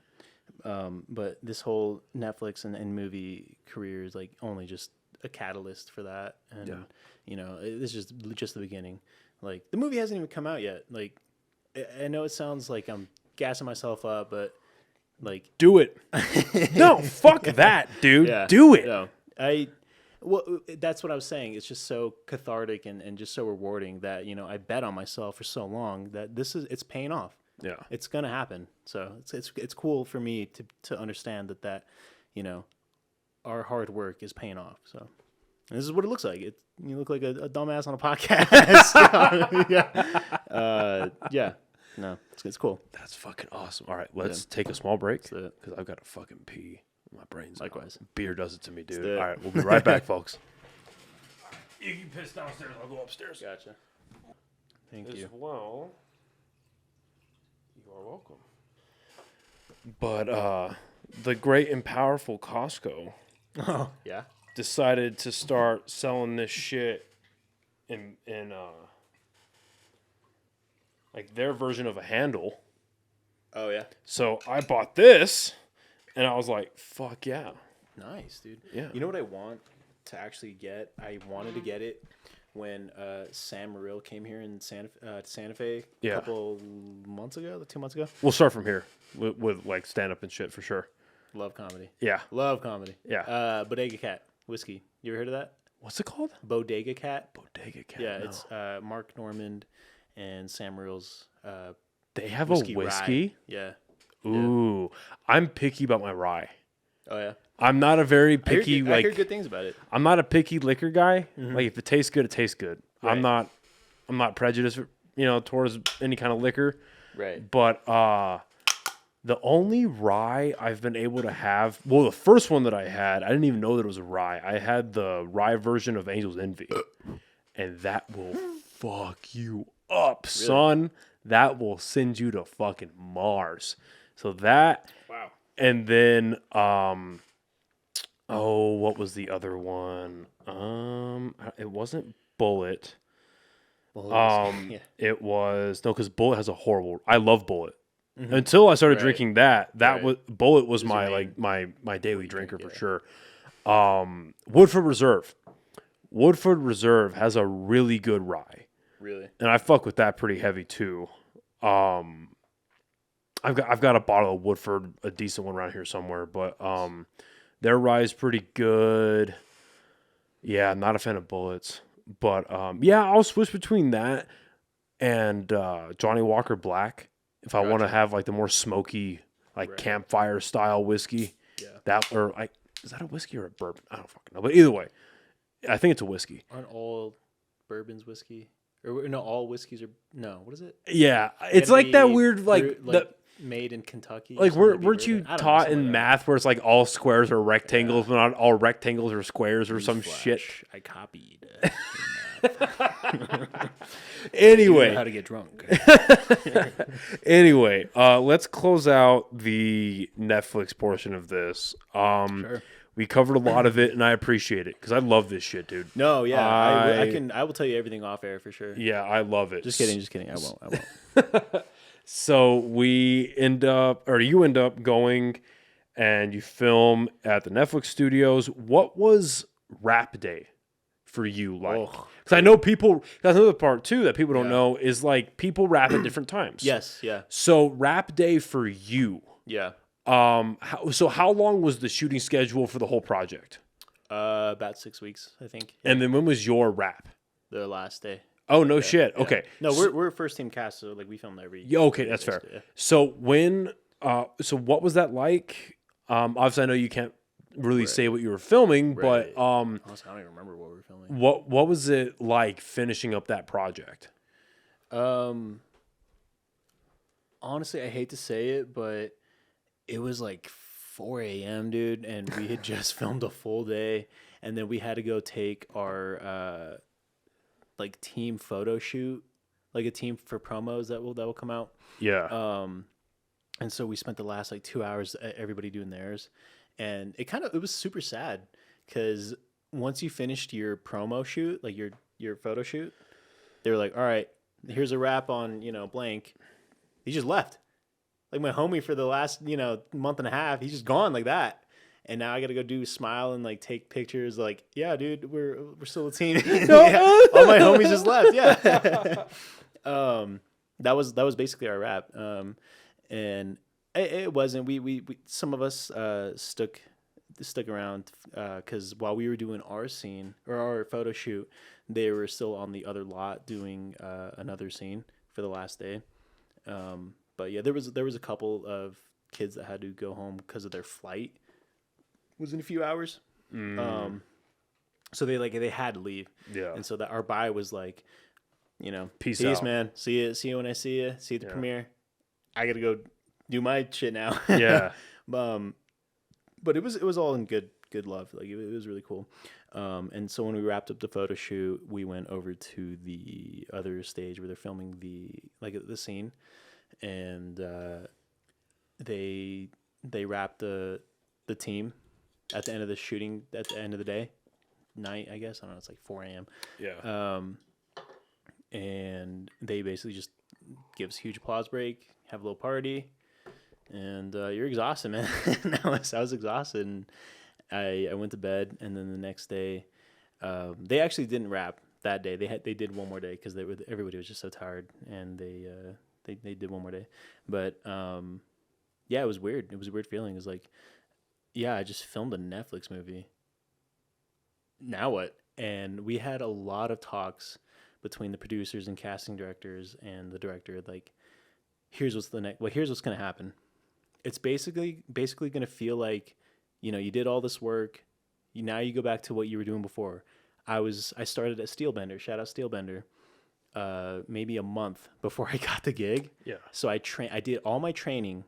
But this whole Netflix and movie career is only just a catalyst for that. And, this is just the beginning. The movie hasn't even come out yet. I know it sounds like I'm gassing myself up, but Like, Do it. No, fuck that, dude. yeah, Do it. No, well, that's what I was saying. It's just so cathartic and just so rewarding that, I bet on myself for so long that it's paying off. Yeah. It's gonna happen. So it's cool for me to understand that our hard work is paying off. So and this is what it looks like. You look like a dumbass on a podcast. Yeah. No, it's cool. That's fucking awesome. All right, let's take a small break That's it. because I've got to fucking pee. My brain's Likewise. Beer does it to me, dude. it. All right, we'll be right back, folks. You can piss downstairs. I'll go upstairs. Gotcha. Thank As you. well, you are welcome. But the great and powerful Costco Oh, yeah. decided to start selling this shit in like their version of a handle. Oh, yeah. So I bought this, and I was like, "Fuck yeah!" Nice, dude. Yeah. You know what I want to actually get? I wanted to get it when Sam Morril came here in Santa Fe a Yeah. couple months ago, 2 months ago. We'll start from here with like stand up and shit for sure. Love comedy. Yeah. Love comedy. Yeah. Bodega Cat whiskey. You ever heard of that? What's it called? Bodega Cat. Bodega Cat. Yeah, no. it's Mark Normand and Sam Morril's They have whiskey a whiskey. rye. Yeah. Ooh, I'm picky about my rye. Oh yeah. I'm not a very I picky heard good things about it. I'm not a picky liquor guy. Like if it tastes good, it tastes good. Right. I'm not prejudiced, towards any kind of liquor. Right. But the only rye I've been able to have, well, the first one that I had, I didn't even know that it was a rye. I had the rye version of Angel's Envy, and that will fuck you up, son. That will send you to fucking Mars. So that, Wow. and then what was the other one? It wasn't Bullet. Yeah. It was no, because Bullet has a horrible. I love Bullet. Until I started Right. drinking that Right. was Bullet was your my main- like my daily drinker drink, for sure. Woodford Reserve. Woodford Reserve has a really good rye, Really. and I fuck with that pretty heavy too. I've got a bottle of Woodford, a decent one around here somewhere, but their rye is pretty good. Yeah, I'm not a fan of Bullets, but yeah, I'll switch between that and Johnny Walker Black if I want to have like the more smoky, like Right. campfire style whiskey. Yeah. That or like, is that a whiskey or a bourbon? I don't fucking know. But either way, I think it's a whiskey. Aren't all bourbons whiskey? Or no, all whiskeys are no. What is it? Yeah, it's Gotta like that be weird brewed, made in Kentucky. or like something to be weren't you bourbon? I don't know, taught something in like that. math where it's like all squares are rectangles, but not all rectangles are squares or some shit? Newsflash, I copied. Anyway, How to get drunk? anyway, let's close out the Netflix portion of this. Sure. We covered a lot of it, and I appreciate it because I love this shit, dude. No, yeah, I- I will tell you everything off air for sure. Yeah, I love it. Just kidding. I won't. So you end up going and you film at the Netflix studios. What was Rap Day for you like? Because I know that's another part too that people don't know is like people rap at different times. Yes, yeah, So Rap Day for you. yeah. How long was the shooting schedule for the whole project? About 6 weeks, I think. And then when was your rap? The last day. Oh, no shit. Yeah. Okay. No, we're a first team cast, so like we film every. Yeah, okay, that's fair. Yeah. So so what was that like? Obviously I know you can't really say what you were filming, Right. but Honestly, I don't even remember what we were filming. what was it like finishing up that project? Honestly, I hate to say it, but it was like 4 a.m., dude, and we had just filmed a full day, and then we had to go take our like team photo shoot, like a team for promos that will come out. Yeah. And so we spent the last like 2 hours everybody doing theirs, and it was super sad because once you finished your promo shoot, like your photo shoot, they were like, all right, here's a wrap on blank. He just left. Like my homie for the last, month and a half, he's just gone like that. And now I got to go do smile and like take pictures. Like, yeah, dude, we're still a team. Yeah, all my homies just left. Yeah. That was basically our rap. And It wasn't. We some of us stuck around because while we were doing our scene or our photo shoot, they were still on the other lot doing another scene for the last day. But yeah, there was a couple of kids that had to go home because of their flight. It was in a few hours. So they had to leave. Yeah. And so that our bye was like, peace out, man. See you when I see you. See you at the premiere. I gotta go do my shit now. Yeah. But it was all in good love. Like it was really cool. And so when we wrapped up the photo shoot, we went over to the other stage where they're filming the scene, and they wrapped the team at the end of the shooting at the end of the day, night, I guess. I don't know. It's like 4 a.m. Yeah. And they basically just give us a huge applause break, have a little party, and you're exhausted, man. I was exhausted, and I went to bed, and then the next day, they actually didn't wrap that day. They did one more day because everybody was just so tired, and they did one more day. But yeah, it was weird. It was a weird feeling. It was like, yeah, I just filmed a Netflix movie. Now what? And we had a lot of talks between the producers and casting directors and the director. Like, here's what's gonna happen. It's basically gonna feel like, you did all this work. Now you go back to what you were doing before. I started at Steelbender. Shout out Steelbender. Maybe a month before I got the gig. Yeah. So I did all my training,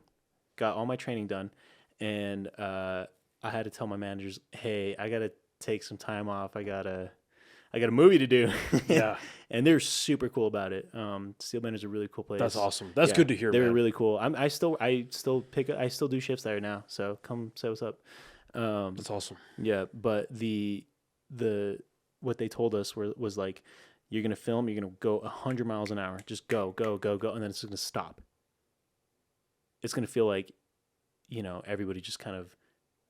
got all my training done, and I had to tell my managers, hey, I gotta take some time off. I got a movie to do. Yeah. And they're super cool about it. Steelbender's a really cool place. That's awesome. That's good to hear. They were really cool. I still do shifts there now. So come say what's up. That's awesome. Yeah. But the what they told us was like, you're going to film, you're going to go 100 miles an hour. Just go. And then it's going to stop. It's going to feel like, everybody just kind of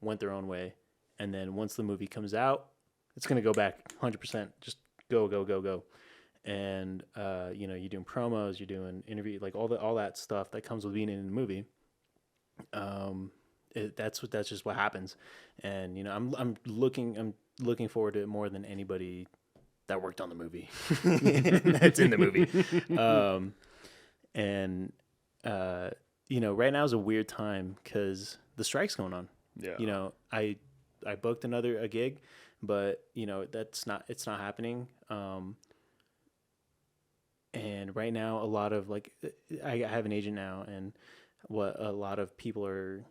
went their own way. And then once the movie comes out, it's going to go back 100%. Just go. And, you're doing promos, you're doing interview, like all that stuff that comes with being in a movie. That's just what happens. And, I'm looking forward to it more than anybody that worked on the movie. That's in the movie. Right now is a weird time because the strike's going on. Yeah. I booked a gig, but it's not happening. And right now, a lot of I have an agent now, and what a lot of people are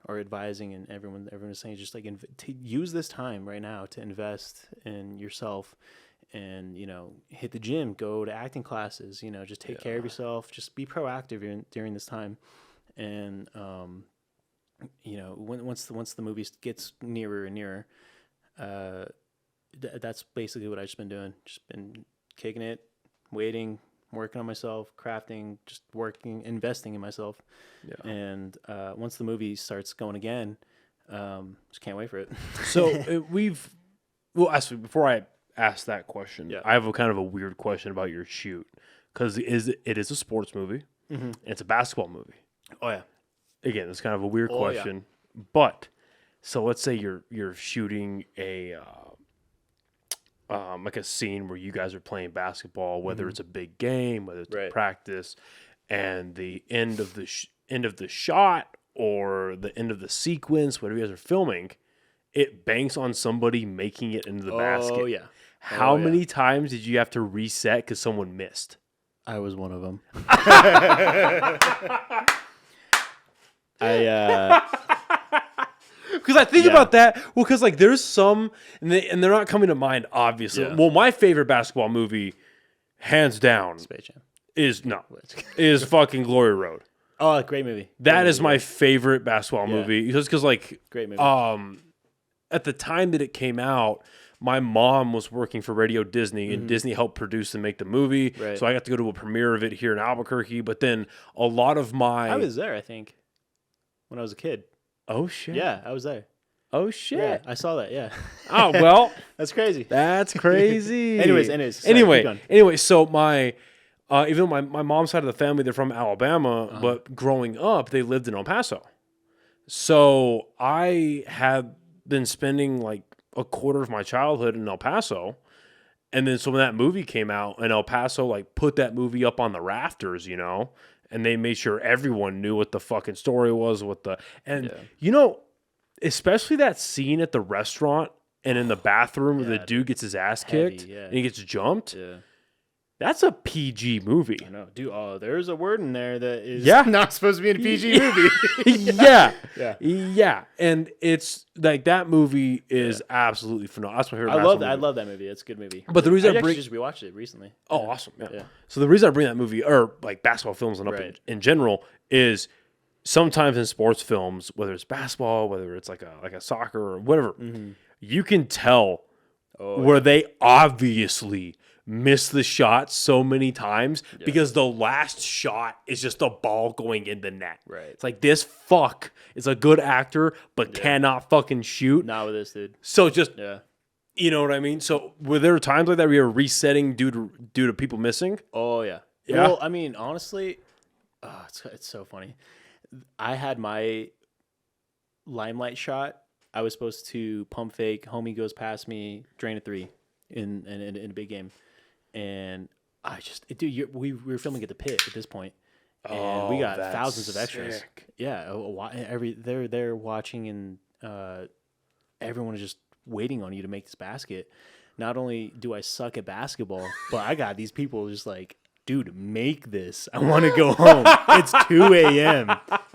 advising, and everyone is saying is just to use this time right now to invest in yourself, and hit the gym, go to acting classes, just take care of yourself, just be proactive during this time, and once the movie gets nearer and nearer, that's basically what I've just been doing. Just been kicking it, waiting, working on myself, crafting, just working, investing in myself. Yeah. And once the movie starts going again, just can't wait for it. So before I ask that question, I have a kind of a weird question about your shoot, because it is a sports movie, and it's a basketball movie. Oh yeah. Again, it's kind of a weird question, but so let's say you're shooting a like a scene where you guys are playing basketball, whether it's a big game, whether it's a practice, and the end of the shot or the end of the sequence, whatever you guys are filming, it banks on somebody making it into the basket. Oh yeah. How many times did you have to reset because someone missed? I was one of them. Because I think about that. Well, because there's some, and they're not coming to mind, obviously. Yeah. Well, my favorite basketball movie, hands down, Space Jam, is fucking Glory Road. Oh, great movie. That is my favorite basketball movie. Just because, great movie. At the time that it came out, my mom was working for Radio Disney, and Disney helped produce and make the movie. Right. So I got to go to a premiere of it here in Albuquerque. But then a lot of I was there, I think, when I was a kid. Oh, shit. Yeah, I was there. Oh, shit. Yeah, I saw that, yeah. Oh, well. That's crazy. That's crazy. Anyways. Sorry, anyway, so my Even though my mom's side of the family, they're from Alabama, but growing up, they lived in El Paso. So I had been spending like a quarter of my childhood in El Paso. And then so when that movie came out and El Paso like put that movie up on the rafters, and they made sure everyone knew what the fucking story was especially that scene at the restaurant and in the bathroom where the dude gets his ass kicked and he gets jumped. Yeah. That's a PG movie. I know. Dude, there's a word in there that is not supposed to be in a PG movie. Yeah. And it's like that movie is absolutely phenomenal. That's my favorite. I love that movie. It's a good movie. But the reason I just rewatched it recently. Oh, awesome. Yeah. So the reason I bring that movie or like basketball films and in general is sometimes in sports films, whether it's basketball, whether it's like a soccer or whatever, you can tell where they obviously miss the shot so many times because the last shot is just the ball going in the net. Right. It's like this fuck is a good actor but cannot fucking shoot. Not with this dude. So just you know what I mean? So were there times like that where you were resetting due to people missing? Oh yeah. Well, I mean, honestly, it's so funny. I had my limelight shot. I was supposed to pump fake. Homie goes past me, drain a three in a big game. And I just, dude, we were filming at the pit at this point, and we got thousands of extras. Sick. Yeah, they're watching, and everyone is just waiting on you to make this basket. Not only do I suck at basketball, but I got these people just like, dude, make this. I want to go home. It's 2 a.m.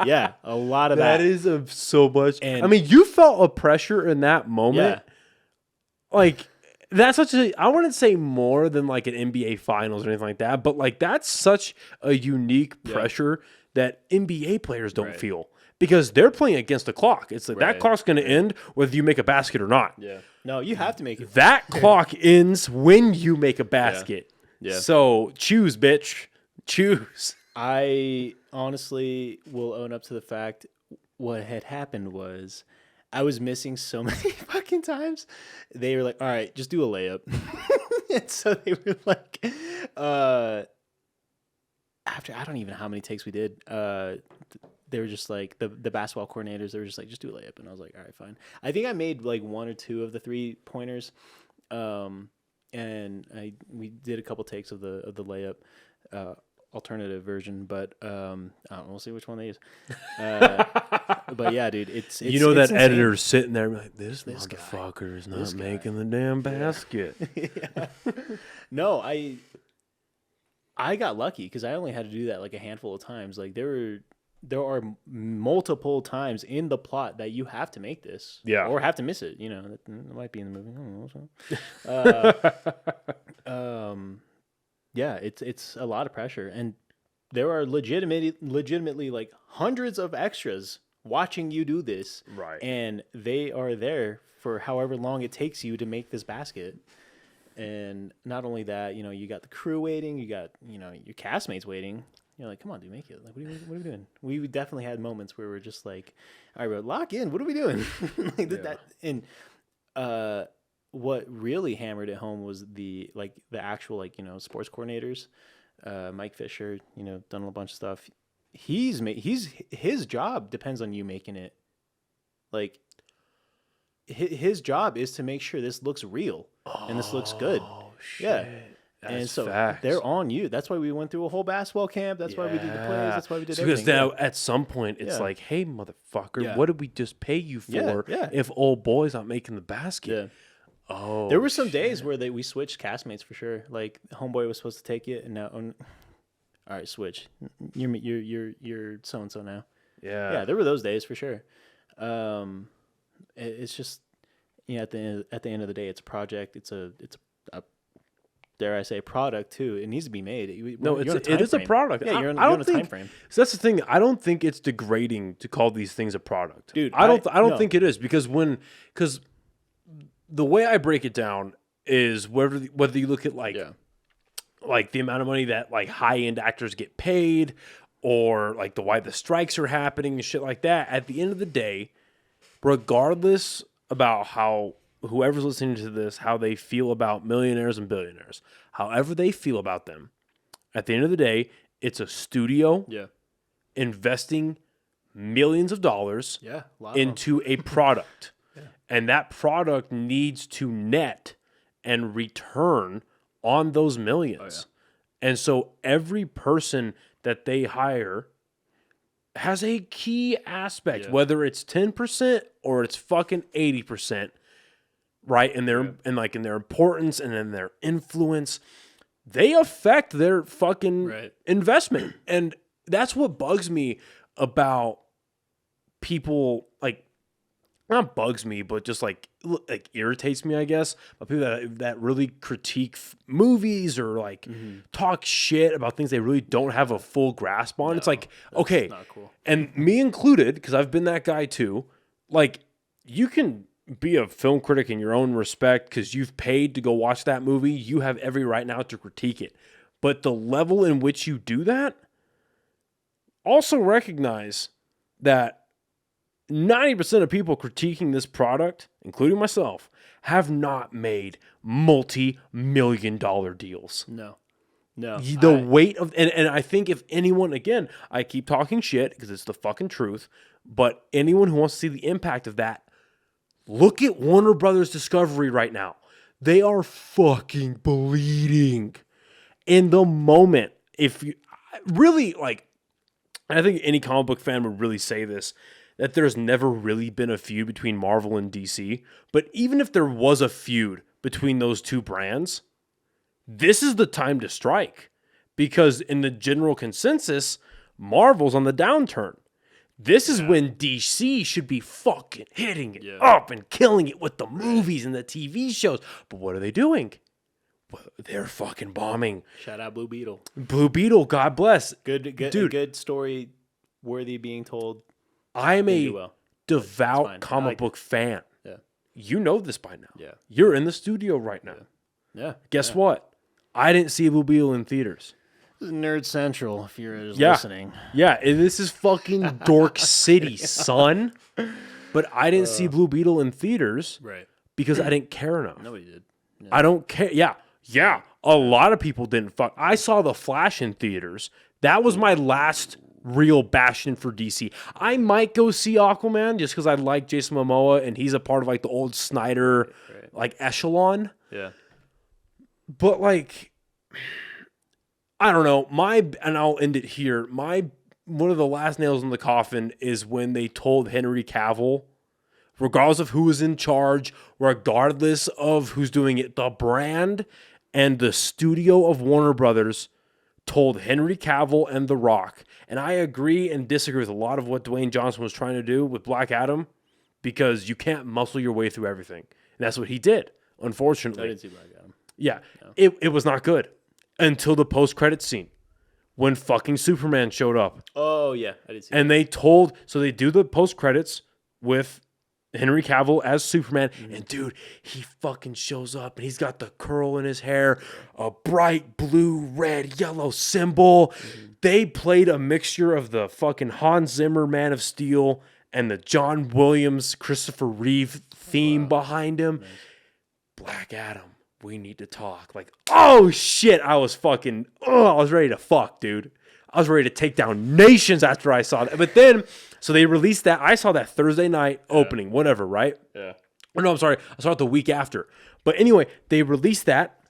Yeah, a lot of that. That is so much. And I mean, you felt a pressure in that moment. Yeah. Like. That's I wouldn't say more than like an NBA finals or anything like that, but like that's such a unique pressure that NBA players don't feel because they're playing against the clock. It's like that clock's going to end whether you make a basket or not. Yeah. No, you have to make it. That clock ends when you make a basket. Yeah. So choose, bitch. Choose. I honestly will own up to the fact what had happened was I was missing so many fucking times. They were like, all right, just do a layup. And so they were like, after, I don't even know how many takes we did. They were just like, the basketball coordinators, they were just like, just do a layup. And I was like, all right, fine. I think I made like 1 or 2 of the 3-pointers. And we did a couple takes of the layup. Alternative version, but I don't know, we'll see which one they use. But yeah, dude, it's you know that editor's sitting there like this motherfucker is not making the damn basket. No, I got lucky because I only had to do that like a handful of times. Like there are multiple times in the plot that you have to make this, or have to miss it. You know, that might be in the movie. I don't know. Yeah, it's a lot of pressure, and there are legitimately like hundreds of extras watching you do this, right? And they are there for however long it takes you to make this basket. And not only that, you got the crew waiting, you got your castmates waiting. You're like, come on, dude, make it. Like, what are we doing? We definitely had moments where we're just like, all right, bro, lock in. What are we doing? That and what really hammered it home was the actual sports coordinators, Mike Fisher, done a bunch of stuff. His job depends on you making it. Like his job is to make sure this looks real and this looks good. Shit. Yeah. That's and so facts. They're on you. That's why we went through a whole basketball camp. That's why we did the plays. That's why we did everything. Because now at some point it's like, hey, motherfucker, what did we just pay you for if old boy's not making the basket? Yeah. Oh, there were some days where we switched castmates for sure. Like homeboy was supposed to take it, and now, all right, switch. You're so and so now. Yeah. There were those days for sure. It's just at the end of the day, it's a project. It's a dare I say product too. It needs to be made. It is a product. Yeah, you're on a time frame. So that's the thing. I don't think it's degrading to call these things a product, dude. I don't think it is because the way I break it down is whether you look at like the amount of money that like high end actors get paid, or like why the strikes are happening and shit like that. At the end of the day, regardless about how whoever's listening to this, how they feel about millionaires and billionaires, however they feel about them, At the end of the day, it's a studio Yeah. investing millions of dollars Yeah. A lot of them. into a product. And that product needs to net and return on those millions. And so every person that they hire has a key aspect, whether it's 10% or it's fucking 80%, right? And their in their importance and in their influence, they affect their fucking investment. And that's what bugs me about people, like, not bugs me, but just like irritates me, I guess. But people that really critique movies or like talk shit about things they really don't have a full grasp on. It's like, okay, not cool. And me included, because I've been that guy too. Like, you can be a film critic in your own respect because you've paid to go watch that movie. You have every right now to critique it. But the level in which you do that, also recognize that 90% of people critiquing this product, including myself, have not made multi-million-dollar deals. No. The weight of... And I think if anyone... Again, I keep talking shit because it's the fucking truth. But anyone who wants to see the impact of that, look at Warner Brothers Discovery right now. They are fucking bleeding. In the moment, if you... Really, like... I think any comic book fan would really say this, that there's never really been a feud between Marvel and DC. But even if there was a feud between those two brands, this is the time to strike. Because in the general consensus, Marvel's on the downturn. This is when DC should be fucking hitting it up and killing it with the movies and the TV shows. But what are they doing? Well, they're fucking bombing. Shout out Blue Beetle. Blue Beetle, God bless. Dude, good story worthy being told. I am a devout comic book fan. Yeah. You know this by now. Yeah. You're in the studio right now. Yeah. Guess what? I didn't see Blue Beetle in theaters. This is Nerd Central, if you're listening. Yeah, this is fucking Dork City, son. But I didn't see Blue Beetle in theaters because I didn't care enough. Nobody did. Yeah. I don't care. Yeah. A lot of people didn't fuck. I saw The Flash in theaters. That was my last real bastion for DC. I might go see Aquaman just because I like Jason Momoa and he's a part of like the old Snyder like echelon. Yeah. But like, I don't know. And I'll end it here. One of the last nails in the coffin is when they told Henry Cavill, regardless of who is in charge, regardless of who's doing it, the brand and the studio of Warner Brothers told Henry Cavill and The Rock. And I agree and disagree with a lot of what Dwayne Johnson was trying to do with Black Adam because you can't muscle your way through everything. And that's what he did, unfortunately. I didn't see Black Adam. Yeah. No. It was not good until the post-credits scene when fucking Superman showed up. Oh, yeah. I did see and that. They do the post-credits with Henry Cavill as Superman, and dude, he fucking shows up, and he's got the curl in his hair, a bright blue, red, yellow symbol. They played a mixture of the fucking Hans Zimmer Man of Steel and the John Williams, Christopher Reeve theme behind him. Nice. Black Adam, we need to talk. Like, oh shit, I was ready to fuck, dude. I was ready to take down nations after I saw that. But then, so they released that. I saw that Thursday night opening, whatever, right? Yeah. Or no, I'm sorry. I saw it the week after. But anyway, they released that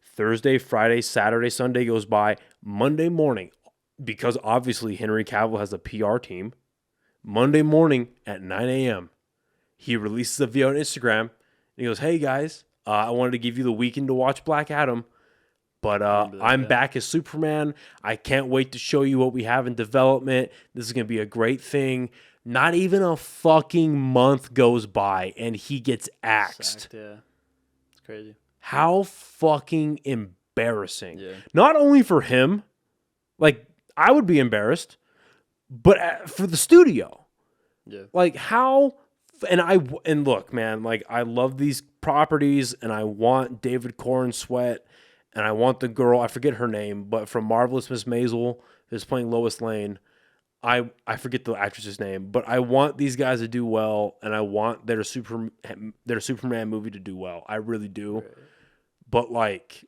Thursday, Friday, Saturday, Sunday goes by. Monday morning, because obviously Henry Cavill has a PR team, Monday morning at 9 a.m., he releases a video on Instagram. And he goes, hey, guys, I wanted to give you the weekend to watch Black Adam. But I'm back as Superman. I can't wait to show you what we have in development. This is going to be a great thing. Not even a fucking month goes by, and he gets axed. Yeah. It's crazy. How fucking embarrassing. Yeah. Not only for him, like, I would be embarrassed, but for the studio. Yeah. Like, how... And look, man, like, I love these properties, and I want David Corn Sweat... And I want the girl, I forget her name, but from Marvelous Miss Maisel, who's playing Lois Lane. I forget the actress's name, but I want these guys to do well, and I want their Superman movie to do well. I really do. Right. But like,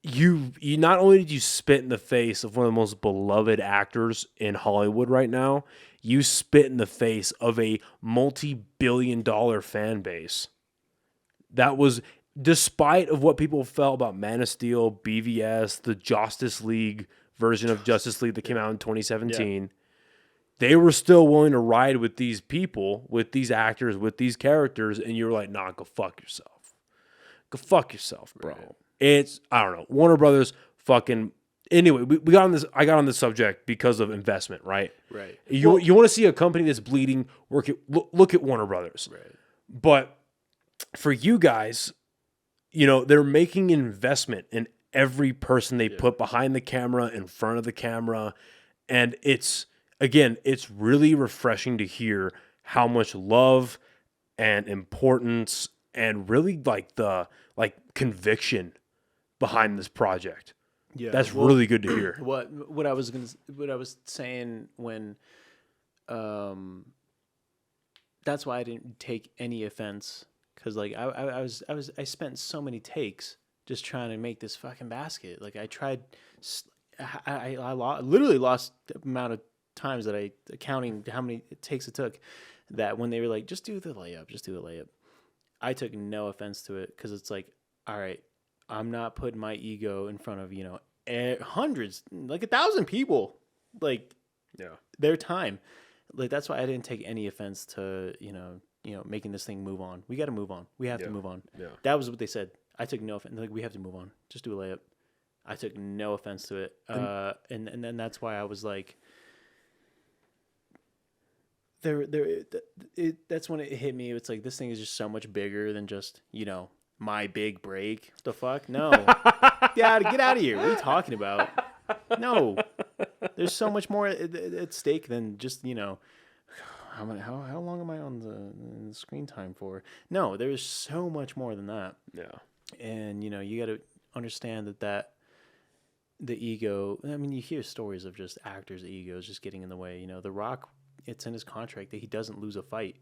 you not only did you spit in the face of one of the most beloved actors in Hollywood right now, you spit in the face of a multi-billion-dollar fan base. That was despite of what people felt about Man of Steel, BVS, the Justice League version of Justice League that came out in 2017. Yeah. They were still willing to ride with these people, with these actors, with these characters, and you were like, nah, go fuck yourself. Go fuck yourself, bro. Right. It's, I don't know, Warner Brothers fucking... Anyway, we got on this. I got on this subject because of investment, right? Right. You want to see a company that's bleeding, look at Warner Brothers. Right. But for you guys, you know, they're making investment in every person they put behind the camera, in front of the camera, and it's really refreshing to hear how much love and importance and really conviction behind this project. Yeah, that's really good to hear. What I was saying when, that's why I didn't take any offense, because like I spent so many takes just trying to make this fucking basket. Like I tried, I literally lost the amount of times that counting how many takes it took, that when they were like, just do the layup, I took no offense to it, because it's like, all right, I'm not putting my ego in front of, you know, hundreds, like 1,000 people, like their time. Like that's why I didn't take any offense to, you know, making this thing move on. We got to move on. We have to move on. Yeah. That was what they said. I took no offense. Like, we have to move on. Just do a layup. I took no offense to it. And then that's why I was like, that's when it hit me. It's like, this thing is just so much bigger than just, you know, my big break. What the fuck? No. Get out of here. What are you talking about? No. There's so much more at stake than just, you know, how long am I on the screen time for? No, there's so much more than that. Yeah. And, you know, you got to understand that the ego, I mean, you hear stories of just actors' egos just getting in the way. You know, The Rock, it's in his contract that he doesn't lose a fight.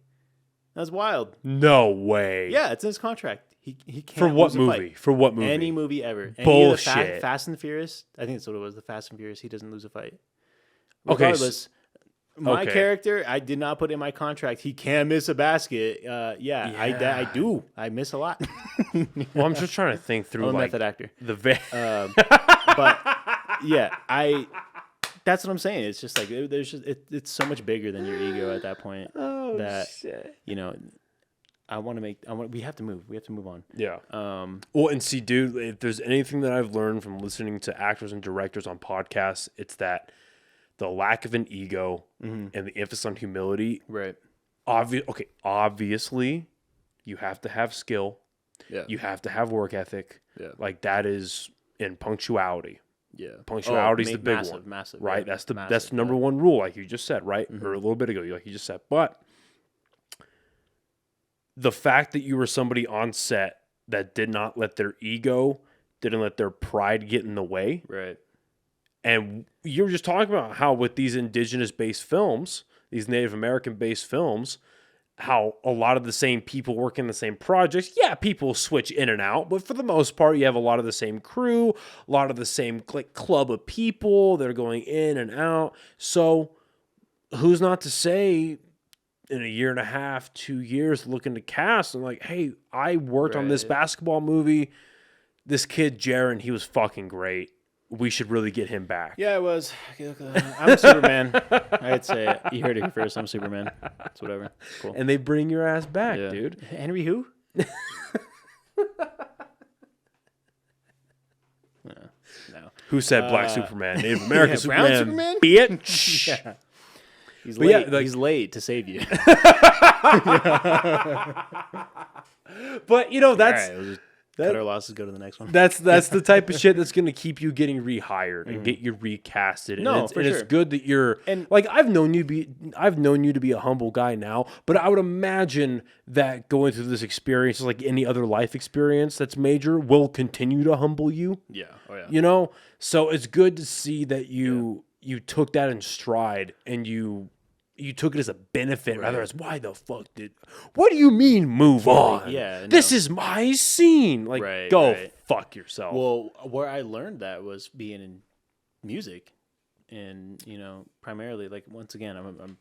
That's wild. No way. Yeah, it's in his contract. He can't. For what lose a movie? fight. For what movie? Any movie ever. Bullshit. Fast and Furious. I think that's what it was. The Fast and Furious. He doesn't lose a fight. Okay. Regardless, my character, I did not put in my contract, he can miss a basket. I do. I miss a lot. Well, I'm just trying to think through. I'm a method actor. But yeah, that's what I'm saying. It's just like it's so much bigger than your ego at that point. Oh shit. You know, we have to move. We have to move on. Yeah. Well, and see, dude, if there's anything that I've learned from listening to actors and directors on podcasts, it's that the lack of an ego and the emphasis on humility. Right. Obviously, you have to have skill. Yeah. You have to have work ethic. Yeah. Like that is in punctuality. Yeah. Punctuality is the big one. Massive. Right. Yeah. That's the number one rule, like you just said, right? Mm-hmm. Or a little bit ago, like you just said. But the fact that you were somebody on set that did not let their ego, didn't let their pride get in the way. Right. And you were just talking about how with these indigenous-based films, these Native American-based films, how a lot of the same people work in the same projects. Yeah, people switch in and out, but for the most part, you have a lot of the same crew, a lot of the same club of people that are going in and out. So who's not to say in a year and a half, 2 years, looking to cast and like, hey, I worked on this basketball movie. This kid, Jaren, he was fucking great. We should really get him back. Yeah, it was. I'm Superman. I'd say it. You heard it here first. I'm Superman. It's whatever. Cool. And they bring your ass back, dude. Henry who? No. Who said Black Superman? Native American Superman. Brown Superman? Bitch. Yeah. He's late. Yeah, he's late to save you. But, you know, that's... All right, cut our losses, go to the next one. That's the type of shit that's going to keep you getting rehired and get you recasted. No, for sure. It's good that you're like I've known you to be a humble guy now, but I would imagine that going through this experience, like any other life experience that's major, will continue to humble you. Yeah. Oh yeah. You know, so it's good to see that you took that in stride and you you took it as a benefit rather as what do you mean move on? Yeah, this is my scene. Like go fuck yourself. Well, where I learned that was being in music, and primarily, like, once again,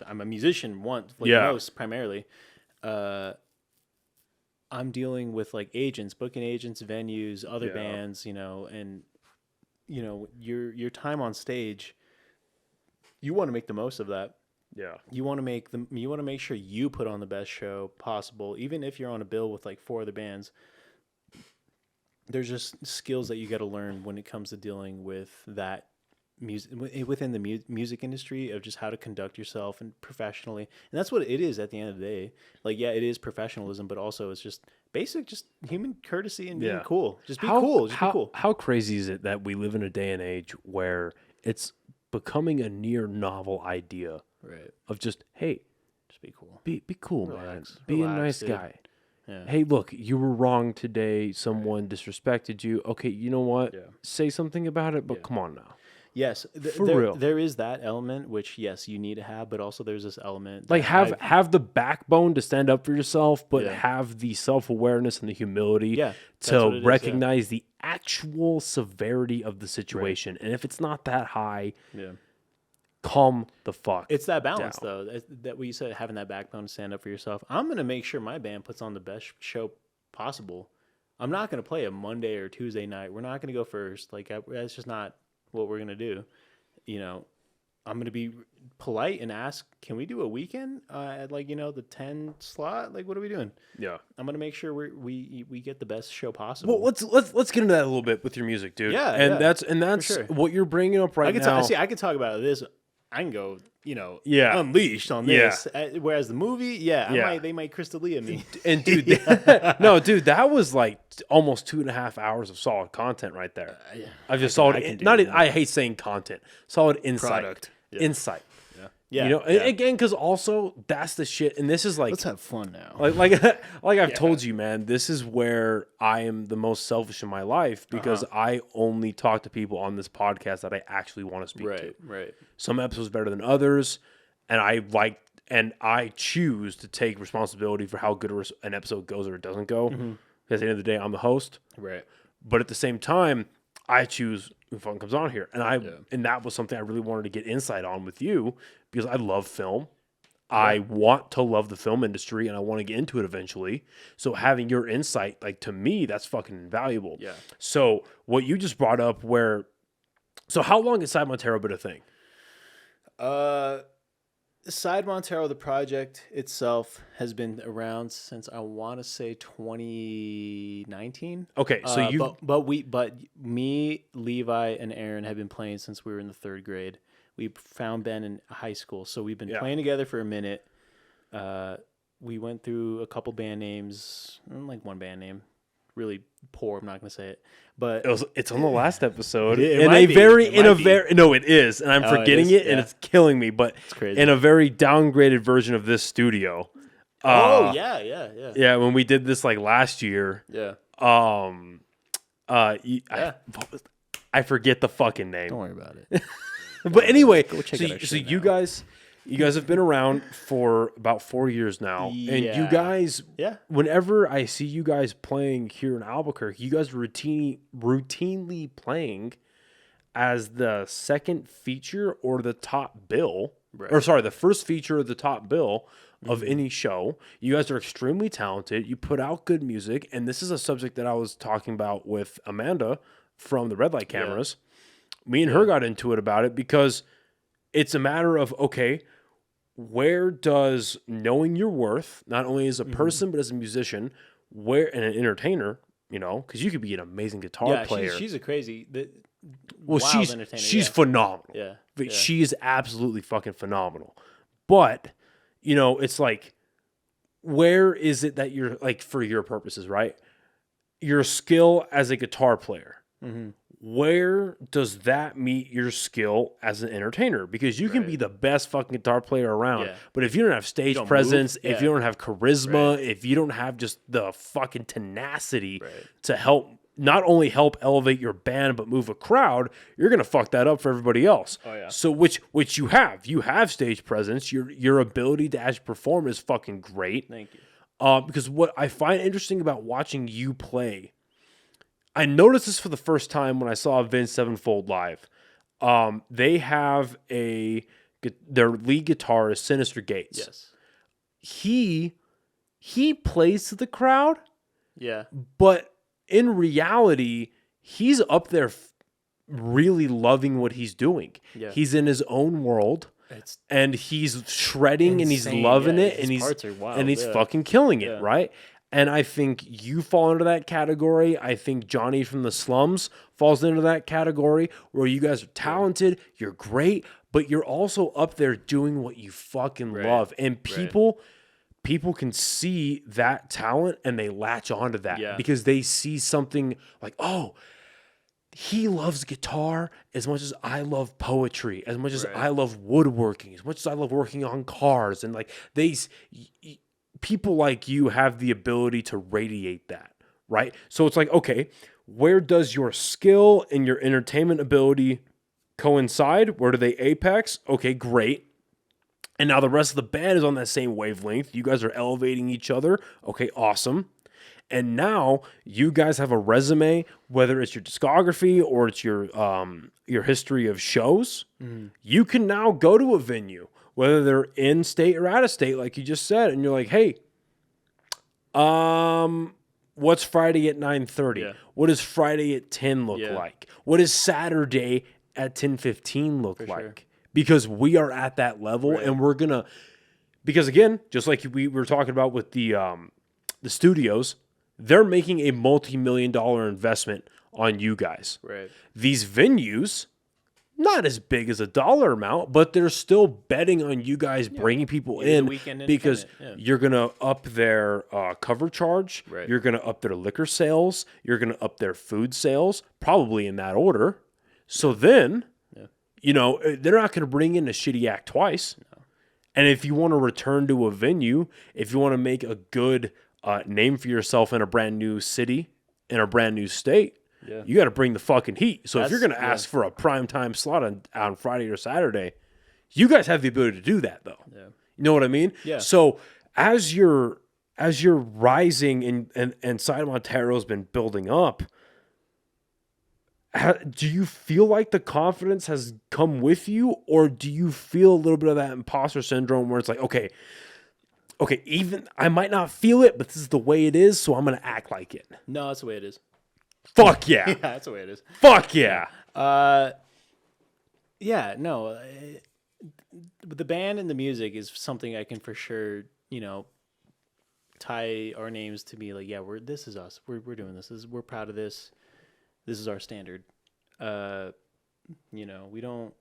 I'm a musician most primarily. I'm dealing with like agents, booking agents, venues, other bands, and your time on stage, you want to make the most of that. Yeah. You want to make sure you put on the best show possible, even if you're on a bill with like 4 other bands. There's just skills that you got to learn when it comes to dealing with that music within the music industry, of just how to conduct yourself and professionally. And that's what it is at the end of the day. Like, yeah, it is professionalism, but also it's just basic, just human courtesy and being cool. Just be cool. Just be cool. How crazy is it that we live in a day and age where it's becoming a near novel idea of just, hey, just be cool. Be cool, Relax. man. Be a nice guy. Yeah. Hey, look, you were wrong today. Someone disrespected you. Okay, you know what? Say something about it, but come on now. Yes, real. There is that element, which yes, you need to have, but also there's this element like have the backbone to stand up for yourself, but have the self-awareness and the humility to recognize the actual severity of the situation. And if it's not that high, calm the fuck. It's that balance though, that what you said, having that backbone to stand up for yourself. I'm gonna make sure my band puts on the best show possible. I'm not gonna play a Monday or Tuesday night. We're not gonna go first. Like, that's just not what we're gonna do. I'm gonna be polite and ask, can we do a weekend at the 10 slot? Like, what are we doing? Yeah, I'm gonna make sure we get the best show possible. Well, let's get into that a little bit with your music, dude. Yeah, that's sure. what you're bringing up right now. I could talk about this. I can go, unleashed on this. Whereas the movie, they might Crystalia me. And dude, no, dude, that was like almost 2.5 hours of solid content right there. I've just solid. I hate saying content. Solid insight. Product. Insight. Yeah. Again, because also that's the shit, and this is like, let's have fun now. Like I've told you, man, this is where I am the most selfish in my life, because I only talk to people on this podcast that I actually want to speak to. Right. Some episodes better than others, and I choose to take responsibility for how good an episode goes or it doesn't go. Because at the end of the day, I'm the host. Right. But at the same time, I choose who fun comes on here, and that was something I really wanted to get insight on with you, because I love film. Yeah. I want to love the film industry, and I want to get into it eventually. So having your insight, like, to me, that's fucking invaluable. Yeah. So what you just brought up, so how long has Side Montero been a thing? Side Montero, the project itself, has been around since, I want to say, 2019. Okay, so but me, Levi, and Aaron have been playing since we were in the 3rd grade. We found Ben in high school, so we've been playing together for a minute. We went through a couple band names, like one band name, really poor. I'm not going to say it, but it's on the last episode. It is, and I'm forgetting it, and it's killing me. But it's crazy. In a very downgraded version of this studio. Yeah. When we did this like last year. Yeah. I forget the fucking name. Don't worry about it. But anyway, so you guys have been around for about 4 years now, and you guys, whenever I see you guys playing here in Albuquerque, you guys are routinely playing as the second feature or the top bill, the first feature or the top bill of any show. You guys are extremely talented. You put out good music, and this is a subject that I was talking about with Amanda from the Red Light Cameras. Me and her got into it about it, because it's a matter of, okay, where does knowing your worth, not only as a person, but as a musician, and an entertainer, because you could be an amazing guitar player. She's a crazy, she's entertainer. She's phenomenal. Yeah. She is absolutely fucking phenomenal. But, it's like, where is it that you're, like, for your purposes, right? Your skill as a guitar player. Mm-hmm. Where does that meet your skill as an entertainer? Because you can be the best fucking guitar player around, but if you don't have stage presence, if you don't have charisma, if you don't have just the fucking tenacity to help not only help elevate your band but move a crowd, you're gonna fuck that up for everybody else. Oh yeah. So which you have stage presence. Your ability to actually perform is fucking great. Thank you. Because what I find interesting about watching you play, I noticed this for the first time when I saw Vince Sevenfold live. They have their lead guitarist, Sinister Gates. Yes. He plays to the crowd, Yeah. but in reality, he's up there really loving what he's doing. Yeah. He's in his own world. And he's shredding insane. and he's loving it His and parts are wild. he's fucking killing it, Yeah. right? And I think you fall into that category. I think Johnny from the Slums falls into that category where you guys are talented, you're great, but you're also up there doing what you fucking love. And people can see that talent and they latch onto that because they see something like, oh, he loves guitar as much as I love poetry, as much as I love woodworking, as much as I love working on cars. And like people like you have the ability to radiate that, right? So it's like, okay, where does your skill and your entertainment ability coincide? Where do they apex? Okay, great. And now the rest of the band is on that same wavelength. You guys are elevating each other. Okay, awesome. And now you guys have a resume, whether it's your discography or it's your history of shows. Mm-hmm. You can now go to a venue, whether they're in state or out of state, like you just said, and you're like, hey, what's Friday at 9:30? Yeah. What does Friday at 10 look like? What does Saturday at 10:15 look like? Sure. Because we are at that level, and we're gonna. Because again, just like we were talking about with the studios, they're making a multi-million-dollar investment on you guys. Right. These venues, not as big as a dollar amount, but they're still betting on you guys bringing people in because you're going to up their cover charge. Right. You're going to up their liquor sales. You're going to up their food sales, probably in that order. So then, they're not going to bring in a shitty act twice. No. And if you want to return to a venue, if you want to make a good name for yourself in a brand new city, in a brand new state, you got to bring the fucking heat. So if you're going to ask for a primetime slot on Friday or Saturday, you guys have the ability to do that, though. Yeah. You know what I mean? Yeah. So as you're rising and Side Montero's been building up, do you feel like the confidence has come with you, or do you feel a little bit of that imposter syndrome where it's like, okay, even I might not feel it, but this is the way it is, so I'm going to act like it? No, that's the way it is. Fuck yeah. Yeah, that's the way it is. Fuck yeah. No. The band and the music is something I can for sure, tie our names to be like, yeah, this is us. We're doing this. We're proud of this. This is our standard. We don't,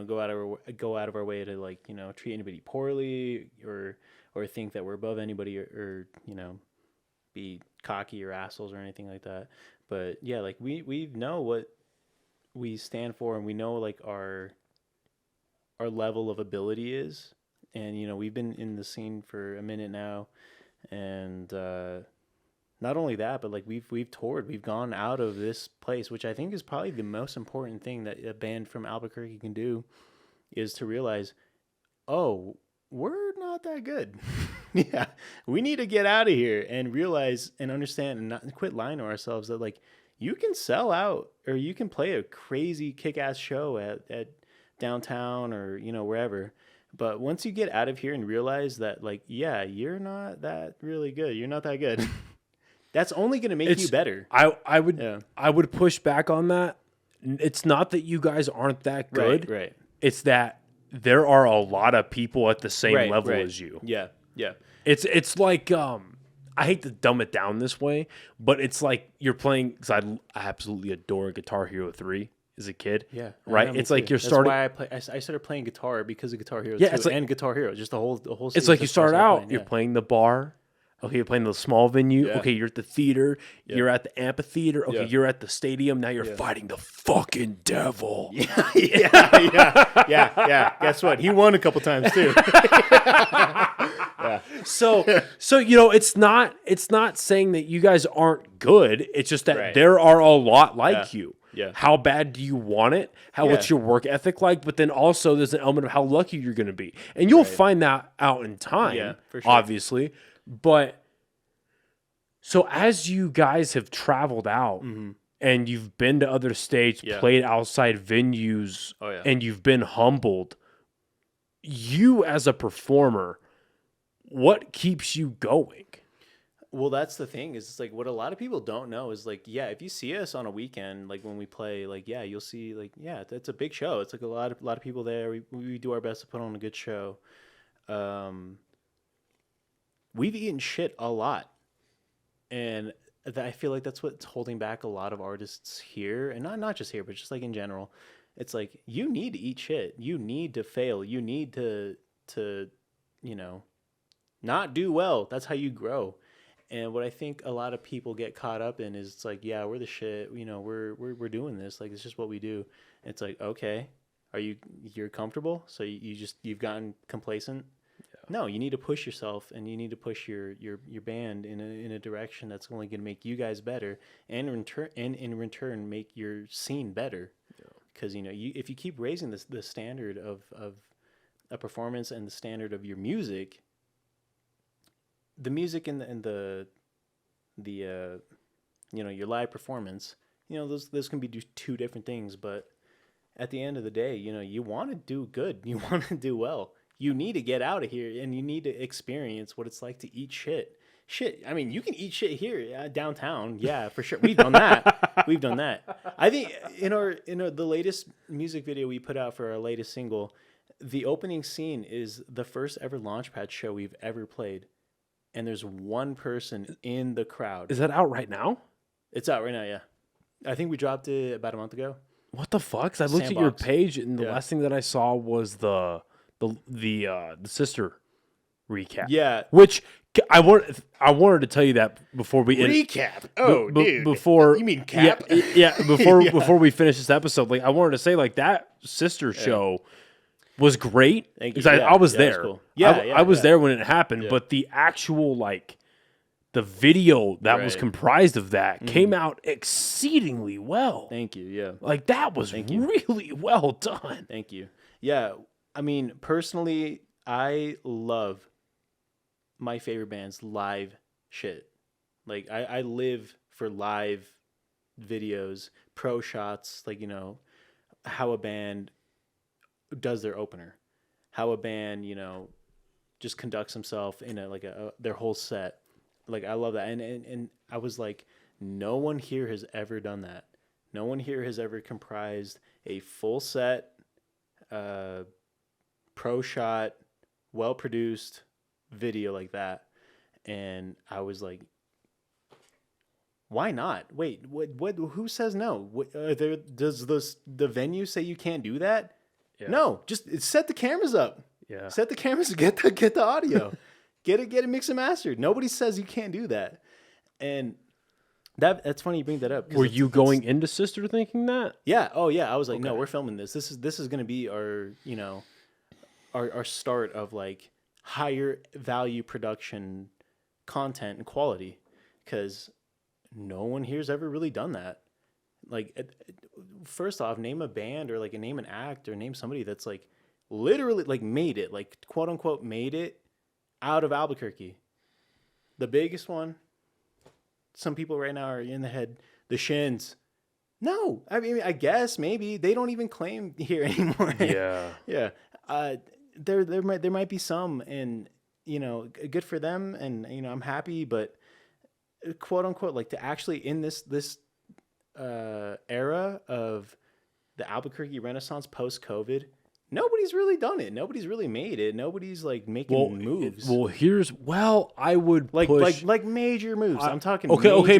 go out of our way to like, treat anybody poorly or think that we're above anybody or be cocky or assholes or anything like that. But yeah, like we know what we stand for, and we know like our level of ability is. And we've been in the scene for a minute now, and not only that, but like we've toured, we've gone out of this place, which I think is probably the most important thing that a band from Albuquerque can do, is to realize, oh, we're not that good. Yeah, we need to get out of here and realize and understand and not quit lying to ourselves that like you can sell out or you can play a crazy kick-ass show at downtown or wherever, but once you get out of here and realize that like you're not that really good, you're not that good. That's only going to make you better. I would push back on that. It's not that you guys aren't that good. Right. It's that there are a lot of people at the same level as you. Yeah. It's like I hate to dumb it down this way, but it's like you're playing, because I absolutely adore Guitar Hero 3 as a kid. Yeah. Right? It's like you're starting. That's why I started playing guitar because of Guitar Hero 2 and Guitar Hero, just the whole it's like you start out, you're playing the bar, Okay, you're playing the small venue. Yeah. Okay, you're at the theater. Yeah. You're at the amphitheater. Okay, Yeah. you're at the stadium. Now you're fighting the fucking devil. Yeah. Guess what? He won a couple times too. So it's not saying that you guys aren't good. It's just that there are a lot like you. Yeah. How bad do you want it? What's your work ethic like? But then also there's an element of how lucky you're going to be, and you'll find that out in time. Yeah, for sure. Obviously, but so as you guys have traveled out and you've been to other states, played outside venues, and you've been humbled, you as a performer, what keeps you going? Well, that's the thing is it's like what a lot of people don't know is like, if you see us on a weekend, like when we play, like, you'll see like, it's a big show. It's like a lot of people there. We do our best to put on a good show. We've eaten shit a lot. And I feel like that's what's holding back a lot of artists here, and not just here, but just like in general. It's like you need to eat shit. You need to fail. You need to not do well. That's how you grow. And what I think a lot of people get caught up in is it's like, we're the shit. We're doing this. Like it's just what we do. And it's like, okay, you're comfortable? So you've gotten complacent? No, you need to push yourself, and you need to push your band in a direction that's only going to make you guys better, and in return make your scene better. Because if you keep raising the standard of a performance and the standard of your music, the music and the your live performance, those can be two different things. But at the end of the day, you want to do good, you want to do well. You need to get out of here, and you need to experience what it's like to eat shit. I mean, you can eat shit here downtown. Yeah, for sure. We've done that. I think in the latest music video we put out for our latest single, the opening scene is the first ever Launchpad show we've ever played. And there's one person in the crowd. Is that out right now? It's out right now, yeah. I think we dropped it about a month ago. What the fuck? 'Cause I looked at your page, and the last thing that I saw was the sister recap. Yeah. Which I wanted to tell you that before we recap. Dude. Before you mean cap? Before we finish this episode, like I wanted to say like that sister show was great. Thank you. I was there. That was cool. I was there when it happened, but the actual like the video that was comprised of that came out exceedingly well. Thank you. Yeah. Like that was really well done. Thank you. Yeah. I mean, personally, I love my favorite band's live shit. Like I live for live videos, pro shots, like, how a band does their opener, how a band, just conducts himself in their whole set. Like I love that. And I was like, no one here has ever done that. No one here has ever comprised a full set, pro shot, well produced video like that. And I was like, why not? Wait, what who says no? Does the venue say you can't do that? Yeah. No, just set the cameras up. Yeah. Set the cameras, get the audio. get it mixed and mastered. Nobody says you can't do that. And that's funny you bring that up. Were you going into Sister thinking that? Yeah. Oh yeah. I was like, no, we're filming this. This is going to be our, our start of like higher value production content and quality, because no one here's ever really done that. Like, first off, name a band or like name an act or name somebody that's like literally like made it, like quote unquote made it out of Albuquerque. The biggest one, some people right now are in the head, the Shins. No, I mean, I guess maybe they don't even claim here anymore. Yeah. Yeah. There might be some, and good for them, and I'm happy, but quote unquote, like to actually in this era of the Albuquerque Renaissance post COVID, nobody's really done it. Nobody's really made it. Nobody's like making moves. I would push like major moves. I'm talking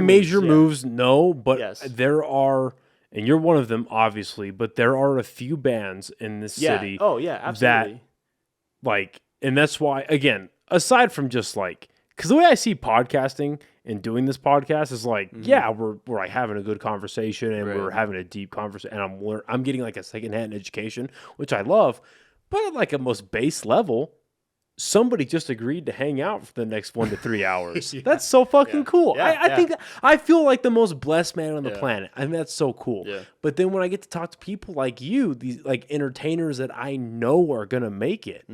major moves. Yeah. No, but there are, and you're one of them, obviously. But there are a few bands in this city. Oh yeah, absolutely. And that's why, again, aside from just like because the way I see podcasting and doing this podcast is like, yeah, we're like having a good conversation and we're having a deep conversation, and I'm getting like a secondhand education, which I love. But at like a most base level, somebody just agreed to hang out for the next 1 to 3 hours. That's so fucking cool. I think that I feel like the most blessed man on the planet. I mean, that's so cool. Yeah. But then when I get to talk to people like you, these like entertainers that I know are gonna make it,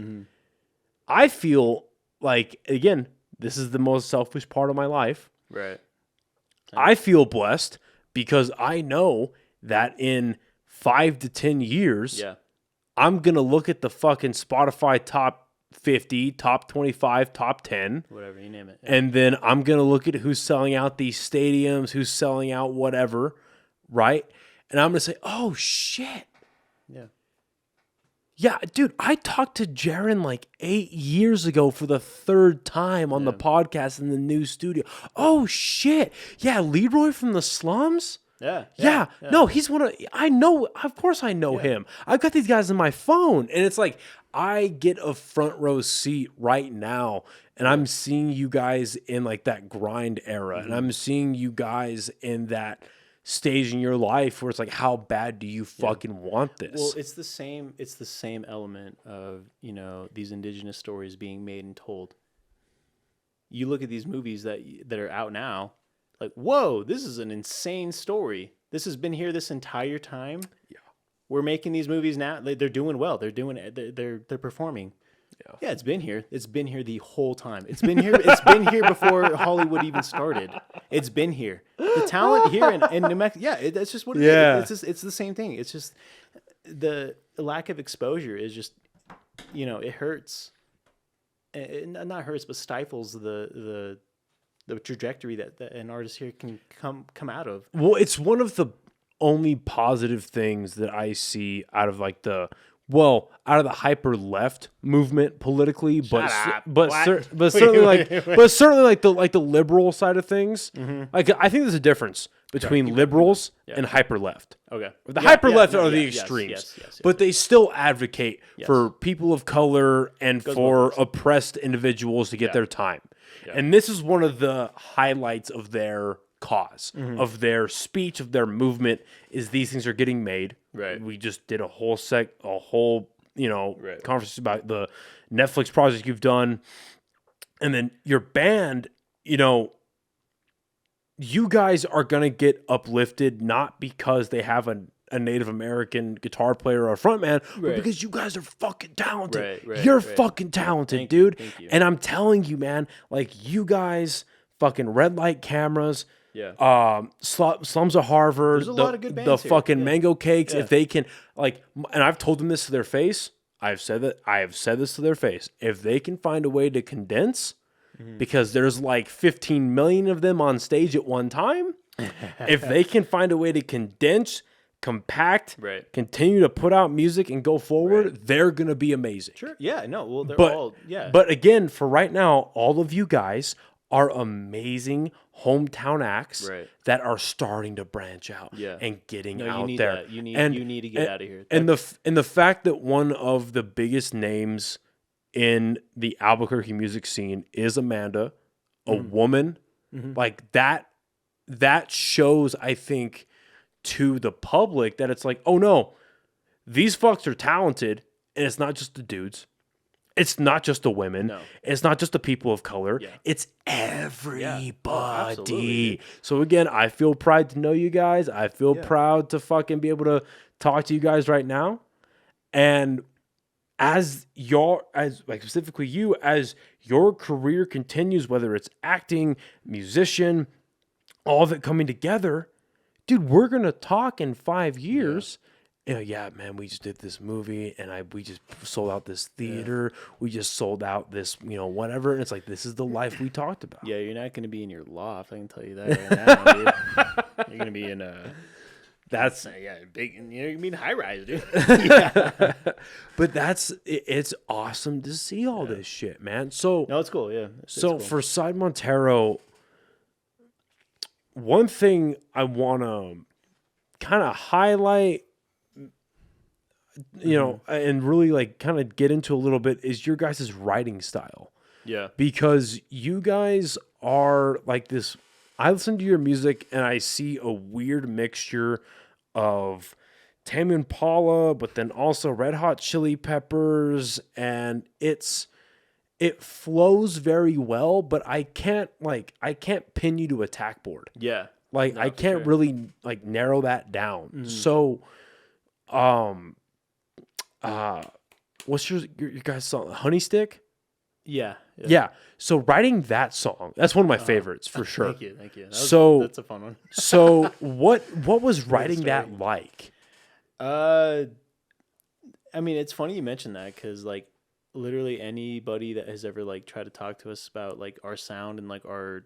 I feel like, again, this is the most selfish part of my life. Right. I feel blessed because I know that in 5 to 10 years, I'm going to look at the fucking Spotify top 50, top 25, top 10. Whatever, you name it. Yeah. And then I'm going to look at who's selling out these stadiums, who's selling out whatever, right? And I'm going to say, oh, shit. Yeah. Yeah, dude, I talked to Jaren like 8 years ago for the 3rd time on the podcast in the new studio. Oh, shit. Yeah, Leroy from the slums? Yeah. No, he's one of, I know, of course I know him. I've got these guys on my phone. And it's like, I get a front row seat right now. And I'm seeing you guys in like that grind era. And I'm seeing you guys in that stage in your life where it's like, how bad do you fucking want this? Well, it's the same element of, you know, these indigenous stories being made and told. You look at these movies that are out now, like, whoa, this is an insane story. This has been here this entire time. Yeah. We're making these movies now. They're doing well. They're performing. Yeah, it's been here. It's been here the whole time. It's been here. It's been here before Hollywood even started. It's been here. The talent here in New Mexico. Yeah, that's just what it is. It's the same thing. It's just the lack of exposure is just, you know, it hurts. It not hurts, but stifles the trajectory that an artist here can come out of. Well, it's one of the only positive things that I see out of like out of the hyper left movement politically, but certainly like the liberal side of things. Like I think there's a difference between liberals and hyper left. Okay, the hyper left are the extremes, but they still advocate for people of color and for oppressed individuals to get their time. Yeah. And this is one of the highlights of their cause, of their speech, of their movement, is these things are getting made. Right. We just did a whole conference about the Netflix project you've done. And then your band, you know, you guys are going to get uplifted not because they have a Native American guitar player or a frontman, but because you guys are fucking talented. You're fucking talented, dude. Thank you. And I'm telling you, man, like you guys, fucking red light cameras, Slums of Harvard, there's a lot of good bands the here. fucking Mango Cakes, if they can, like, and I've told them this to their face. I have said this to their face. If they can find a way to condense, because there's like 15 million of them on stage at one time, if they can find a way to condense, compact, continue to put out music and go forward, they're going to be amazing. Sure. Yeah, no, well, they're all, But again, for right now, all of you guys are amazing hometown acts that are starting to branch out and getting out there. You need to get out of here. And the fact that one of the biggest names in the Albuquerque music scene is Amanda, a woman, like that shows, I think, to the public that it's like, oh no, these fucks are talented, and it's not just the dudes. It's not just the women. No. It's not just the people of color. Yeah. It's everybody. Oh, so again, I feel proud to know you guys. I feel proud to fucking be able to talk to you guys right now. And as specifically you, as your career continues, whether it's acting, musician, all of it coming together, dude, we're going to talk in 5 years. Yeah, man, we just did this movie and we just sold out this theater. We just sold out this, whatever. And it's like, this is the life we talked about. Yeah, you're not going to be in your loft. I can tell you that right now, dude. You're going to be in big, you're going to be in high rise, dude. But it's awesome to see all this shit, man. So, no, it's cool. Yeah. It's cool. cool. For Side Montero, one thing I want to kind of highlight, and really like kind of get into a little bit is your guys' writing style. Yeah. because you guys are like this. I listen to your music and I see a weird mixture of Tame Impala, but then also Red Hot Chili Peppers, and it flows very well, but I can't pin you to a tack board. Yeah. Like No, I for can't sure. really like narrow that down. So, um, what's your guys' song? Honey Stick? Yeah. Yeah. So writing that song, that's one of my favorites for sure. Thank you. That's a fun one. So what was writing story. that like? I mean, it's funny you mentioned that because like literally anybody that has ever like tried to talk to us about like our sound and like our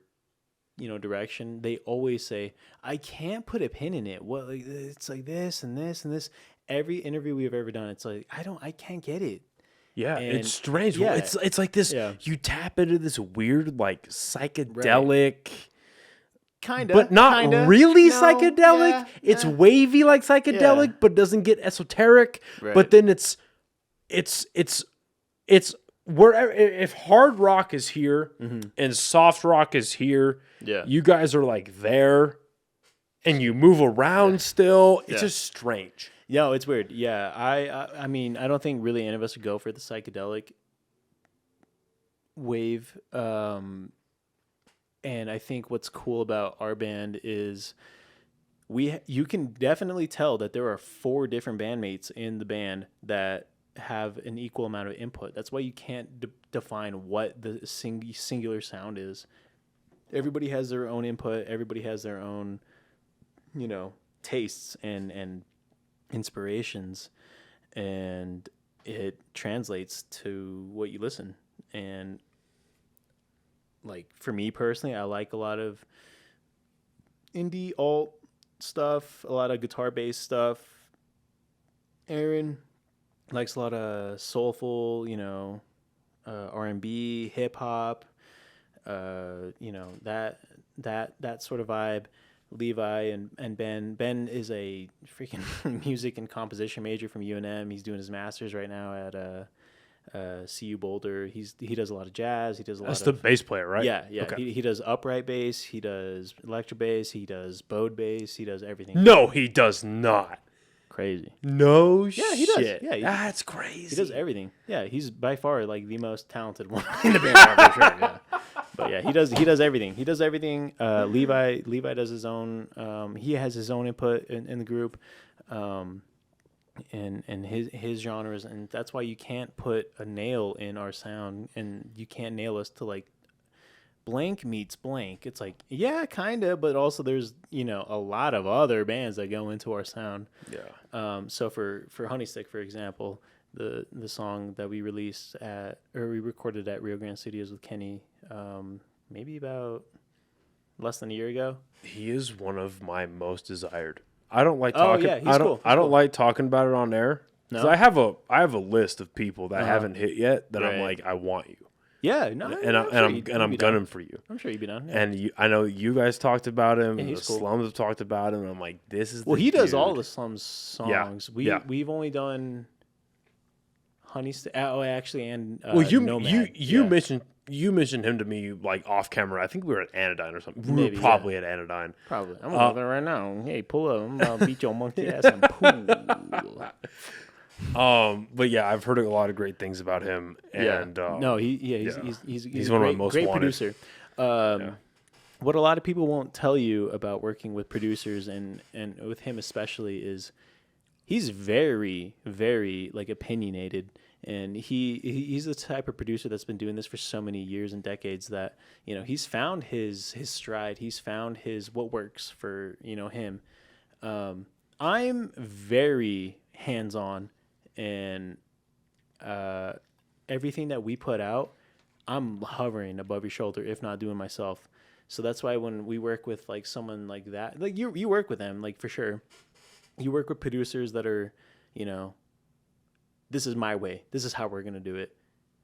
direction, they always say, I can't put a pin in it. What, like, it's like this and this and this. Every interview we've ever done, it's like I can't get it. Yeah, And it's strange. yeah. It's like this. Yeah. You tap into this weird like psychedelic. Kinda, But not really No, psychedelic. yeah, It's yeah. wavy like psychedelic, Yeah. but doesn't get esoteric. Right. But then it's wherever. If hard rock is here and soft rock is here, Yeah. you guys are like there, and you move around still. It's Yeah. just strange. No, it's weird. Yeah, I mean, I don't think really any of us would go for the psychedelic wave. And I think what's cool about our band is you can definitely tell that there are 4 different bandmates in the band that have an equal amount of input. That's why you can't define what the singular sound is. Everybody has their own input. Everybody has their own, tastes and inspirations, and it translates to what you listen. And like for me personally, I like a lot of indie alt stuff, a lot of guitar based stuff. Aaron likes a lot of soulful, R&B, hip hop, that sort of vibe. Levi and Ben is a freaking music and composition major from UNM. He's doing his master's right now at CU Boulder. He does a lot of jazz. He does a lot That's of the bass player, right? Yeah. Okay. He does upright bass. He does electric bass. He does bowed bass. He does everything. No, he does not. Crazy. No Yeah, he does. shit. Yeah, That's crazy. He does everything. Yeah, he's by far like the most talented one in the band for sure. Yeah. But yeah, he does everything. He does everything. Levi does his own. He has his own input in the group, and his genres, and that's why you can't put a nail in our sound, and you can't nail us to like blank meets blank. It's like, yeah, kind of, but also there's a lot of other bands that go into our sound. Yeah. So for Honey Stick, for example, the song that we we recorded at Rio Grande Studios with Kenny, maybe about less than a year ago. He is one of my most desired. I don't like talking. Yeah, he's cool. I don't like talking about it on air. No? I have a list of people that haven't hit yet that I'm Right. like, I want you. Yeah, no, I'm gunning for you. I'm sure you'd be down. Yeah. And I know you guys talked about him. Yeah, The he's cool. Slums have talked about him. And I'm like, this is. Well, the he does dude. all the Slums songs. Yeah. We've only done Honey Stick. Oh, actually, and Well, you Nomad. mentioned him to me like off camera. I think we were at Anodyne or something. Maybe, We were probably at Anodyne. Probably. I'm gonna go there right now. Hey, pull up. I'm gonna beat your monkey ass in pool. But yeah, I've heard a lot of great things about him. And no, he's one of my great, most great wanted. producer. What a lot of people won't tell you about working with producers and with him especially is he's very, very like opinionated, and he's the type of producer that's been doing this for so many years and decades that he's found his stride. He's found what works for him. I'm very hands on. And everything that we put out, I'm hovering above your shoulder, if not doing myself. So that's why when we work with like someone like that, like you work with them, like for sure. You work with producers that are, this is my way. This is how we're gonna do it,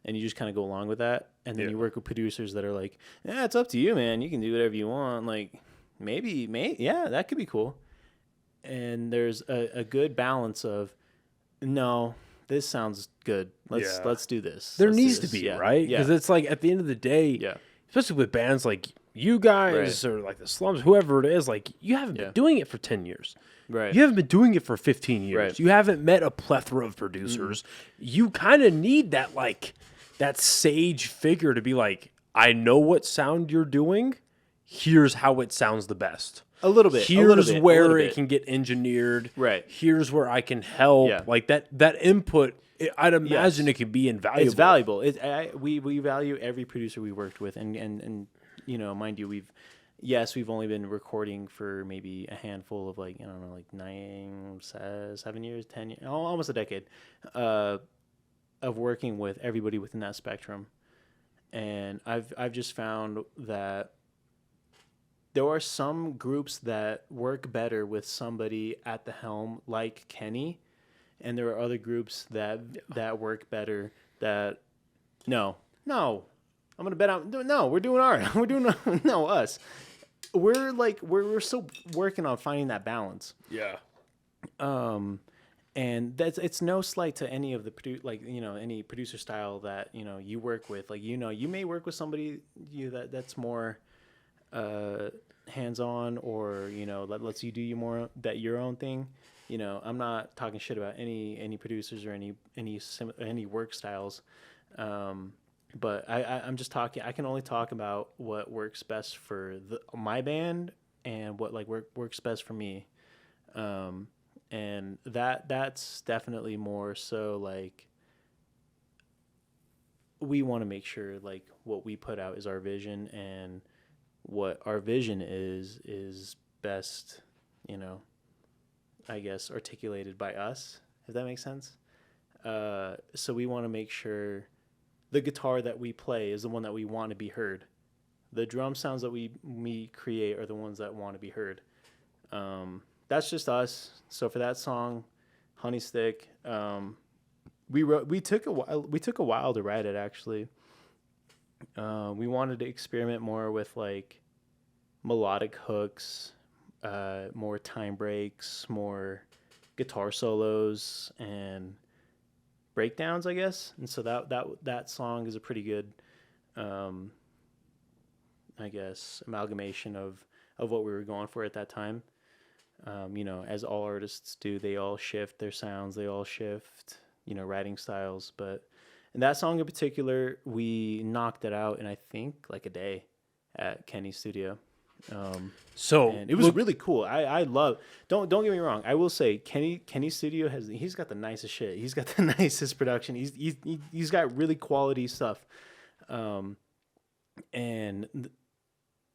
and you just kind of go along with that. And then you work with producers that are like, yeah, it's up to you, man. You can do whatever you want. Like maybe, yeah, that could be cool. And there's a good balance of. No, this sounds good. Let's do this. There Let's do needs to this. be, Yeah. right? Yeah. Because it's like at the end of the day, especially with bands like you guys or like the Slums, whoever it is, like you haven't been doing it for 10 years. Right. You haven't been doing it for 15 years. Right. You haven't met a plethora of producers. You kind of need that like that sage figure to be like, I know what sound you're doing. Here's how it sounds the best. A little bit. Here's where it can get engineered. Right. Here's where I can help. Yeah. Like that input, I'd imagine it could be invaluable. It's valuable. We value every producer we worked with, and you know, mind you, we've only been recording for maybe a handful of like, I don't know, like 7 years, 10 years, almost a decade, of working with everybody within that spectrum, and I've just found that there are some groups that work better with somebody at the helm like Kenny, and there are other groups that work better that no, I'm gonna bet on no. We're doing our us. We're still working on finding that balance. Yeah. And it's no slight to any of the any producer style that you work with. Like you may work with somebody that's more hands-on, or that lets you do your own thing. I'm not talking shit about any producers or any work styles. But I'm just talking. I can only talk about what works best for my band and what works best for me, and that's definitely more so like we want to make sure like what we put out is our vision, and what our vision is best, I guess articulated by us, if that makes sense. So we want to make sure the guitar that we play is the one that we want to be heard. The drum sounds that we create are the ones that want to be heard. That's just us. So for that song, Honey Stick, we took a while to write it actually. We wanted to experiment more with like melodic hooks, more time breaks, more guitar solos, and breakdowns, I guess. And so that song is a pretty good, I guess, amalgamation of what we were going for at that time. As all artists do, they all shift their sounds, they all shift, writing styles. But in that song in particular, we knocked it out in I think like a day at Kenny's studio. And it was really cool. I love. Don't get me wrong. I will say Kenny's studio he's got the nicest shit. He's got the nicest production. He's got really quality stuff, and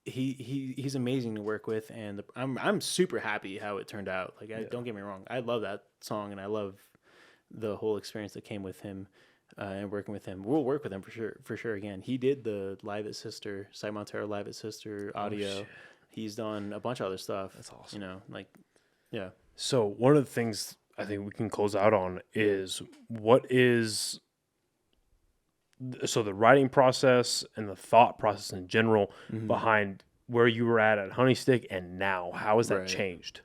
he's amazing to work with. And I'm super happy how it turned out. Like don't get me wrong. I love that song, and I love the whole experience that came with him. And working with him, we'll work with him for sure again. He did the Live at Sister, Cy Montero Live at Sister audio. He's done a bunch of other stuff. That's awesome. Yeah. So one of the things I think we can close out on is so the writing process and the thought process in general behind where you were at Honey Stick and now. How has that changed?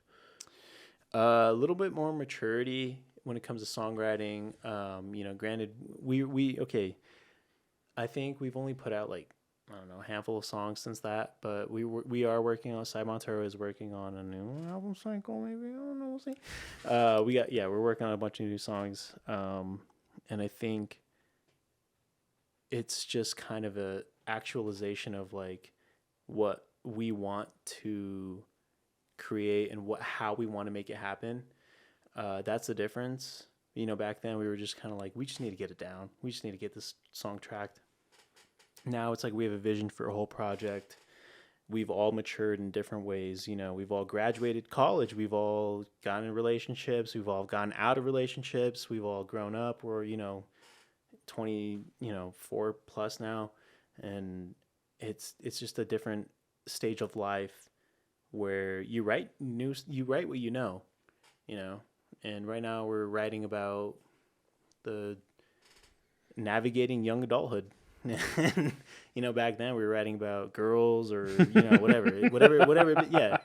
A little bit more maturity when it comes to songwriting. Granted, I think we've only put out like, I don't know, a handful of songs since that, but we are working on, Cy Montero is working on a new album cycle, maybe, I don't know, we'll see. We're working on a bunch of new songs, and I think it's just kind of a actualization of like what we want to create and how we want to make it happen. That's the difference. Back then we were just kind of like, we just need to get it down. We just need to get this song tracked. Now it's like we have a vision for a whole project. We've all matured in different ways. We've all graduated college. We've all gotten in relationships. We've all gotten out of relationships. We've all grown up. We're, 24 plus now. And it's just a different stage of life where you write what you know. And right now we're writing about the navigating young adulthood. Back then we were writing about girls or whatever. Yeah.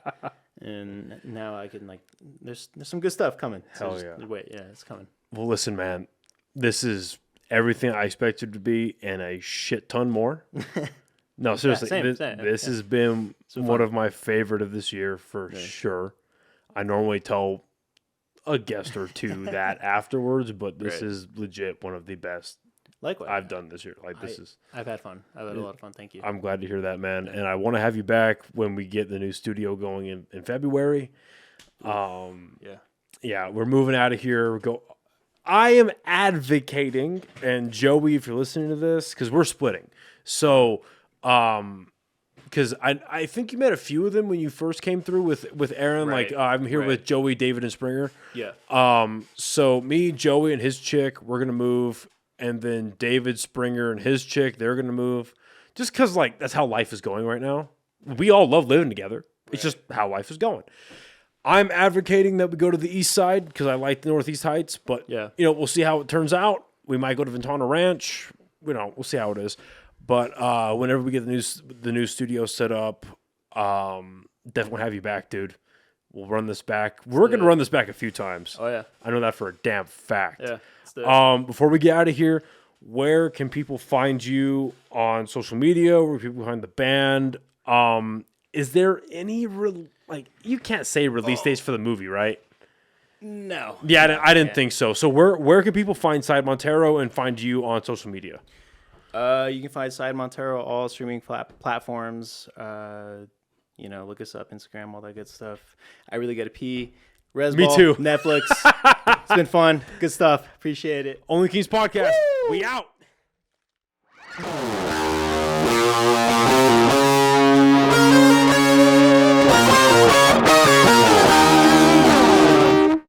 And now I can there's some good stuff coming. Hell yeah. Wait, yeah, it's coming. Well, listen, man, this is everything I expected to be and a shit ton more. No, seriously, same. This has been one of my favorite of this year for sure. I normally tell a guest or two that afterwards, but this is legit one of the best Likewise, I've done this year. Like I've had fun. I've had a lot of fun. Thank you. I'm glad to hear that, man. And I want to have you back when we get the new studio going in February. Yeah, we're moving out of here. I am advocating, and Joey, if you're listening to this, because we're splitting. So, because I think you met a few of them when you first came through with Aaron. Right. Like I'm here with Joey, David, and Springer. Yeah. So me, Joey, and his chick, we're gonna move, and then David, Springer, and his chick, they're gonna move. Just because like that's how life is going right now. We all love living together. It's just how life is going. I'm advocating that we go to the east side because I like the Northeast Heights, but we'll see how it turns out. We might go to Ventana Ranch. We'll see how it is. But whenever we get the new studio set up, definitely have you back, dude. We'll run this back. We're gonna run this back a few times. Oh yeah, I know that for a damn fact. Yeah. Before we get out of here, where can people find you on social media? Where can people find the band? Is there any you can't say release dates for the movie, right? No. Yeah, I didn't think so. So where can people find Side Montero and find you on social media? You can find Side Montero all streaming platforms. Look us up, Instagram, all that good stuff. I really got to pee. Resball, Me too. Netflix. It's been fun. Good stuff. Appreciate it. OnlyKings podcast. Woo! We out.